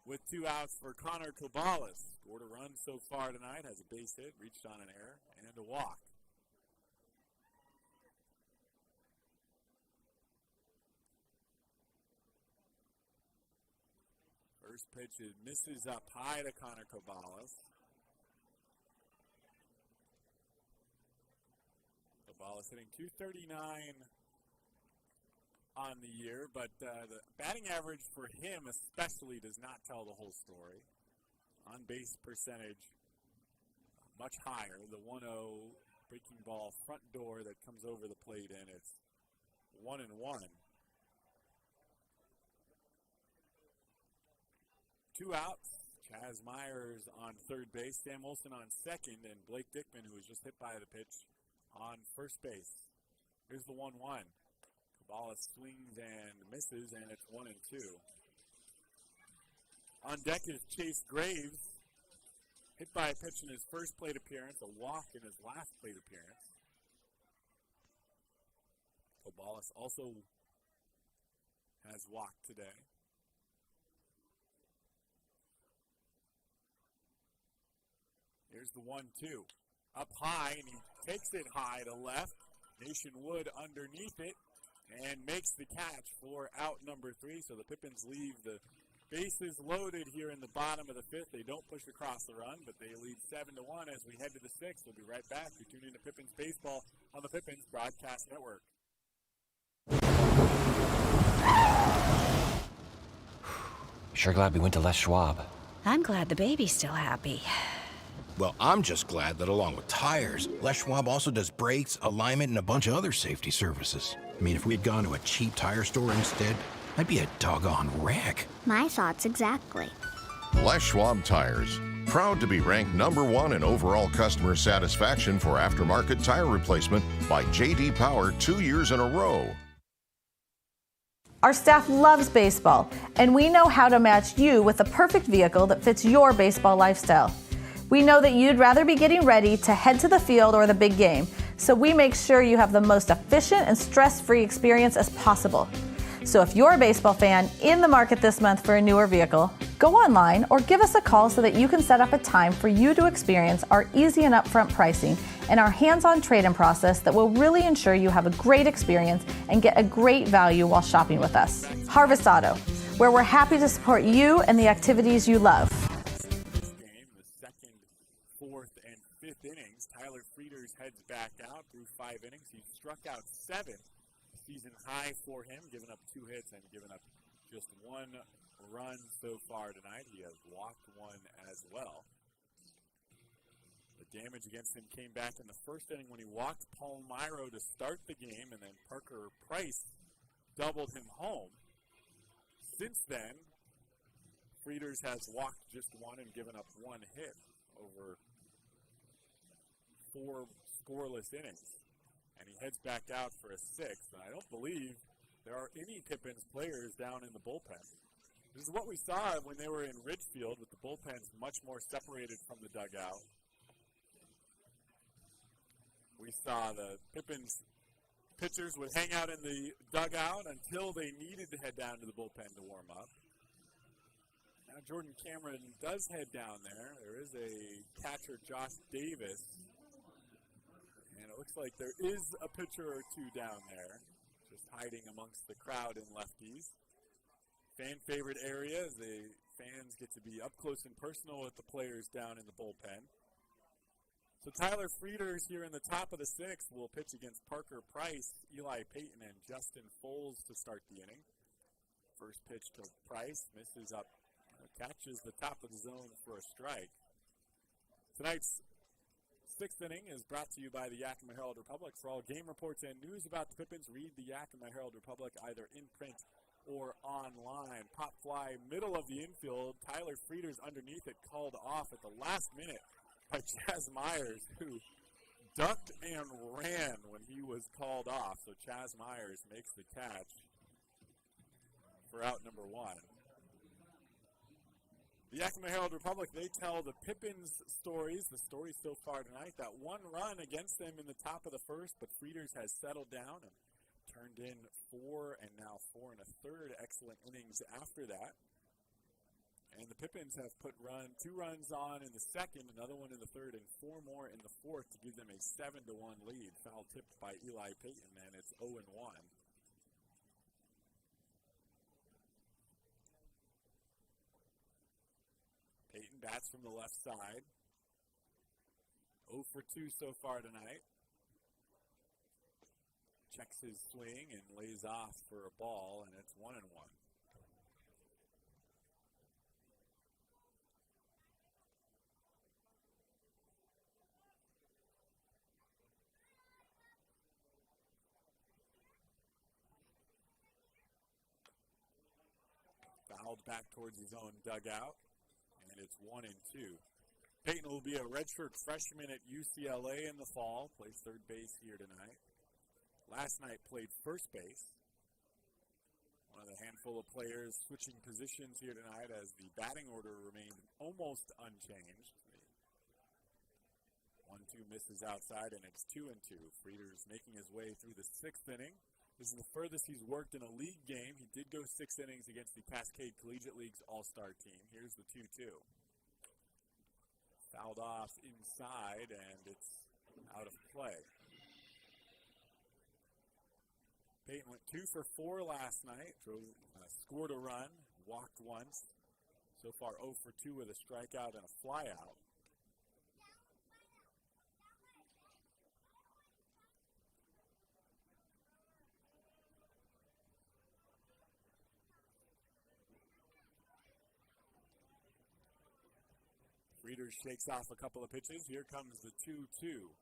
[SPEAKER 1] with 2 outs for Connor Caballes. Scored a run so far tonight, has a base hit, reached on an error, and a walk. First pitch is misses up high to Connor Caballes. Caballes hitting .239 on the year, but the batting average for him especially does not tell the whole story. On base percentage much higher. The 1-0 breaking ball front door that comes over the plate, and it's 1-1. 2 outs. Chaz Myers on third base, Sam Olsen on second, and Blake Dickman, who was just hit by the pitch, on first base. Here's the 1-1. Caballes swings and misses, and it's 1-2. On deck is Chase Graves, hit by a pitch in his first plate appearance, a walk in his last plate appearance. Caballes also has walked today. Here's the 1-2. Up high, and he takes it high to left. Nation Wood underneath it and makes the catch for out number 3. So the Pippins leave the bases loaded here in the bottom of the 5th. They don't push across the run, but they lead 7-1 as we head to the 6th. We'll be right back. You're tuned into Pippins Baseball on the Pippins Broadcast Network.
[SPEAKER 2] Sure glad we went to Les Schwab.
[SPEAKER 18] I'm glad the baby's still happy.
[SPEAKER 4] Well, I'm just glad that along with tires, Les Schwab also does brakes, alignment, and a bunch of other safety services. I mean, if we had gone to a cheap tire store instead, I'd be a doggone wreck.
[SPEAKER 18] My thoughts exactly.
[SPEAKER 6] Les Schwab Tires. Proud to be ranked #1 in overall customer satisfaction for aftermarket tire replacement by J.D. Power 2 years in a row.
[SPEAKER 7] Our staff loves baseball, and we know how to match you with the perfect vehicle that fits your baseball lifestyle. We know that you'd rather be getting ready to head to the field or the big game, so we make sure you have the most efficient and stress-free experience as possible. So if you're a baseball fan in the market this month for a newer vehicle, go online or give us a call so that you can set up a time for you to experience our easy and upfront pricing and our hands-on trade-in process that will really ensure you have a great experience and get a great value while shopping with us. Harvest Auto, where we're happy to support you and the activities you love.
[SPEAKER 1] Innings. Tyler Frieders heads back out through 5 innings. He struck out 7, season high for him, giving up 2 hits and giving up just 1 run so far tonight. He has walked 1 as well. The damage against him came back in the first inning when he walked Palmyro to start the game, and then Parker Price doubled him home. Since then, Frieders has walked just 1 and given up 1 hit over 4 scoreless innings, and he heads back out for a 6th. And I don't believe there are any Pippins players down in the bullpen. This is what we saw when they were in Ridgefield, with the bullpens much more separated from the dugout. We saw the Pippins pitchers would hang out in the dugout until they needed to head down to the bullpen to warm up. Now Jordan Cameron does head down there. There is a catcher, Josh Davis. And it looks like there is a pitcher or 2 down there, just hiding amongst the crowd in lefties. Fan favorite area, as the fans get to be up close and personal with the players down in the bullpen. So Tyler Frieders here in the top of the 6th will pitch against Parker Price, Eli Payton, and Justin Foles to start the inning. First pitch to Price, misses up, catches the top of the zone for a strike. Tonight's 6th inning is brought to you by the Yakima Herald Republic. For all game reports and news about the Pippins, read the Yakima Herald Republic either in print or online. Pop fly, middle of the infield. Tyler Frieder's underneath it, called off at the last minute by Chaz Myers, who ducked and ran when he was called off. So Chaz Myers makes the catch for out number 1. The Yakima Herald Republic, they tell the Pippins stories, the stories so far tonight. That one run against them in the top of the first, but Frieders has settled down and turned in 4 and now 4 1/3 excellent innings after that. And the Pippins have put 2 runs on in the second, another one in the third, and 4 more in the fourth to give them a 7-1 lead. Foul tipped by Eli Payton, and it's 0-1. Payton bats from the left side. 0 for 2 so far tonight. Checks his swing and lays off for a ball, and it's 1-1. Fouled back towards his own dugout, and it's 1-2. Payton will be a redshirt freshman at UCLA in the fall, plays third base here tonight. Last night played first base. One of the handful of players switching positions here tonight as the batting order remained almost unchanged. 1-2 misses outside, and it's 2-2. Frieders making his way through the 6th inning. This is the furthest he's worked in a league game. He did go 6 innings against the Cascade Collegiate League's all-star team. Here's the 2-2. Fouled off inside, and it's out of play. Payton went 2 for 4 last night, scored a run, walked once. So far 0 for 2 with a strikeout and a flyout. Frieders shakes off a couple of pitches. Here comes the 2-2.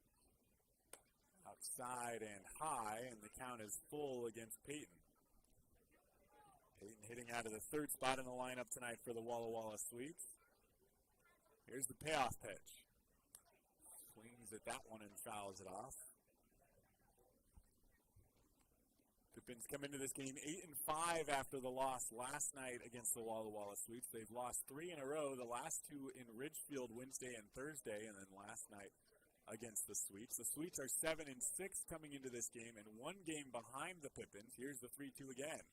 [SPEAKER 1] Outside and high, and the count is full against Payton. Payton hitting out of the 3rd spot in the lineup tonight for the Walla Walla Sweeps. Here's the payoff pitch. Swings at that one and fouls it off. Pippins come into this game 8-5 after the loss last night against the Walla Walla Sweeps. They've lost 3 in a row, the last 2 in Ridgefield Wednesday and Thursday, and then last night against the Sweeps. The Sweeps are 7-6 coming into this game and 1 game behind the Pippins. Here's the 3-2 again.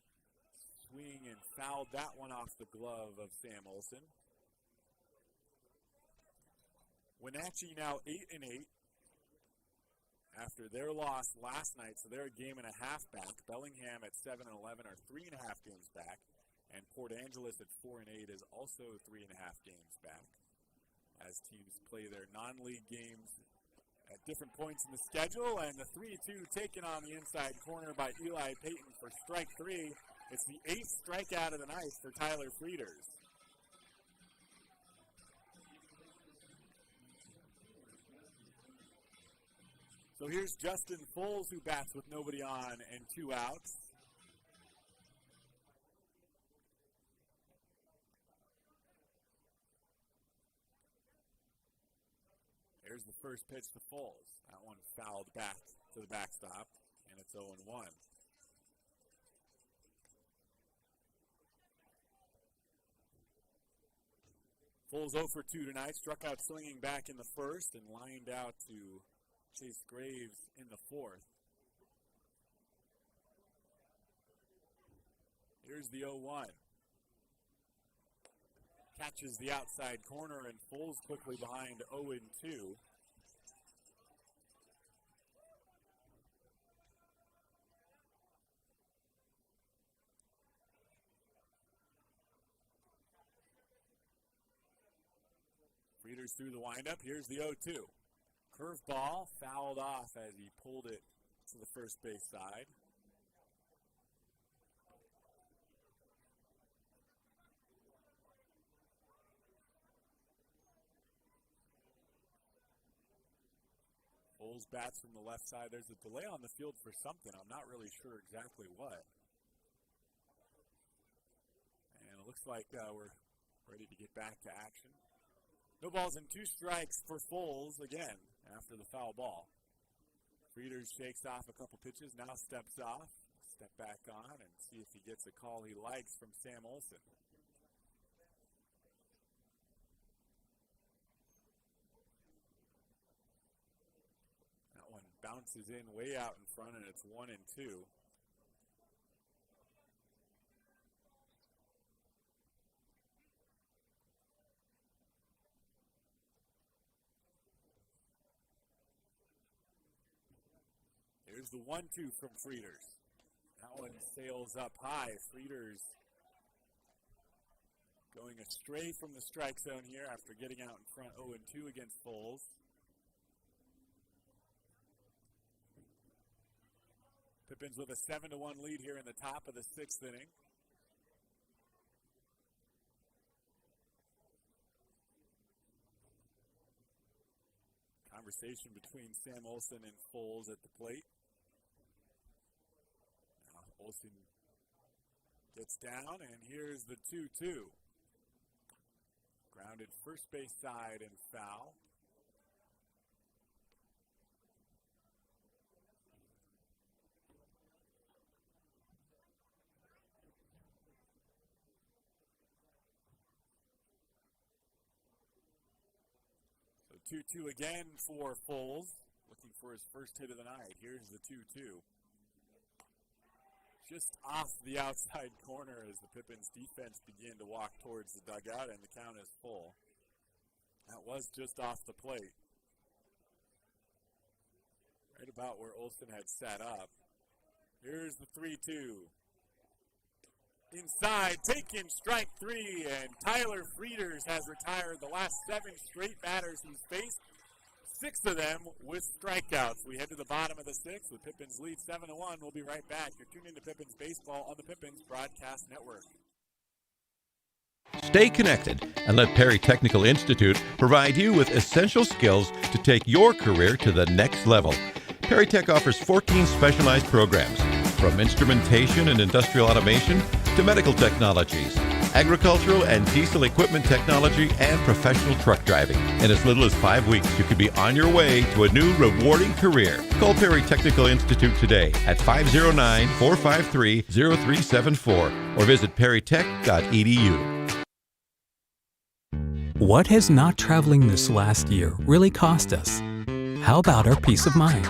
[SPEAKER 1] Swing and fouled that one off the glove of Sam Olson. Wenatchee now 8-8 after their loss last night, so they're a game and a half back. Bellingham at 7-11 are 3.5 games back, and Port Angeles at 4-8 is also 3.5 games back as teams play their non-league games at different points in the schedule. And the 3-2 taken on the inside corner by Eli Payton for strike 3. It's the 8th strikeout of the night for Tyler Frieders. So here's Justin Foles, who bats with nobody on and 2 outs. Here's the first pitch to Foles. That one fouled back to the backstop, and it's 0-1. Foles 0 for 2 tonight. Struck out swinging back in the first and lined out to Chase Graves in the 4th. Here's the 0-1. Catches the outside corner, and Foles quickly behind 0-2. Frieders through the windup. Here's the 0-2. Curveball fouled off as he pulled it to the first base side. Foles bats from the left side. There's a delay on the field for something. I'm not really sure exactly what. looks like we're ready to get back to action. No balls and 2 strikes for Foles again after the foul ball. Frieders shakes off a couple pitches, now steps off, step back on, and see if he gets a call he likes from Sam Olson. That one bounces in way out in front, and it's 1-2. Here's the 1-2 from Frieders. That one sails up high. Frieders going astray from the strike zone here after getting out in front 0-2 against Foles. Pippins with a 7-1 lead here in the top of the 6th inning. Conversation between Sam Olson and Foles at the plate. Olson gets down, and here's the 2-2. Grounded first base side and foul. So 2-2 again for Foles, looking for his first hit of the night. Here's the 2-2. Just off the outside corner as the Pippins defense began to walk towards the dugout, and the count is full. That was just off the plate. Right about where Olson had sat up. Here's the 3-2. Inside, taken, strike 3, and Tyler Frieders has retired the last 7 straight batters he's faced. 6 of them with strikeouts. We head to the bottom of the 6th with Pippins lead 7-1. We'll be right back. You're tuned into Pippins Baseball on the Pippins Broadcast Network.
[SPEAKER 5] Stay connected and let Perry Technical Institute provide you with essential skills to take your career to the next level. Perry Tech offers 14 specialized programs, from instrumentation and industrial automation to medical technologies, agricultural and diesel equipment technology, and professional truck driving. In as little as 5 weeks, you could be on your way to a new rewarding career. Call Perry Technical Institute today at 509-453-0374 or visit perrytech.edu.
[SPEAKER 9] What has not traveling this last year really cost us? How about our peace of mind?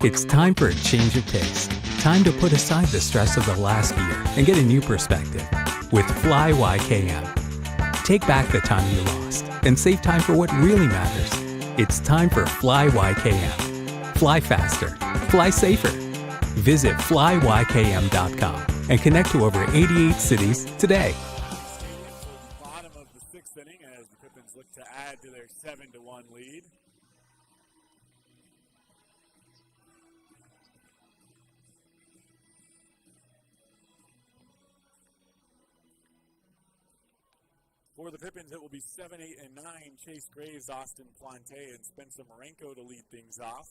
[SPEAKER 9] It's time for a change of pace. Time to put aside the stress of the last year and get a new perspective with Fly YKM. Take back the time you lost and save time for what really matters. It's time for Fly YKM. Fly faster. Fly safer. Visit flyykm.com and connect to over 88 cities today.
[SPEAKER 1] Bottom of the 6th inning as the Pippins look to add to their 7-1 lead. For the Pippins, it will be 7, 8, and 9. Chase Graves, Austin Plante, and Spencer Marenko to lead things off.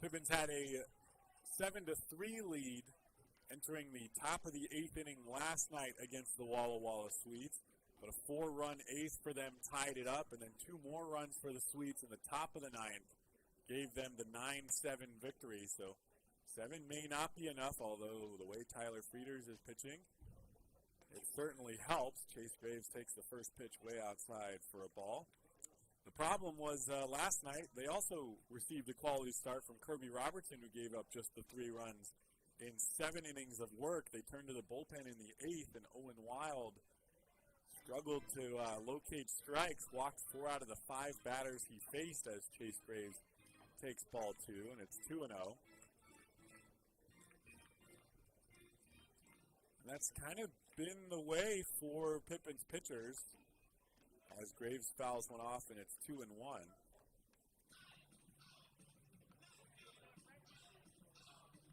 [SPEAKER 1] Pippins had a 7-3 lead entering the top of the 8th inning last night against the Walla Walla Swedes. But a 4-run eighth for them tied it up, and then 2 more runs for the Swedes in the top of the 9th gave them the 9-7 victory. So 7 may not be enough, although the way Tyler Frieders is pitching, it certainly helps. Chase Graves takes the first pitch way outside for a ball. The problem was last night, they also received a quality start from Kirby Robertson, who gave up just the 3 runs in 7 innings of work. They turned to the bullpen in the 8th, and Owen Wild struggled to locate strikes, walked 4 out of the 5 batters he faced as Chase Graves takes ball 2, and it's 2-0. And that's kind of been the way for Pippins pitchers as Graves fouls one off, and it's 2-1.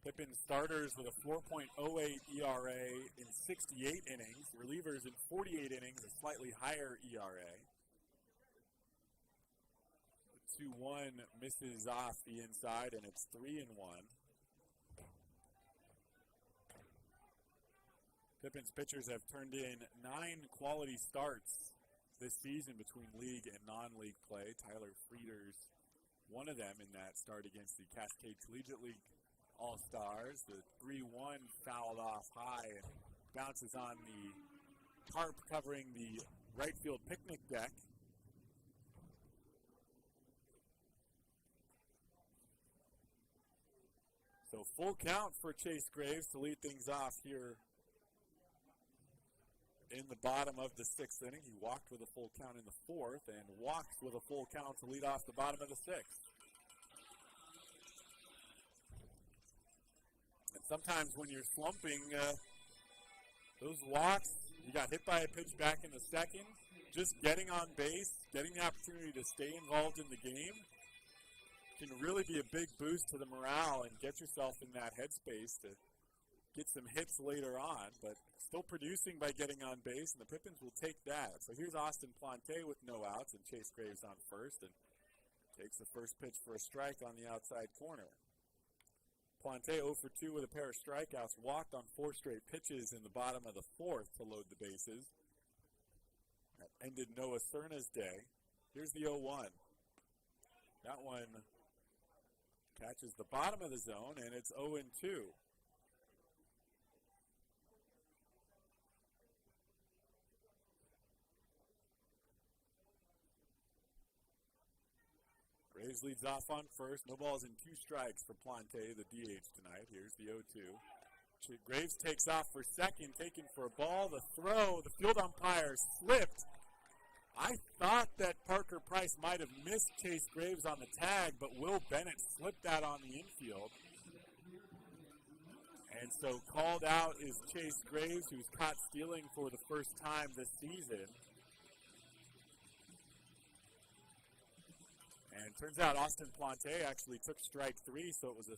[SPEAKER 1] Pippins starters with a 4.08 ERA in 68 innings. Relievers in 48 innings, a slightly higher ERA. 2-1 misses off the inside, and it's 3-1. Pippins pitchers have turned in 9 quality starts this season between league and non-league play. Tyler Frieder's one of them in that start against the Cascade Collegiate League All-Stars. The 3-1 fouled off high and bounces on the tarp covering the right field picnic deck. So full count for Chase Graves to lead things off here in the bottom of the 6th inning. He walked with a full count in the 4th and walked with a full count to lead off the bottom of the 6th. And sometimes when you're slumping, those walks, you got hit by a pitch back in the 2nd, just getting on base, getting the opportunity to stay involved in the game can really be a big boost to the morale and get yourself in that headspace to get some hits later on, but still producing by getting on base, and the Pippins will take that. So here's Austin Plante with no outs, and Chase Graves on first, and takes the first pitch for a strike on the outside corner. Plante 0 for 2 with a pair of strikeouts, walked on 4 straight pitches in the bottom of the 4th to load the bases. That ended Noah Cerna's day. Here's the 0-1. That one catches the bottom of the zone, and it's 0-2. Graves leads off on first. No balls and 2 strikes for Plante, the DH tonight. Here's the 0-2. Graves takes off for second, taken for a ball. The throw, the field umpire slipped. I thought that Parker Price might have missed Chase Graves on the tag, but Will Bennett slipped that on the infield. And so called out is Chase Graves, who's caught stealing for the first time this season. And it turns out Austin Plante actually took strike 3, so it was a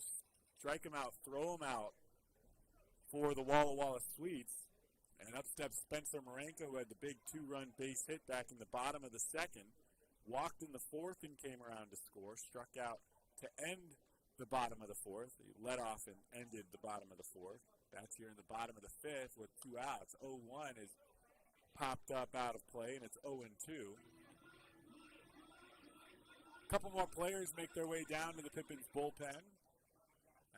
[SPEAKER 1] strike him out, throw him out for the Walla Walla Sweets. And up steps Spencer Marenko, who had the big 2-run base hit back in the bottom of the 2nd. Walked in the 4th and came around to score. Struck out to end the bottom of the 4th. He led off and ended the bottom of the 4th. That's here in the bottom of the 5th with 2 outs. 0-1 is popped up out of play, and it's 0-2. A couple more players make their way down to the Pippins bullpen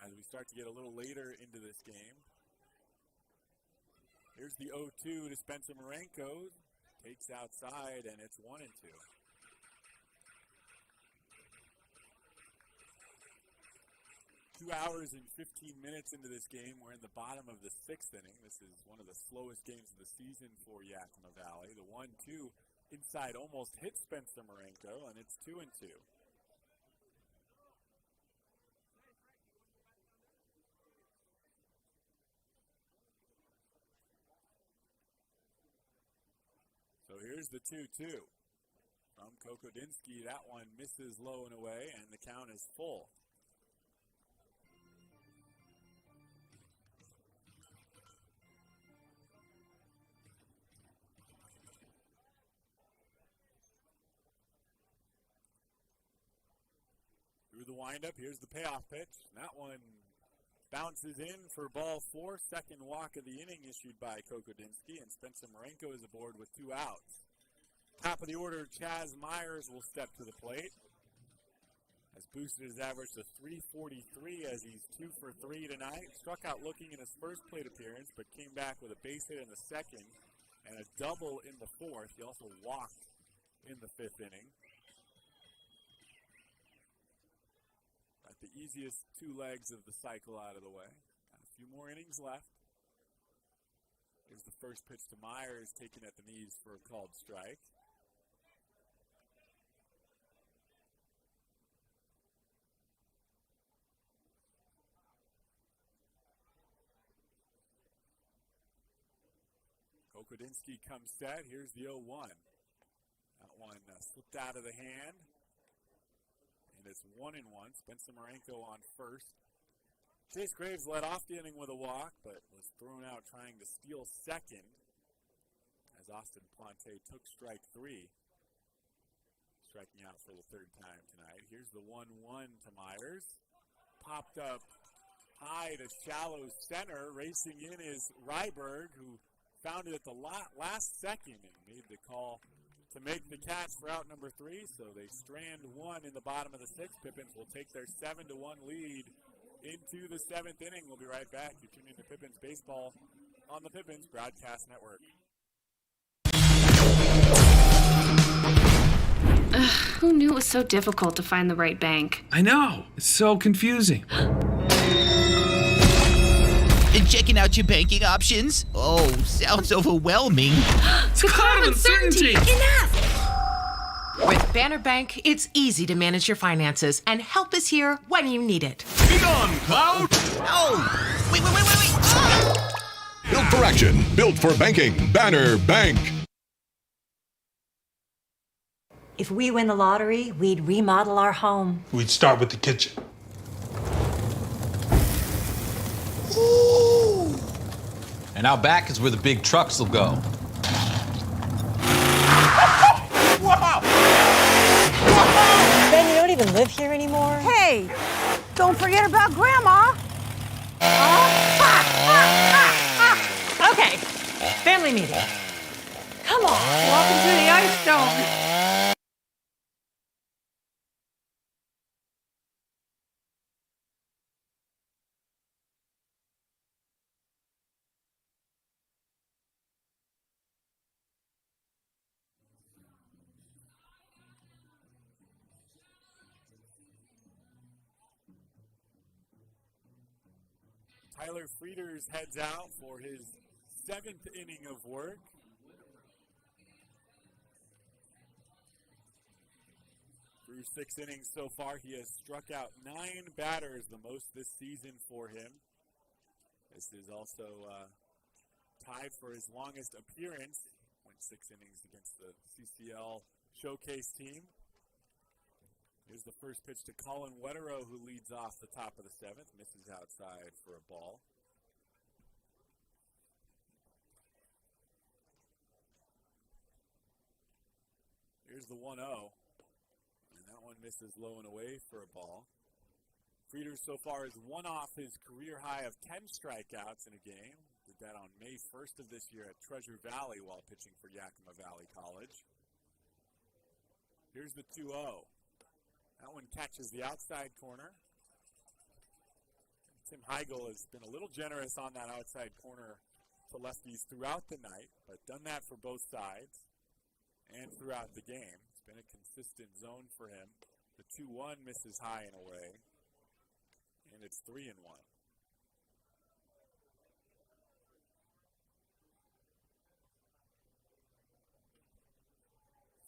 [SPEAKER 1] as we start to get a little later into this game. Here's the 0-2 to Spencer Marenko. Takes outside, and it's 1-2. 2 hours and 15 minutes into this game. We're in the bottom of the 6th inning. This is one of the slowest games of the season for Yakima Valley. The 1-2 inside almost hit Spencer Marenko, and it's 2-2. So here's the 2-2 from Kokodinsky. That one misses low and away, and the count is full. Through the windup, here's the payoff pitch. That one bounces in for ball 4. Second walk of the inning issued by Kokodinsky, and Spencer Marenko is aboard with 2 outs. Top of the order, Chaz Myers will step to the plate. Has boosted his average to .343 as he's 2 for 3 tonight. Struck out looking in his first plate appearance, but came back with a base hit in the 2nd and a double in the 4th. He also walked in the 5th inning. The easiest 2 legs of the cycle out of the way. Got a few more innings left. Here's the first pitch to Myers, taken at the knees for a called strike. Kokodinsky comes set. Here's the 0-1. That one slipped out of the hand. And it's 1-1. Spencer Marenko on first. Chase Graves led off the inning with a walk, but was thrown out trying to steal second as Austin Plante took strike 3. striking out for the third time tonight. Here's the 1-1 to Myers. Popped up high to shallow center. Racing in is Ryberg, who found it at the last second and made the call to make the catch for out number 3. So they strand one in the bottom of the 6th. Pippins will take their 7-1 lead into the 7th inning. We'll be right back. You're tuning into Pippins Baseball on the Pippins Broadcast Network.
[SPEAKER 10] Who knew it was so difficult to find the right bank?
[SPEAKER 11] I know. It's so confusing.
[SPEAKER 12] Checking out your banking options? Oh, sounds overwhelming.
[SPEAKER 11] It's kind of uncertainty.
[SPEAKER 13] Enough! With Banner Bank, it's easy to manage your finances, and help is here when you need it.
[SPEAKER 11] Be gone, Cloud!
[SPEAKER 12] Oh! Wait! Ah!
[SPEAKER 14] Built for action, built for banking. Banner Bank.
[SPEAKER 3] If we win the lottery, we'd remodel our home.
[SPEAKER 11] We'd start with the kitchen.
[SPEAKER 15] And out back is where the big trucks will go.
[SPEAKER 3] Ben, you don't even live here anymore?
[SPEAKER 19] Hey, don't forget about Grandma.
[SPEAKER 3] Okay, family meeting. Come on.
[SPEAKER 19] Welcome to the Ice Dome.
[SPEAKER 1] Tyler Frieders heads out for his 7th inning of work. Through 6 innings so far, he has struck out 9 batters, the most this season for him. This is also tied for his longest appearance. Went 6 innings against the CCL showcase team. Here's the first pitch to Colin Wetterow, who leads off the top of the 7th. Misses outside for a ball. Here's the 1-0. And that one misses low and away for a ball. Frieders so far has one off his career high of 10 strikeouts in a game. Did that on May 1st of this year at Treasure Valley while pitching for Yakima Valley College. Here's the 2-0. That one catches the outside corner. Tim Heigl has been a little generous on that outside corner to lefties throughout the night, but done that for both sides and throughout the game. It's been a consistent zone for him. The 2-1 misses high and away, and it's 3-1.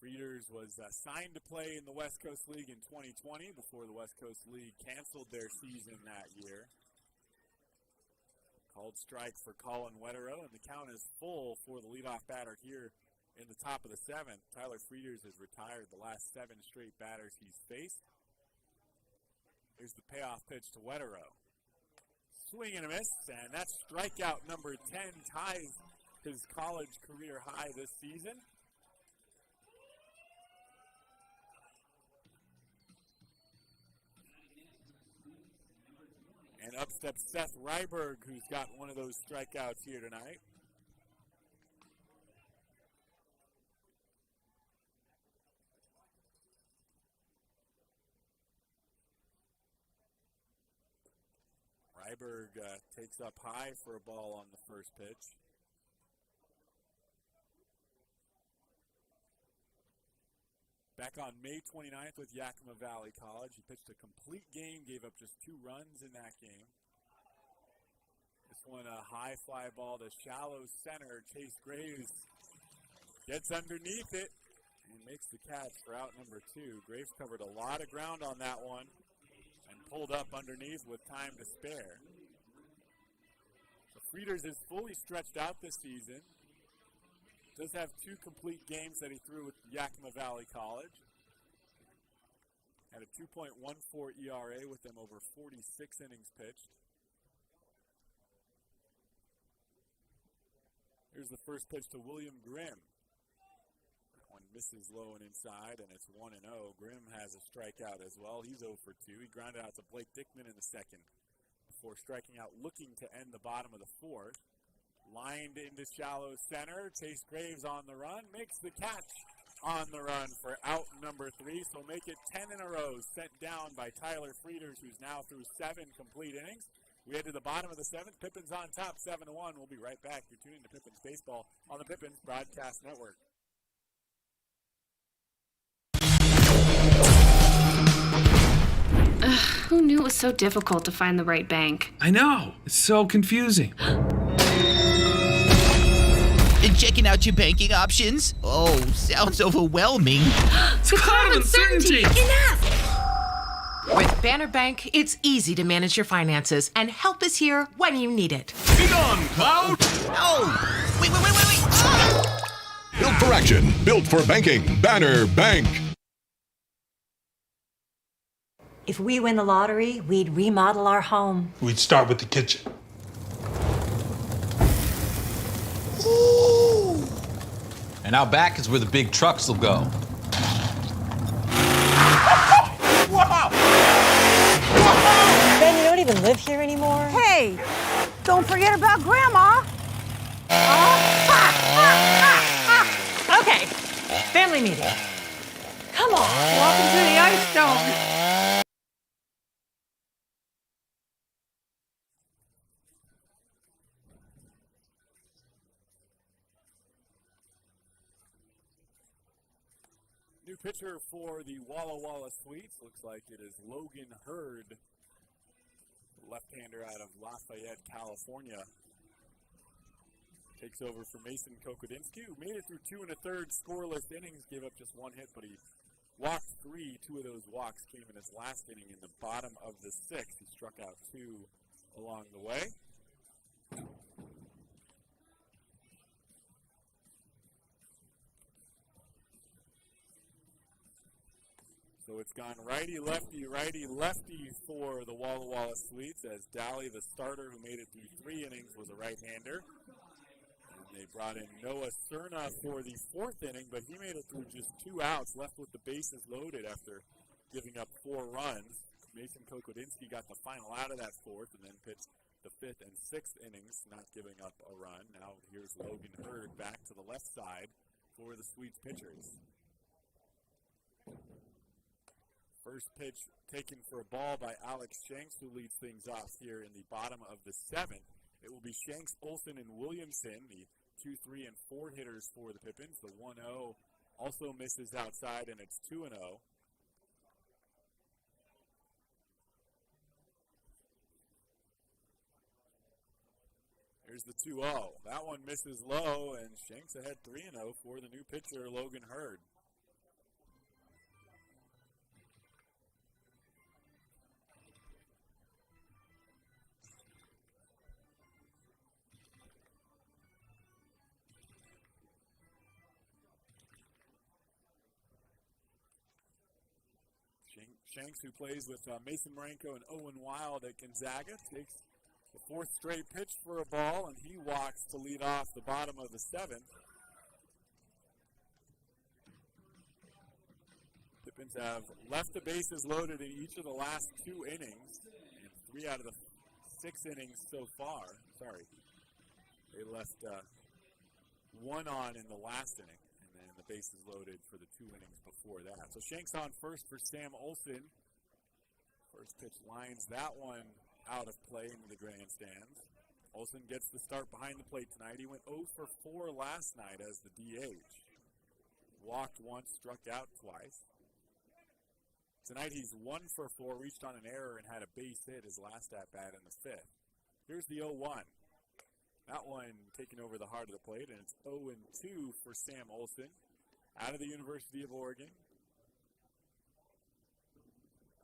[SPEAKER 1] Frieders was signed to play in the West Coast League in 2020 before the West Coast League canceled their season that year. Called strike for Colin Wetterow, and the count is full for the leadoff batter here in the top of the 7th. Tyler Frieders has retired the last 7 straight batters he's faced. Here's the payoff pitch to Wetterow. Swing and a miss, and that's strikeout number 10, ties his college career high this season. And up steps Seth Ryberg, who's got one of those strikeouts here tonight. Ryberg takes up high for a ball on the first pitch. Back on May 29th with Yakima Valley College, he pitched a complete game, gave up just 2 runs in that game. This one a high fly ball to shallow center. Chase Graves gets underneath it and makes the catch for out number 2. Graves covered a lot of ground on that one and pulled up underneath with time to spare. So Frieders is fully stretched out this season. Does have 2 complete games that he threw with Yakima Valley College. Had a 2.14 ERA with them over 46 innings pitched. Here's the first pitch to William Grimm. That one misses low and inside, and it's 1-0. Grimm has a strikeout as well. He's 0 for 2. He grounded out to Blake Dickman in the second before striking out, looking to end the bottom of the fourth. Lined into shallow center. Chase Graves on the run. Makes the catch on the run for out number 3. So make it 10 in a row. Sent down by Tyler Frieders, who's now through 7 complete innings. We head to the bottom of the 7th. Pippins on top, 7-1. We'll be right back. You're tuning to Pippins Baseball on the Pippins Broadcast Network.
[SPEAKER 10] Who knew it was so difficult to find the right bank?
[SPEAKER 11] I know. It's so confusing.
[SPEAKER 12] Checking out your banking options? Oh, sounds overwhelming.
[SPEAKER 11] The cloud of uncertainty!
[SPEAKER 13] Enough! With Banner Bank, it's easy to manage your finances, and help is here when you need it.
[SPEAKER 11] Be gone, Cloud!
[SPEAKER 12] Oh! Wait! Ah!
[SPEAKER 14] Built for action, built for banking. Banner Bank.
[SPEAKER 3] If we win the lottery, we'd remodel our home.
[SPEAKER 11] We'd start with the kitchen.
[SPEAKER 15] And out back is where the big trucks will go.
[SPEAKER 3] Ben, you don't even live here anymore?
[SPEAKER 19] Hey, don't forget about Grandma.
[SPEAKER 3] Okay, family meeting. Come on.
[SPEAKER 19] Welcome to the Ice Dome.
[SPEAKER 1] New pitcher for the Walla Walla Sweets. Looks like it is Logan Hurd, left-hander out of Lafayette, California. Takes over for Mason Kokodinsky, who made it through 2 1/3 scoreless innings, gave up just 1 hit, but he walked 3. 2 of those walks came in his last inning in the bottom of the 6th. He struck out 2 along the way. So it's gone righty-lefty for the Walla Walla Sweets, as Daly, the starter who made it through 3 innings, was a right-hander. And they brought in Noah Cerna for the 4th inning, but he made it through just 2 outs, left with the bases loaded after giving up 4 runs. Mason Kokodinsky got the final out of that 4th and then pitched the 5th and 6th innings, not giving up a run. Now here's Logan Hurd back to the left side for the Sweets pitchers. First pitch taken for a ball by Alex Shanks, who leads things off here in the bottom of the 7th. It will be Shanks, Olsen, and Williamson, the 2, 3, and 4 hitters for the Pippins. The 1-0 also misses outside, and it's 2-0. Here's the 2-0. That one misses low, and Shanks ahead 3-0 for the new pitcher, Logan Hurd. Shanks, who plays with Mason Marenko and Owen Wild at Gonzaga, takes the 4th straight pitch for a ball, and he walks to lead off the bottom of the 7th. Pippins have left the bases loaded in each of the last 2 innings, and 3 out of the 6 innings so far. Sorry, they left 1 on in the last inning. And the bases loaded for the 2 innings before that. So Shanks on first for Sam Olsen. First pitch lines that one out of play into the grandstands. Olsen gets the start behind the plate tonight. He went 0 for 4 last night as the DH. Walked once, struck out twice. Tonight he's 1 for 4, reached on an error and had a base hit his last at-bat in the 5th. Here's the 0-1. That one taking over the heart of the plate, and it's 0-2 for Sam Olsen out of the University of Oregon.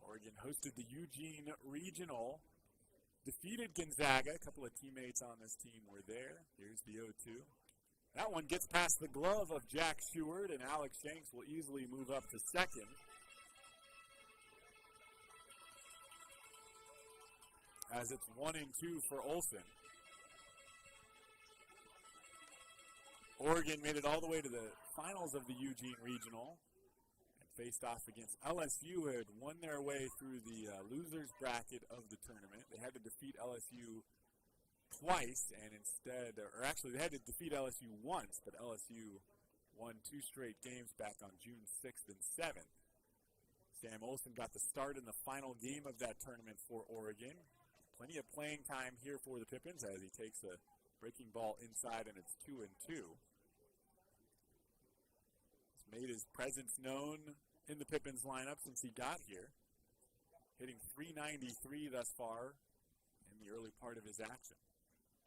[SPEAKER 1] Oregon hosted the Eugene Regional, defeated Gonzaga. A couple of teammates on this team were there. Here's the 0-2. That one gets past the glove of Jack Sheward, and Alex Shanks will easily move up to second. As it's 1-2 for Olsen. Oregon made it all the way to the finals of the Eugene Regional and faced off against LSU, who had won their way through the losers bracket of the tournament. They had to defeat LSU twice, and instead, or actually they had to defeat LSU once, but LSU won 2 straight games back on June 6th and 7th. Sam Olsen got the start in the final game of that tournament for Oregon. Plenty of playing time here for the Pippins as he takes a breaking ball inside, and it's 2-2. He's made his presence known in the Pippins lineup since he got here, hitting .393 thus far in the early part of his action.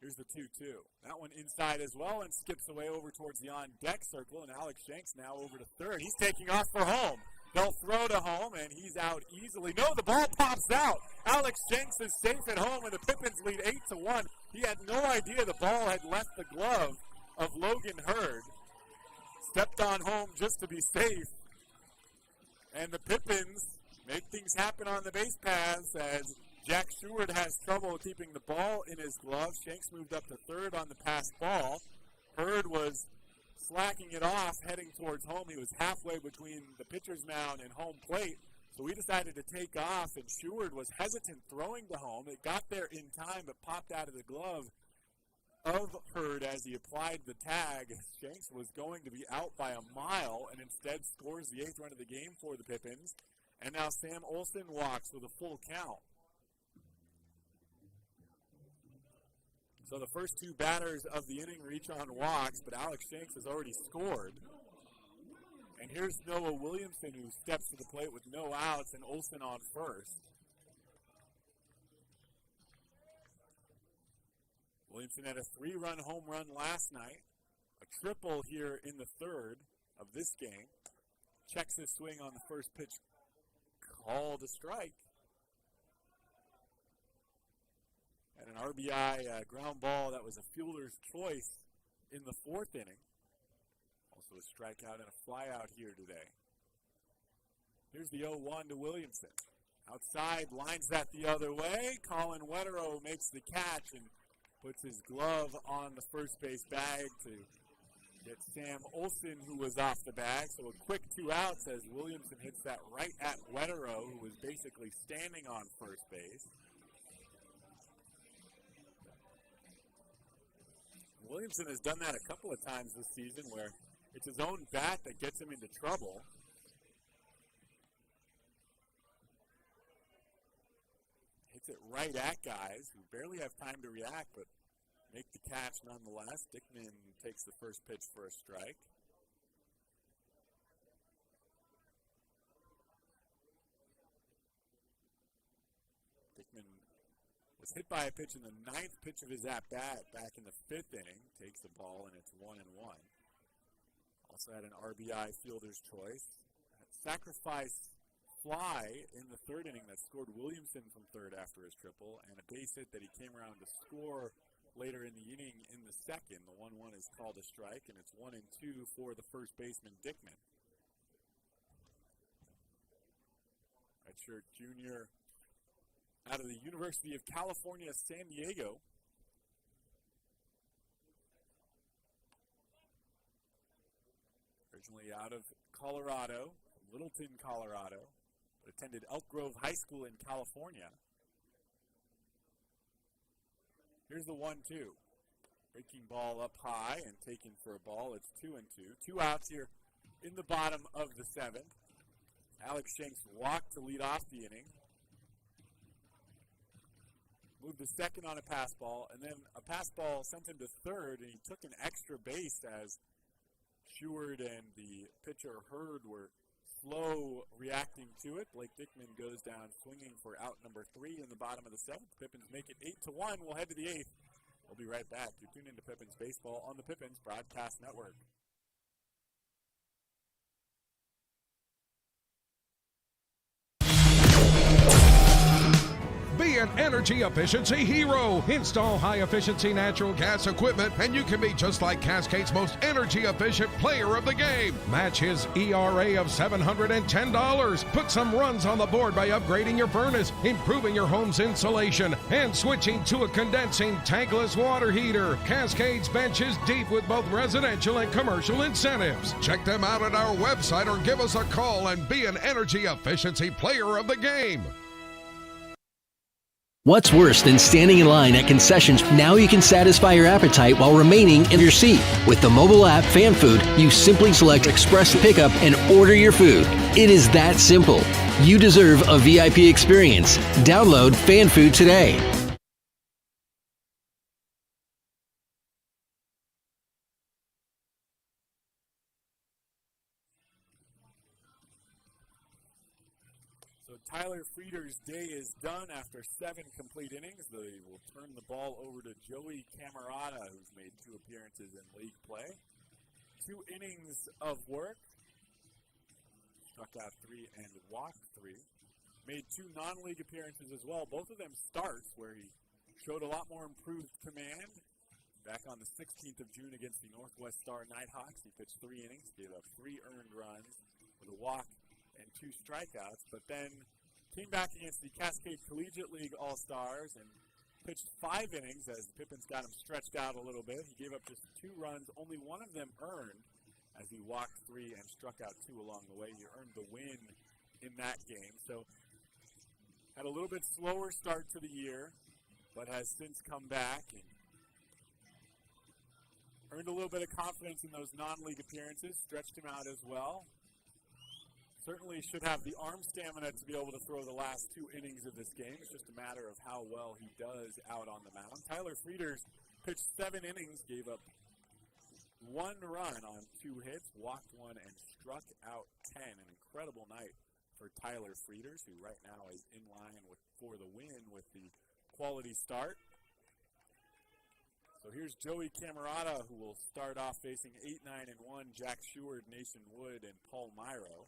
[SPEAKER 1] Here's the 2-2. That one inside as well and skips away over towards the on-deck circle, and Alex Shanks now over to third. He's taking off for home. They'll throw to home, and he's out easily. No, the ball pops out. Alex Shanks is safe at home, and the Pippins lead 8-1. He had no idea the ball had left the glove of Logan Hurd. Stepped on home just to be safe. And the Pippins make things happen on the base paths as Jack Seward has trouble keeping the ball in his glove. Shanks moved up to third on the pass ball. Hurd was slacking it off, heading towards home. He was halfway between the pitcher's mound and home plate, so we decided to take off, and Seward was hesitant throwing to home. It got there in time, but popped out of the glove of Hurd as he applied the tag. Shanks was going to be out by a mile, and instead scores the 8th run of the game for the Pippins. And now Sam Olsen walks with a full count. So the first 2 batters of the inning reach on walks, but Alex Shanks has already scored. And here's Noah Williamson, who steps to the plate with no outs, and Olsen on first. Williamson had a 3-run home run last night, a triple here in the 3rd of this game. Checks his swing on the first pitch, called a strike. And an RBI ground ball that was a fielder's choice in the 4th inning. Also a strikeout and a flyout here today. Here's the 0-1 to Williamson. Outside, lines that the other way. Colin Wetterow makes the catch and puts his glove on the first base bag to get Sam Olsen, who was off the bag. So a quick 2 outs as Williamson hits that right at Wetterow, who was basically standing on first base. Williamson has done that a couple of times this season where it's his own bat that gets him into trouble. Hits it right at guys who barely have time to react, but make the catch nonetheless. Dickman takes the first pitch for a strike. Dickman was hit by a pitch in the 9th pitch of his at-bat back in the 5th inning. Takes the ball, and it's 1-1. Also had an RBI fielder's choice. Sacrifice fly in the 3rd inning that scored Williamson from third after his triple, and a base hit that he came around to score later in the inning in the 2nd. The 1-1 is called a strike, and it's 1-2 for the first baseman, Dickman. Redshirt junior out of the University of California, San Diego. Originally out of Colorado, Littleton, Colorado, but attended Elk Grove High School in California. Here's the 1-2. Breaking ball up high and taken for a ball. It's 2-2. 2 outs here in the bottom of the 7th. Alex Shanks walked to lead off the inning. Moved to second on a pass ball, and then a pass ball sent him to third, and he took an extra base as Seward and the pitcher Hurd were slow reacting to it. Blake Dickman goes down swinging for out number 3 in the bottom of the 7th. Pippins make it 8-1. We'll head to the 8th. We'll be right back. You're tuned into Pippins Baseball on the Pippins Broadcast Network.
[SPEAKER 16] an energy efficiency hero. Install high-efficiency natural gas equipment, and you can be just like Cascade's most energy-efficient player of the game. Match his ERA of $710. Put some runs on the board by upgrading your furnace, improving your home's insulation, and switching to a condensing tankless water heater. Cascade's bench is deep with both residential and commercial incentives. Check them out at our website or give us a call and be an energy efficiency player of the game.
[SPEAKER 17] What's worse than standing in line at concessions? Now you can satisfy your appetite while remaining in your seat. With the mobile app Fan Food, you simply select Express Pickup and order your food. It is that simple. You deserve a VIP experience. Download Fan Food today.
[SPEAKER 1] Tyler Frieder's day is done after 7 complete innings. They will turn the ball over to Joey Camarada, who's made 2 appearances in league play. 2 innings of work. Struck out 3 and walked 3. Made 2 non-league appearances as well. Both of them starts where he showed a lot more improved command. Back on the 16th of June against the Northwest Star Nighthawks, he pitched 3 innings, gave up 3 earned runs with a walk and 2 strikeouts, but then came back against the Cascade Collegiate League All-Stars and pitched 5 innings as Pippins got him stretched out a little bit. He gave up just 2 runs, only 1 of them earned, as he walked 3 and struck out 2 along the way. He earned the win in that game. So had a little bit slower start to the year, but has since come back and earned a little bit of confidence in those non-league appearances, stretched him out as well. Certainly should have the arm stamina to be able to throw the last 2 innings of this game. It's just a matter of how well he does out on the mound. Tyler Frieders pitched 7 innings, gave up 1 run on 2 hits, walked 1, and struck out 10. An incredible night for Tyler Frieders, who right now is in line for the win with the quality start. So here's Joey Camarada, who will start off facing 8-9-1, Jack Sheward, Nathan Wood, and Paul Myro.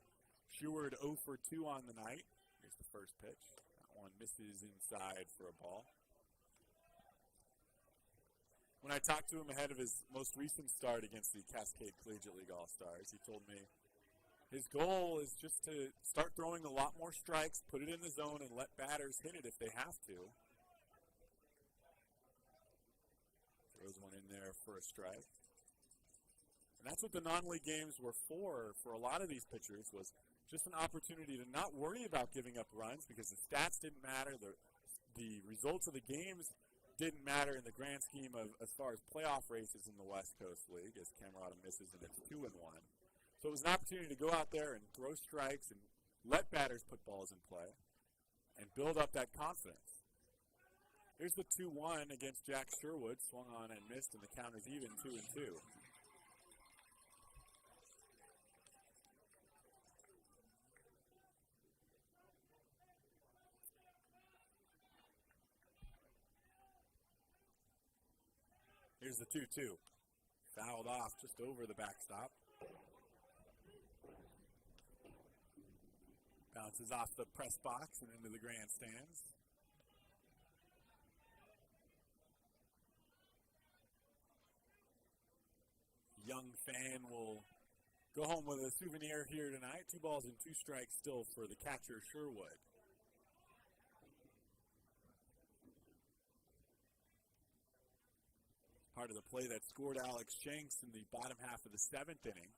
[SPEAKER 1] Sheward 0 for 2 on the night. Here's the first pitch. That one misses inside for a ball. When I talked to him ahead of his most recent start against the Cascade Collegiate League All-Stars, he told me his goal is just to start throwing a lot more strikes, put it in the zone, and let batters hit it if they have to. Throws one in there for a strike. And that's what the non-league games were for a lot of these pitchers, was just an opportunity to not worry about giving up runs because the stats didn't matter, the results of the games didn't matter in the grand scheme of as far as playoff races in the West Coast League, as Camarada misses and it's 2-1. So it was an opportunity to go out there and throw strikes and let batters put balls in play and build up that confidence. Here's the 2-1 against Jack Sherwood, swung on and missed, and the count is even 2-2. Here's the 2-2. Fouled off just over the backstop. Bounces off the press box and into the grandstands. Young fan will go home with a souvenir here tonight. 2 balls and 2 strikes still for the catcher, Sherwood. Part of the play that scored Alex Shanks in the bottom half of the 7th inning,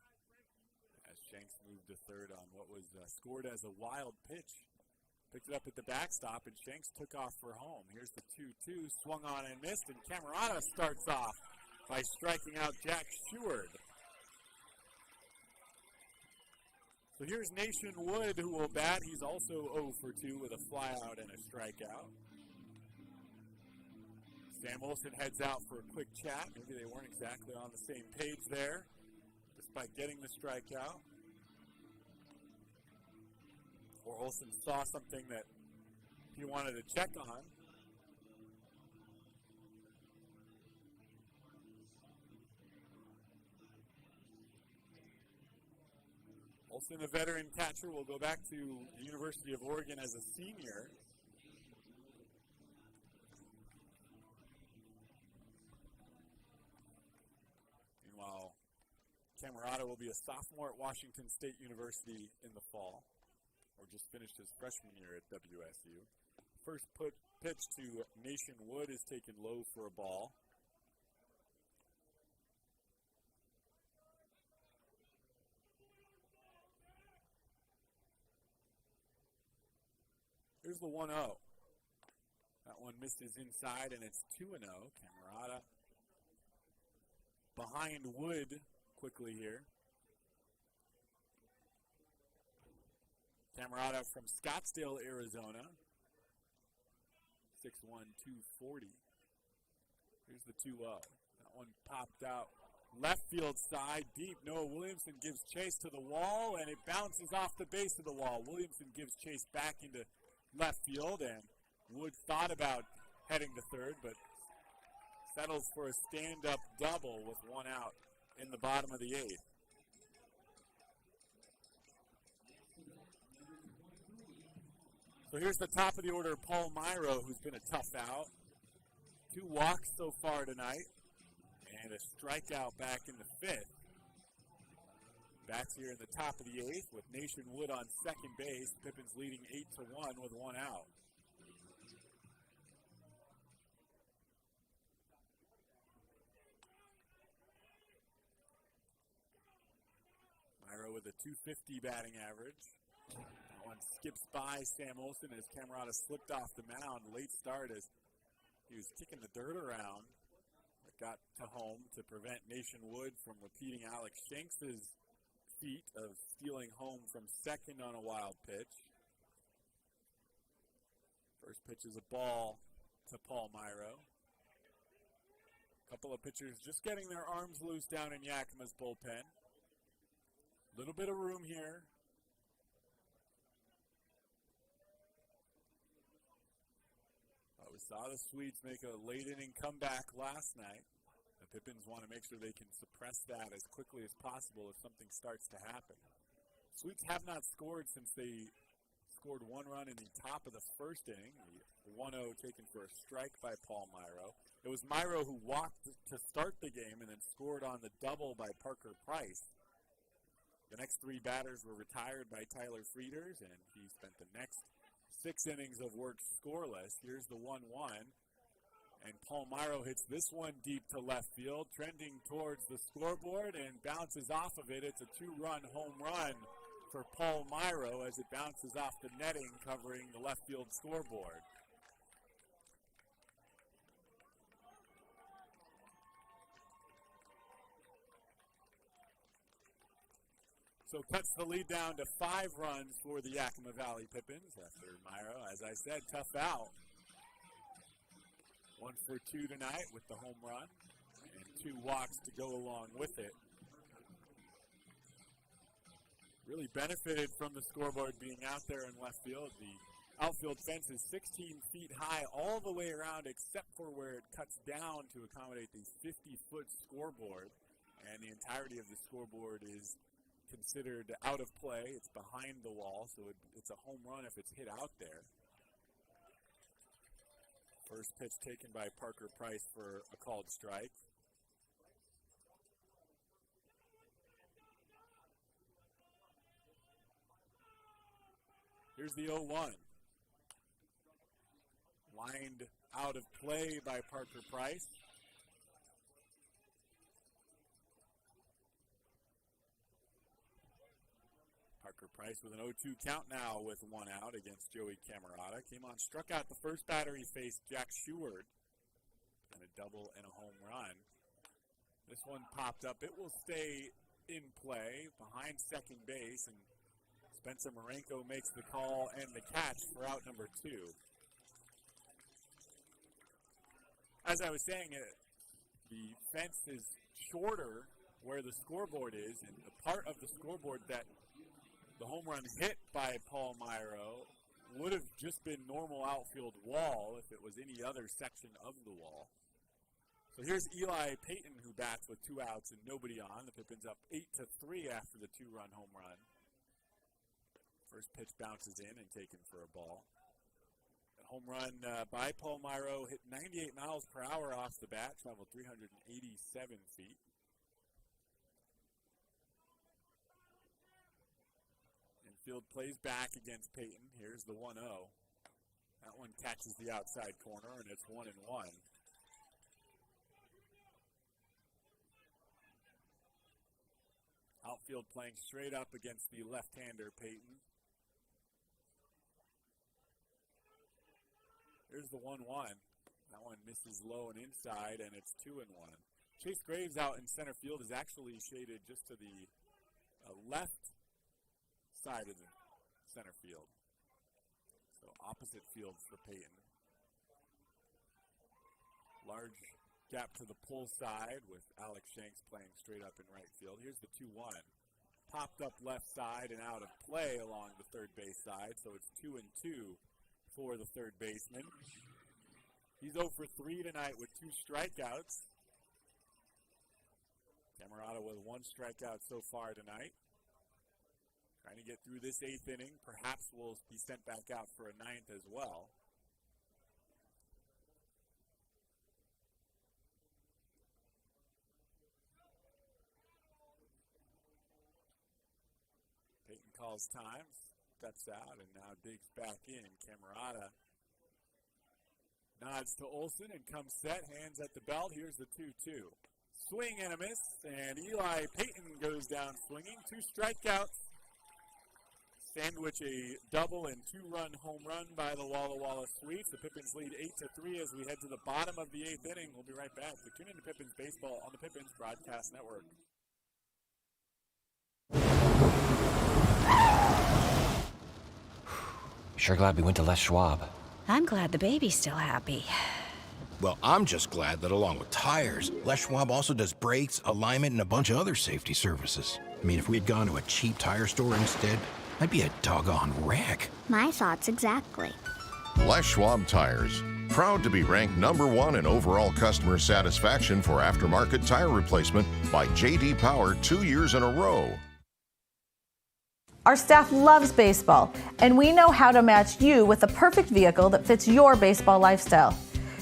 [SPEAKER 1] as Shanks moved to third on what was scored as a wild pitch. Picked it up at the backstop, and Shanks took off for home. Here's the 2-2, swung on and missed, and Camarada starts off by striking out Jack Sheward. So here's Nathan Wood, who will bat. He's also 0 for 2 with a flyout and a strikeout. Sam Olsen heads out for a quick chat. Maybe they weren't exactly on the same page there, despite getting the strikeout. Or Olsen saw something that he wanted to check on. Olsen, a veteran catcher, will go back to the University of Oregon as a senior. Camerata will be a sophomore at Washington State University in the fall, or just finished his freshman year at WSU. First pitch to Nation Wood is taken low for a ball. Here's the 1-0. That one misses inside, and it's 2-0. Camerata behind Wood quickly here. Camerata from Scottsdale, Arizona. 6'1", 240. Here's the 2-0. That one popped out left field side, deep. Noah Williamson gives chase to the wall, and it bounces off the base of the wall. Williamson gives chase back into left field, and Wood thought about heading to third, but settles for a stand-up double with one out in the bottom of the eighth. So here's the top of the order, Paul Myro, who's been a tough out. 2 walks so far tonight, and a strikeout back in the fifth. Bats here in the top of the eighth with Nation Wood on second base. Pippins leading 8-1 with one out. Myro with a .250 batting average. That one skips by Sam Olson as Camerata slipped off the mound. Late start as he was kicking the dirt around. But got to home to prevent Nation Wood from repeating Alex Shanks' feat of stealing home from second on a wild pitch. First pitch is a ball to Paul Myro. A couple of pitchers just getting their arms loose down in Yakima's bullpen. Little bit of room here. We saw the Swedes make a late inning comeback last night. The Pippins want to make sure they can suppress that as quickly as possible if something starts to happen. Swedes have not scored since they scored 1 run in the top of the first inning. The 1-0 taken for a strike by Paul Myro. It was Myro who walked to start the game and then scored on the double by Parker Price. The next 3 batters were retired by Tyler Frieders, and he spent the next 6 innings of work scoreless. Here's the 1-1. And Paul Myro hits this one deep to left field, trending towards the scoreboard and bounces off of it. It's a 2-run home run for Paul Myro as it bounces off the netting covering the left field scoreboard. So cuts the lead down to 5 runs for the Yakima Valley Pippins after Myro, as I said, tough out. 1 for 2 tonight with the home run and 2 walks to go along with it. Really benefited from the scoreboard being out there in left field. The outfield fence is 16 feet high all the way around except for where it cuts down to accommodate the 50-foot scoreboard. And the entirety of the scoreboard is considered out of play. It's behind the wall, so it's a home run if it's hit out there. First pitch taken by Parker Price for a called strike. Here's the 0-1. Lined out of play by Parker Price. Parker Price with an 0-2 count now with 1 out against Joey Camerata. Came on, struck out the first batter he faced, Jack Sheward, and a double and a home run. This one popped up. It will stay in play behind second base, and Spencer Marenko makes the call and the catch for out number 2. As I was saying, the fence is shorter where the scoreboard is, and the part of the scoreboard that the home run hit by Paul Myro would have just been normal outfield wall if it was any other section of the wall. So here's Eli Payton, who bats with 2 outs and nobody on. The Pippins up 8-3 after the 2-run home run. First pitch bounces in and taken for a ball. The home run by Paul Myro hit 98 miles per hour off the bat, traveled 387 feet. Field plays back against Peyton. Here's the 1-0. That one catches the outside corner, and it's 1-1. Outfield playing straight up against the left-hander, Peyton. Here's the 1-1. That one misses low and inside, and it's 2-1. Chase Graves out in center field is actually shaded just to the left side of the center field. So opposite field for Peyton. Large gap to the pull side with Alex Shanks playing straight up in right field. Here's the 2-1. Popped up left side and out of play along the third base side, so it's 2-2 for the third baseman. He's 0 for 3 tonight with 2 strikeouts. Camarada with 1 strikeout so far tonight. Trying to get through this 8th inning. Perhaps will be sent back out for a 9th as well. Peyton calls time, steps out, and now digs back in. Camarada nods to Olsen and comes set, hands at the belt. Here's the 2-2. Swing and a miss, and Eli Peyton goes down swinging. 2 strikeouts. Sandwich a double and 2-run home run by the Walla Walla Sweets. The Pippins lead 8-3 as we head to the bottom of the 8th inning. We'll be right back. So tune in to Pippins Baseball on the Pippins Broadcast Network.
[SPEAKER 2] Sure glad we went to Les Schwab.
[SPEAKER 18] I'm glad the baby's still happy.
[SPEAKER 4] Well, I'm just glad that along with tires, Les Schwab also does brakes, alignment, and a bunch of other safety services. I mean, if we had gone to a cheap tire store instead, I'd be a doggone wreck.
[SPEAKER 18] My thoughts exactly.
[SPEAKER 6] Les Schwab Tires. Proud to be ranked #1 in overall customer satisfaction for aftermarket tire replacement by J.D. Power 2 years in a row.
[SPEAKER 7] Our staff loves baseball, and we know how to match you with the perfect vehicle that fits your baseball lifestyle.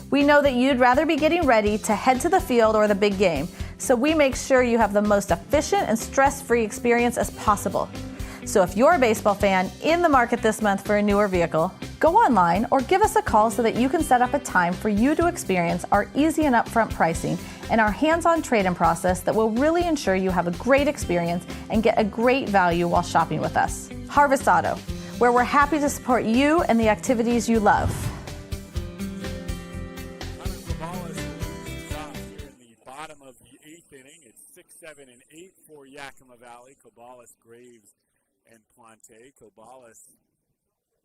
[SPEAKER 7] We know that you'd rather be getting ready to head to the field or the big game, so we make sure you have the most efficient and stress-free experience as possible. So if you're a baseball fan in the market this month for a newer vehicle, go online or give us a call so that you can set up a time for you to experience our easy and upfront pricing and our hands-on trade-in process that will really ensure you have a great experience and get a great value while shopping with us. Harvest Auto, where we're happy to support you and the activities you love.
[SPEAKER 1] Caballes here in the bottom of the 8th inning. It's 6, 7, and 8 for Yakima Valley. Caballes, Graves, and Plante. Caballes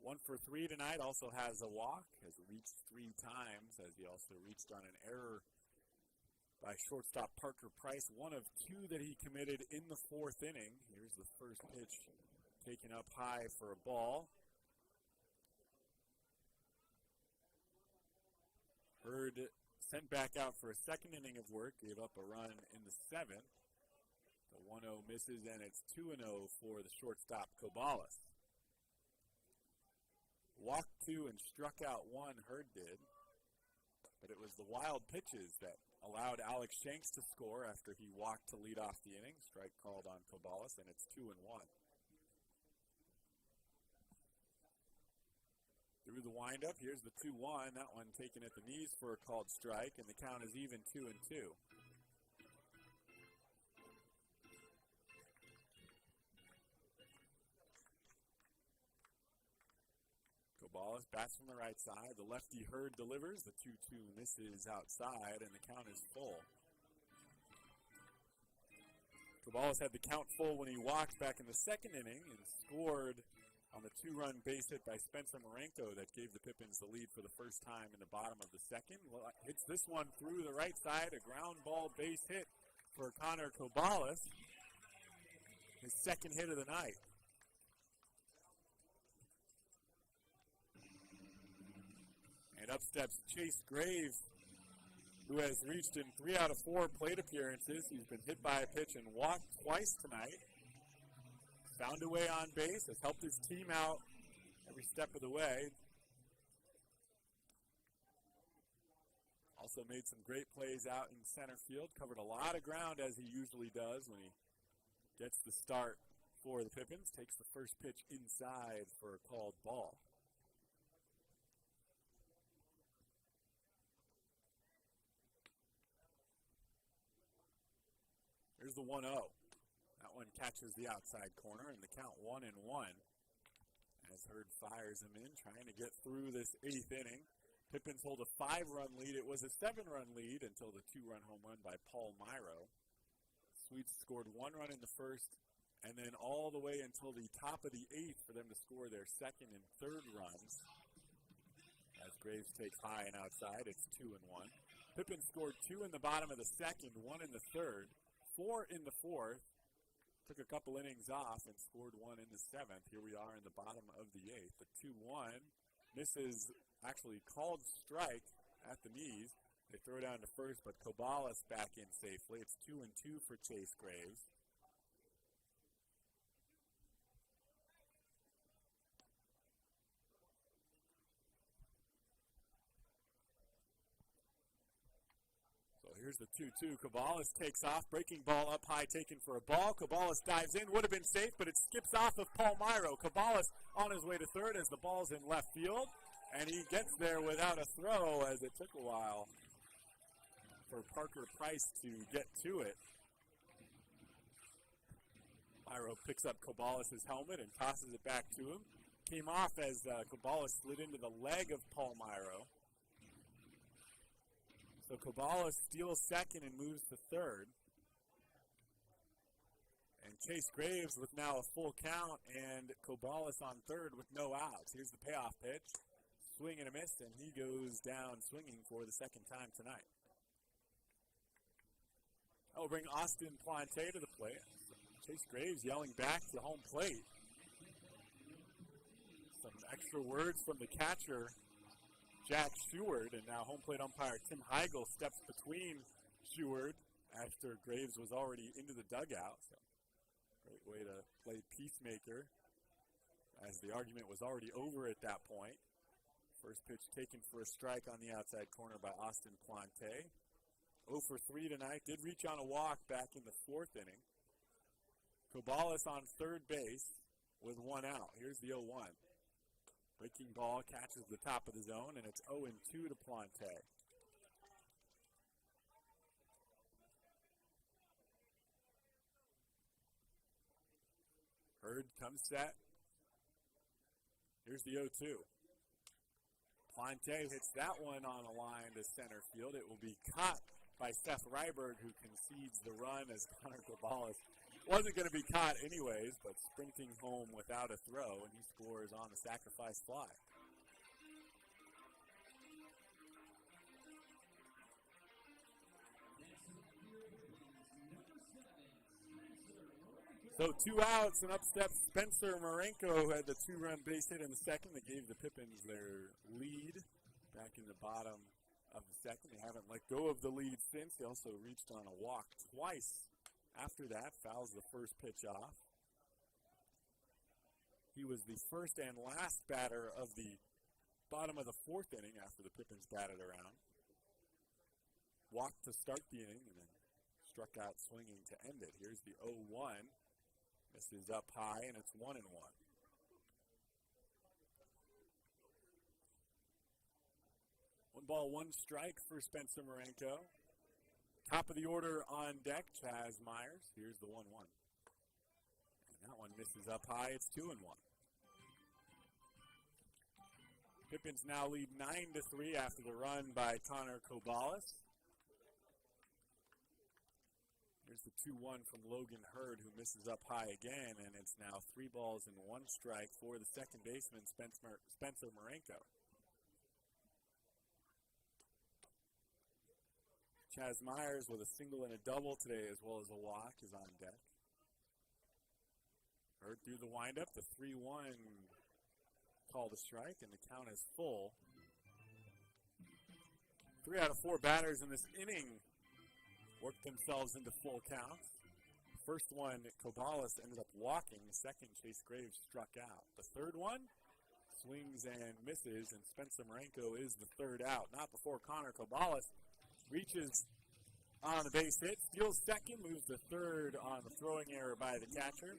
[SPEAKER 1] 1 for 3 tonight, also has a walk, has reached 3 times, as he also reached on an error by shortstop Parker Price, 1 of 2 that he committed in the 4th inning. Here's the first pitch taken up high for a ball. Hurd sent back out for a 2nd inning of work, gave up a run in the 7th. The 1-0 misses, and it's 2-0 for the shortstop Caballes. Walked 2 and struck out 1, Hurd did. But it was the wild pitches that allowed Alex Shanks to score after he walked to lead off the inning. Strike called on Caballes, and it's 2-1. Through the windup, here's the 2-1. That one taken at the knees for a called strike, and the count is even 2-2. Caballes bats from the right side. The lefty Hurd delivers. The 2-2 misses outside, and the count is full. Caballes had the count full when he walked back in the 2nd inning and scored on the 2-run base hit by Spencer Marenko that gave the Pippins the lead for the first time in the bottom of the 2nd. Hits this one through the right side, a ground ball base hit for Connor Caballes. His 2nd hit of the night. And up steps Chase Graves, who has reached in 3 out of 4 plate appearances. He's been hit by a pitch and walked twice tonight. Found a way on base, has helped his team out every step of the way. Also made some great plays out in center field. Covered a lot of ground as he usually does when he gets the start for the Pippins. Takes the first pitch inside for a called ball. Here's the 1-0. That one catches the outside corner, and the count 1-1. As Hurd fires him in, trying to get through this 8th inning. Pippins hold a 5-run lead. It was a 7-run lead until the 2-run home run by Paul Myro. Sweets scored 1 run in the first, and then all the way until the top of the 8th for them to score their 2nd and 3rd runs. As Graves takes high and outside, it's 2-1. Pippins scored 2 in the bottom of the 2nd, 1 in the 3rd, 4 in the 4th. Took a couple innings off and scored 1 in the 7th. Here we are in the bottom of the 8th. The 2-1 misses, actually called strike at the knees. They throw down to first, but Caballes back in safely. It's 2-2 for Chase Graves. So here's the 2-2. Caballes takes off. Breaking ball up high, taken for a ball. Caballes dives in. Would have been safe, but it skips off of Paul Myro. Caballes on his way to third as the ball's in left field. And he gets there without a throw, as it took a while for Parker Price to get to it. Myro picks up Caballes' helmet and tosses it back to him. Came off as Caballes slid into the leg of Paul Myro. So Caballes steals second and moves to third. And Chase Graves with now a full count, and Caballes on third with no outs. Here's the payoff pitch. Swing and a miss, and he goes down swinging for the 2nd time tonight. That will bring Austin Plante to the plate. Chase Graves yelling back to home plate. Some extra words from the catcher, Jack Sheward, and now home plate umpire Tim Heigl steps between Sheward after Graves was already into the dugout. So great way to play peacemaker, as the argument was already over at that point. First pitch taken for a strike on the outside corner by Austin Plante. 0 for 3 tonight. Did reach on a walk back in the 4th inning. Caballes on third base with 1 out. Here's the 0-1. Breaking ball catches the top of the zone, and it's 0-2 to Plante. Hurd comes set. Here's the 0-2. Plante hits that one on a line to center field. It will be caught by Seth Ryberg, who concedes the run as Connor Caballes wasn't going to be caught anyways, but sprinting home without a throw, and he scores on the sacrifice fly. So 2 outs, and up steps Spencer Marenko, who had the 2-run base hit in the 2nd that gave the Pippins their lead back in the bottom of the 2nd. They haven't let go of the lead since. They also reached on a walk twice after that, fouls the first pitch off. He was the first and last batter of the bottom of the 4th inning after the Pippins batted around. Walked to start the inning and then struck out swinging to end it. Here's the 0-1. This is up high, and it's 1-1. 1 ball, 1 strike for Spencer Marenko. Top of the order on deck, Chaz Myers. Here's the 1-1. And that one misses up high. It's 2-1. Pippins now lead 9-3 after the run by Connor Caballes. Here's the 2-1 from Logan Hurd, who misses up high again, and it's now 3 balls and 1 strike for the second baseman, Spencer Marenko. Chaz Myers with a single and a double today, as well as a walk, is on deck. Hurd through the windup, the 3-1 called a strike, and the count is full. 3 out of 4 batters in this inning worked themselves into full counts. First one, Caballes ended up walking. The second, Chase Graves struck out. The third one, swings and misses, and Spencer Marenko is the 3rd out. Not before Connor Caballes reaches on the base hit, steals second, moves the 3rd on the throwing error by the catcher,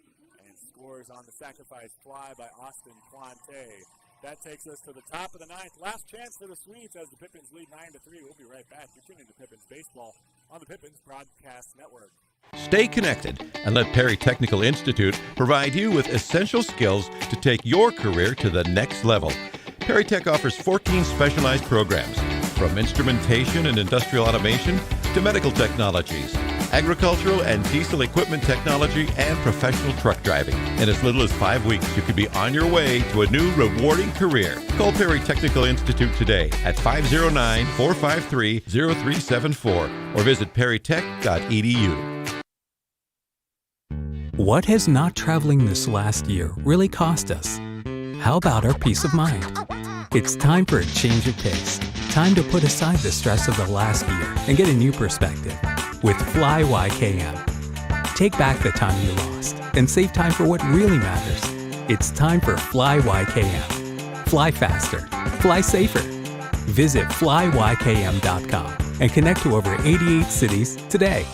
[SPEAKER 1] and scores on the sacrifice fly by Austin Quante. That takes us to the top of the ninth. Last chance for the Swedes as the Pippins lead 9-3. We'll be right back. You're tuning to Pippins Baseball on the Pippins Broadcast Network.
[SPEAKER 5] Stay connected and let Perry Technical Institute provide you with essential skills to take your career to the next level. Perry Tech offers 14 specialized programs, from instrumentation and industrial automation to medical technologies, agricultural and diesel equipment technology, and professional truck driving. In as little as 5 weeks, you could be on your way to a new rewarding career. Call Perry Technical Institute today at 509-453-0374 or visit perrytech.edu.
[SPEAKER 9] What has not traveling this last year really cost us? How about our peace of mind? It's time for a change of pace. Time to put aside the stress of the last year and get a new perspective with Fly YKM. Take back the time you lost and save time for what really matters. It's time for Fly YKM. Fly faster. Fly safer. Visit flyykm.com and connect to over 88 cities today.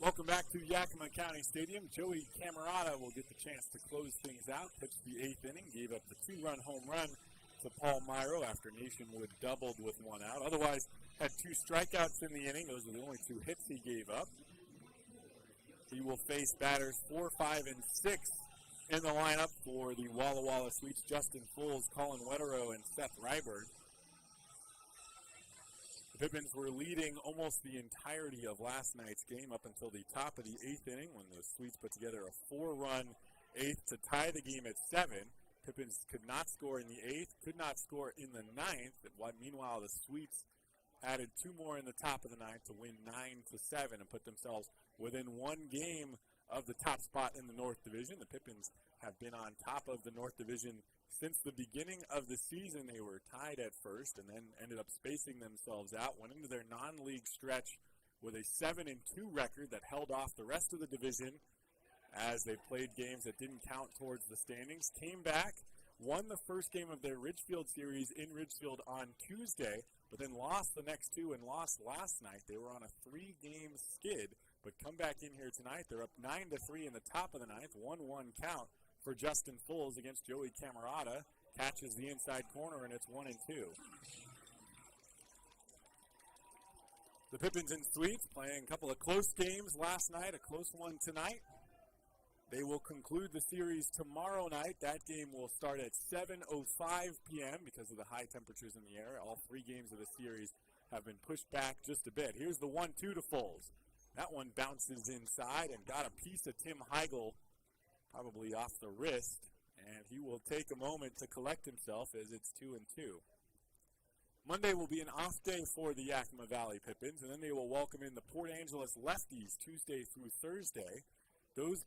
[SPEAKER 1] Welcome back to Yakima County Stadium. Joey Camerata will get the chance to close things out. Pitched the 8th inning, gave up the 2-run home run to Paul Myro after Nationwood doubled with 1 out. Otherwise, had 2 strikeouts in the inning. Those are the only 2 hits he gave up. He will face batters 4, 5, and 6 in the lineup for the Walla Walla Sweets. Justin Fools, Colin Wetterow, and Seth Ryberg. The Pippins were leading almost the entirety of last night's game up until the top of the 8th inning when the Sweets put together a 4-run 8th to tie the game at 7. Pippins could not score in the 8th, could not score in the 9th. Meanwhile, the Sweets added 2 more in the top of the 9th to win 9-7 and put themselves within 1 game of the top spot in the North Division. The Pippins have been on top of the North Division since the beginning of the season. They were tied at first and then ended up spacing themselves out, went into their non-league stretch with a 7-2 record that held off the rest of the division as they played games that didn't count towards the standings. Came back, won the first game of their Ridgefield series in Ridgefield on Tuesday, but then lost the next 2 and lost last night. They were on a 3-game skid, but come back in here tonight. They're up 9-3 in the top of the 9th, 1-1 count for Justin Fools against Joey Camerata. Catches the inside corner, and it's 1-2. The Pippins and Sweets playing a couple of close games last night, a close one tonight. They will conclude the series tomorrow night. That game will start at 7:05 p.m. because of the high temperatures in the air. All 3 games of the series have been pushed back just a bit. Here's the 1-2 to Fools. That one bounces inside and got a piece of Tim Heigl, probably off the wrist, and he will take a moment to collect himself as it's 2-2. Monday will be an off day for the Yakima Valley Pippins, and then they will welcome in the Port Angeles Lefties Tuesday through Thursday. The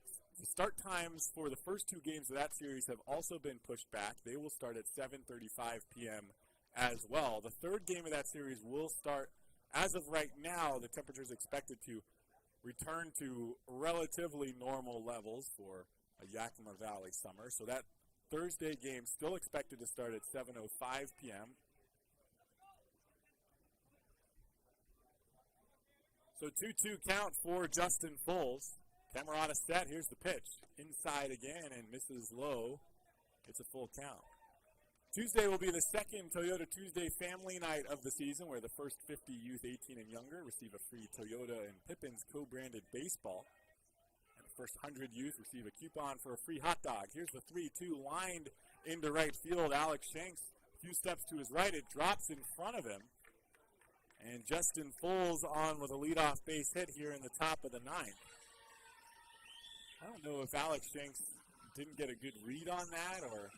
[SPEAKER 1] start times for the first 2 games of that series have also been pushed back. They will start at 7:35 p.m. as well. The 3rd game of that series will start, as of right now, the temperature is expected to return to relatively normal levels for a Yakima Valley summer. So that Thursday game still expected to start at 7:05 p.m. So 2-2 count for Justin Fools. Camerata set. Here's the pitch. Inside again and misses low. It's a full count. Tuesday will be the second Toyota Tuesday family night of the season, where the first 50 youth 18 and younger receive a free Toyota and Pippins co-branded baseball. And the first 100 youth receive a coupon for a free hot dog. Here's the 3-2 lined into right field. Alex Shanks, a few steps to his right. It drops in front of him. And Justin Fools on with a leadoff base hit here in the top of the 9th. I don't know if Alex Shanks didn't get a good read on that, or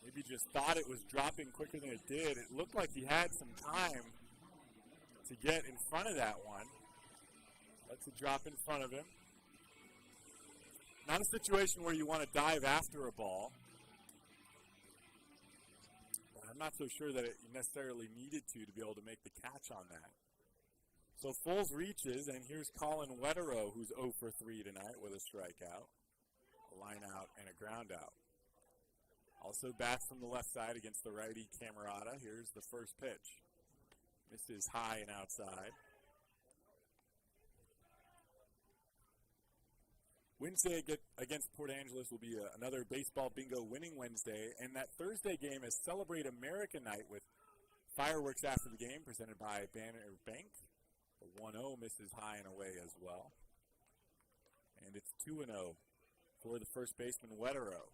[SPEAKER 1] maybe just thought it was dropping quicker than it did. It looked like he had some time to get in front of that one. That's a drop in front of him. Not a situation where you want to dive after a ball. But I'm not so sure that it necessarily needed to be able to make the catch on that. So Fools reaches, and here's Colin Wetterow, who's 0 for 3 tonight with a strikeout, a line out, and a ground out. Also bats from the left side against the righty Camerata. Here's the first pitch. Misses high and outside. Wednesday against Port Angeles will be another baseball bingo winning Wednesday, and that Thursday game is Celebrate America Night with fireworks after the game presented by Banner Bank. The 1-0 misses high and away as well. And it's 2-0 for the first baseman, Wetero.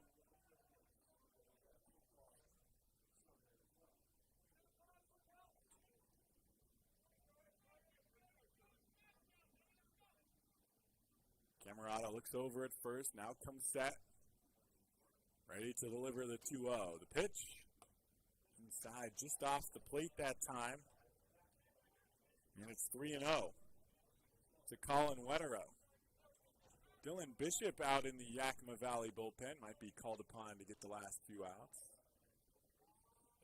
[SPEAKER 1] Camerata looks over at first, now comes set. Ready to deliver the 2-0. The pitch inside, just off the plate that time. And it's 3-0 to Colin Wetero. Dylan Bishop out in the Yakima Valley bullpen might be called upon to get the last few outs,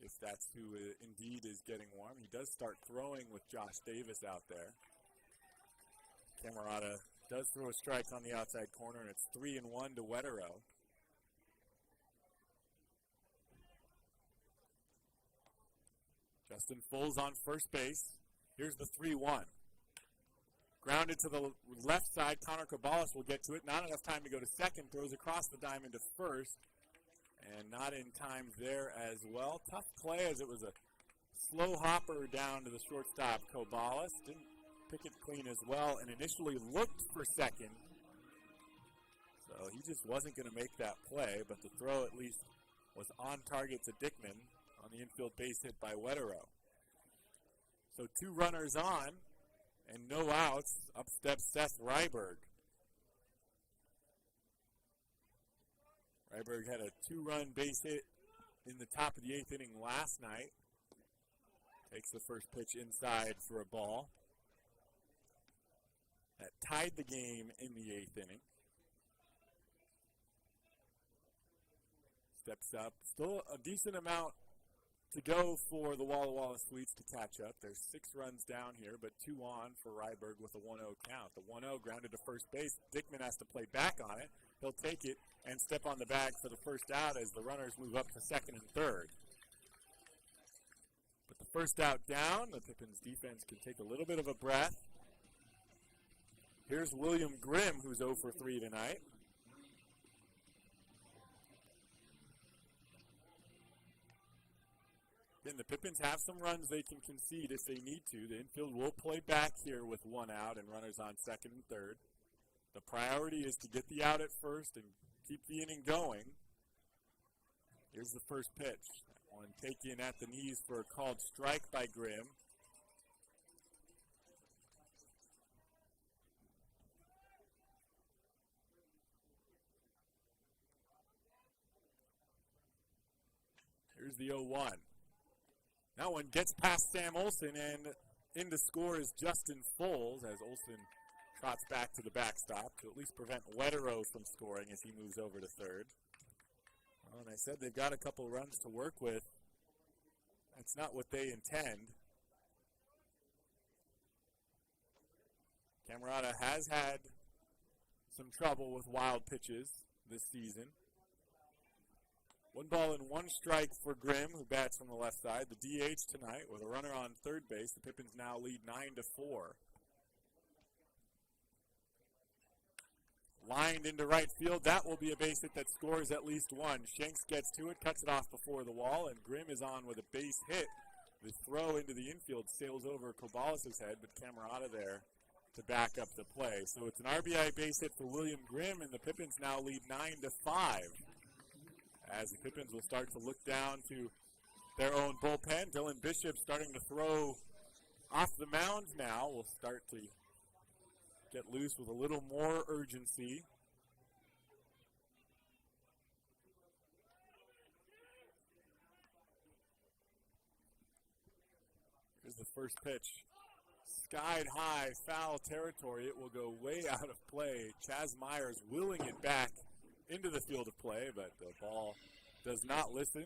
[SPEAKER 1] if that's who indeed is getting warm. He does start throwing with Josh Davis out there. Camerata does throw a strike on the outside corner, and it's 3-1 to Wetero. Justin Fulls on first base. Here's the 3-1. Grounded to the left side. Connor Caballes will get to it. Not enough time to go to second. Throws across the diamond to first. And not in time there as well. Tough play as it was a slow hopper down to the shortstop, Caballes. Didn't pick it clean as well, and initially looked for second. So he just wasn't going to make that play, but the throw at least was on target to Dickman on the infield base hit by Wetero. So 2 runners on and no outs. Up steps Seth Ryberg. Ryberg had a 2-run base hit in the top of the 8th inning last night. Takes the first pitch inside for a ball. That tied the game in the 8th inning. Steps up. Still a decent amount to go for the Walla Walla Sweets to catch up. There's 6 runs down here, but 2 on for Ryberg with a 1-0 count. The 1-0 grounded to first base. Dickman has to play back on it. He'll take it and step on the bag for the first out as the runners move up to second and third. But the first out down, the Pippins defense can take a little bit of a breath. Here's William Grimm, who's 0 for 3 tonight. Then the Pippins have some runs they can concede if they need to. The infield will play back here with 1 out and runners on second and third. The priority is to get the out at first and keep the inning going. Here's the first pitch. That one taken at the knees for a called strike by Grimm. Here's the 0-1. That one gets past Sam Olson, and in to score is Justin Fulls as Olson trots back to the backstop to at least prevent Wetero from scoring as he moves over to third. Well, and I said they've got a couple runs to work with. That's not what they intend. Camerata has had some trouble with wild pitches this season. 1 ball and 1 strike for Grimm, who bats from the left side. The DH tonight with a runner on third base. The Pippins now lead 9-4. Lined into right field. That will be a base hit that scores at least 1. Shanks gets to it, cuts it off before the wall, and Grimm is on with a base hit. The throw into the infield sails over Caballes' head, but Camerata there to back up the play. So it's an RBI base hit for William Grimm, and the Pippins now lead 9-5. As the Pippins will start to look down to their own bullpen. Dylan Bishop starting to throw off the mound now. Will start to get loose with a little more urgency. Here's the first pitch. Skied high, foul territory. It will go way out of play. Chaz Myers willing it back into the field of play, but the ball does not listen.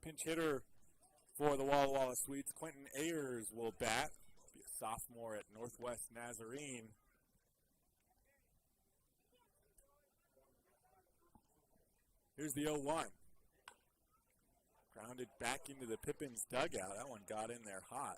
[SPEAKER 1] Pinch hitter for the Walla Walla Sweets, Quentin Ayers will bat. Be a sophomore at Northwest Nazarene. Here's the 0-1. Grounded back into the Pippins dugout. That one got in there hot.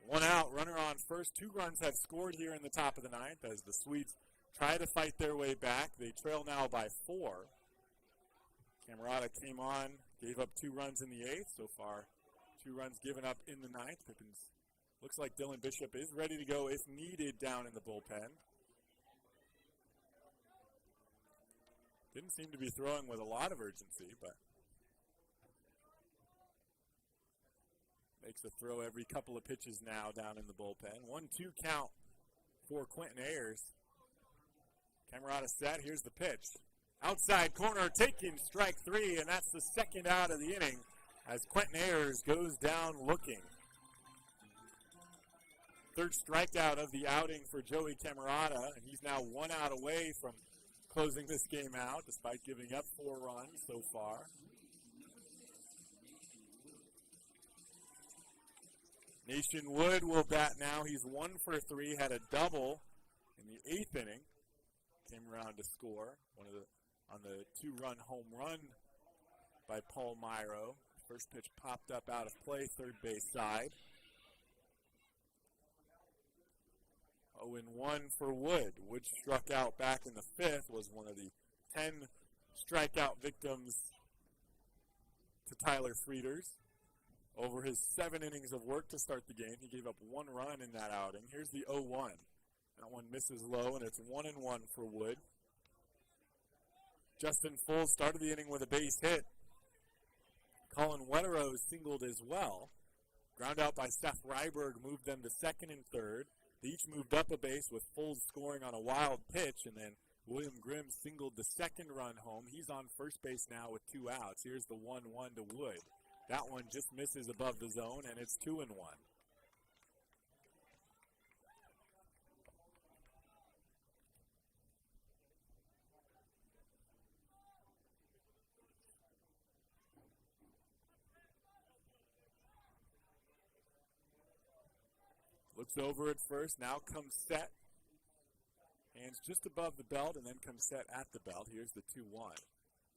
[SPEAKER 1] One out, runner on first. 2 runs have scored here in the top of the ninth as the Swedes try to fight their way back. They trail now by 4. Camerata came on, gave up 2 runs in the 8th so far. 2 runs given up in the 9th. Pippins looks like Dylan Bishop is ready to go if needed down in the bullpen. Didn't seem to be throwing with a lot of urgency, but makes a throw every couple of pitches now down in the bullpen. 1-2 count for Quentin Ayers. Camerata set. Here's the pitch. Outside corner taken, strike 3, and that's the second out of the inning as Quentin Ayers goes down looking. Third strikeout of the outing for Joey Camerata, and he's now 1 out away from closing this game out despite giving up 4 runs so far. Nation Wood will bat now. He's 1 for 3, had a double in the 8th inning. Came around to score on the 2-run home run by Paul Myro. First pitch popped up out of play, third base side. 0-1 for Wood. Wood struck out back in the 5th, was one of the 10 strikeout victims to Tyler Frieders. Over his 7 innings of work to start the game, he gave up 1 run in that outing. Here's the 0-1. That one misses low, and it's 1-1 for Wood. Justin Full started the inning with a base hit. Colin Wetterose singled as well. Ground out by Seth Ryberg moved them to 2nd and 3rd. They each moved up a base with Full scoring on a wild pitch, and then William Grimm singled the 2nd run home. He's on first base now with 2 outs. Here's the 1-1 to Wood. That one just misses above the zone, and it's 2-1. Looks over at first, now comes set. Hands just above the belt and then comes set at the belt. Here's the 2-1.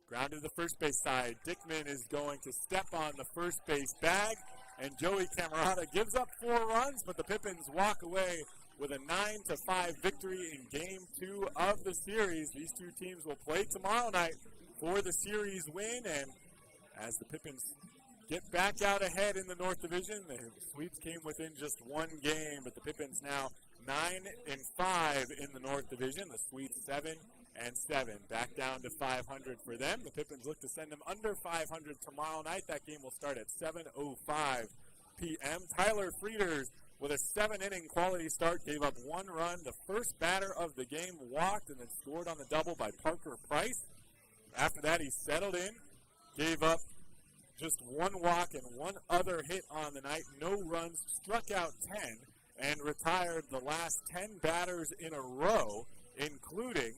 [SPEAKER 1] Grounded to the first base side. Dickman is going to step on the first base bag, and Joey Camerata gives up 4 runs, but the Pippins walk away with a 9-5 victory in Game 2 of the series. These 2 teams will play tomorrow night for the series win, and as the Pippins get back out ahead in the North Division, the Swedes came within just 1 game, but the Pippins now 9-5 in the North Division. The Swedes 7-7, back down to 500 for them. The Pippins look to send them under 500 tomorrow night. That game will start at 7:05 p.m. Tyler Frieders with a 7-inning quality start gave up 1 run. The first batter of the game walked and then scored on the double by Parker Price. After that, he settled in, gave up just 1 walk and 1 other hit on the night. No runs, struck out 10, and retired the last 10 batters in a row, including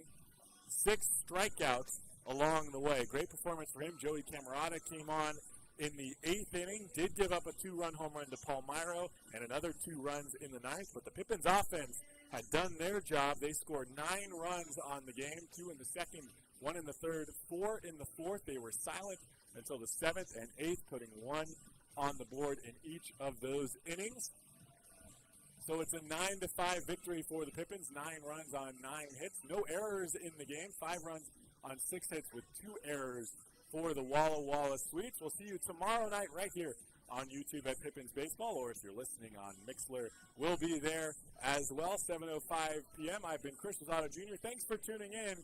[SPEAKER 1] 6 strikeouts along the way. Great performance for him. Joey Camerata came on in the 8th inning, did give up a 2-run home run to Paul Myro and another 2 runs in the 9th, but the Pippins offense had done their job. They scored 9 runs on the game, 2 in the 2nd, 1 in the 3rd, 4 in the 4th. They were silent until the 7th and 8th, putting 1 on the board in each of those innings. So it's a 9-5 victory for the Pippins, 9 runs on 9 hits. No errors in the game, 5 runs on 6 hits with 2 errors for the Walla Walla Swedes. We'll see you tomorrow night right here on YouTube at Pippins Baseball, or if you're listening on Mixler, we'll be there as well, 7:05 p.m. I've been Chris Rosado Jr. Thanks for tuning in.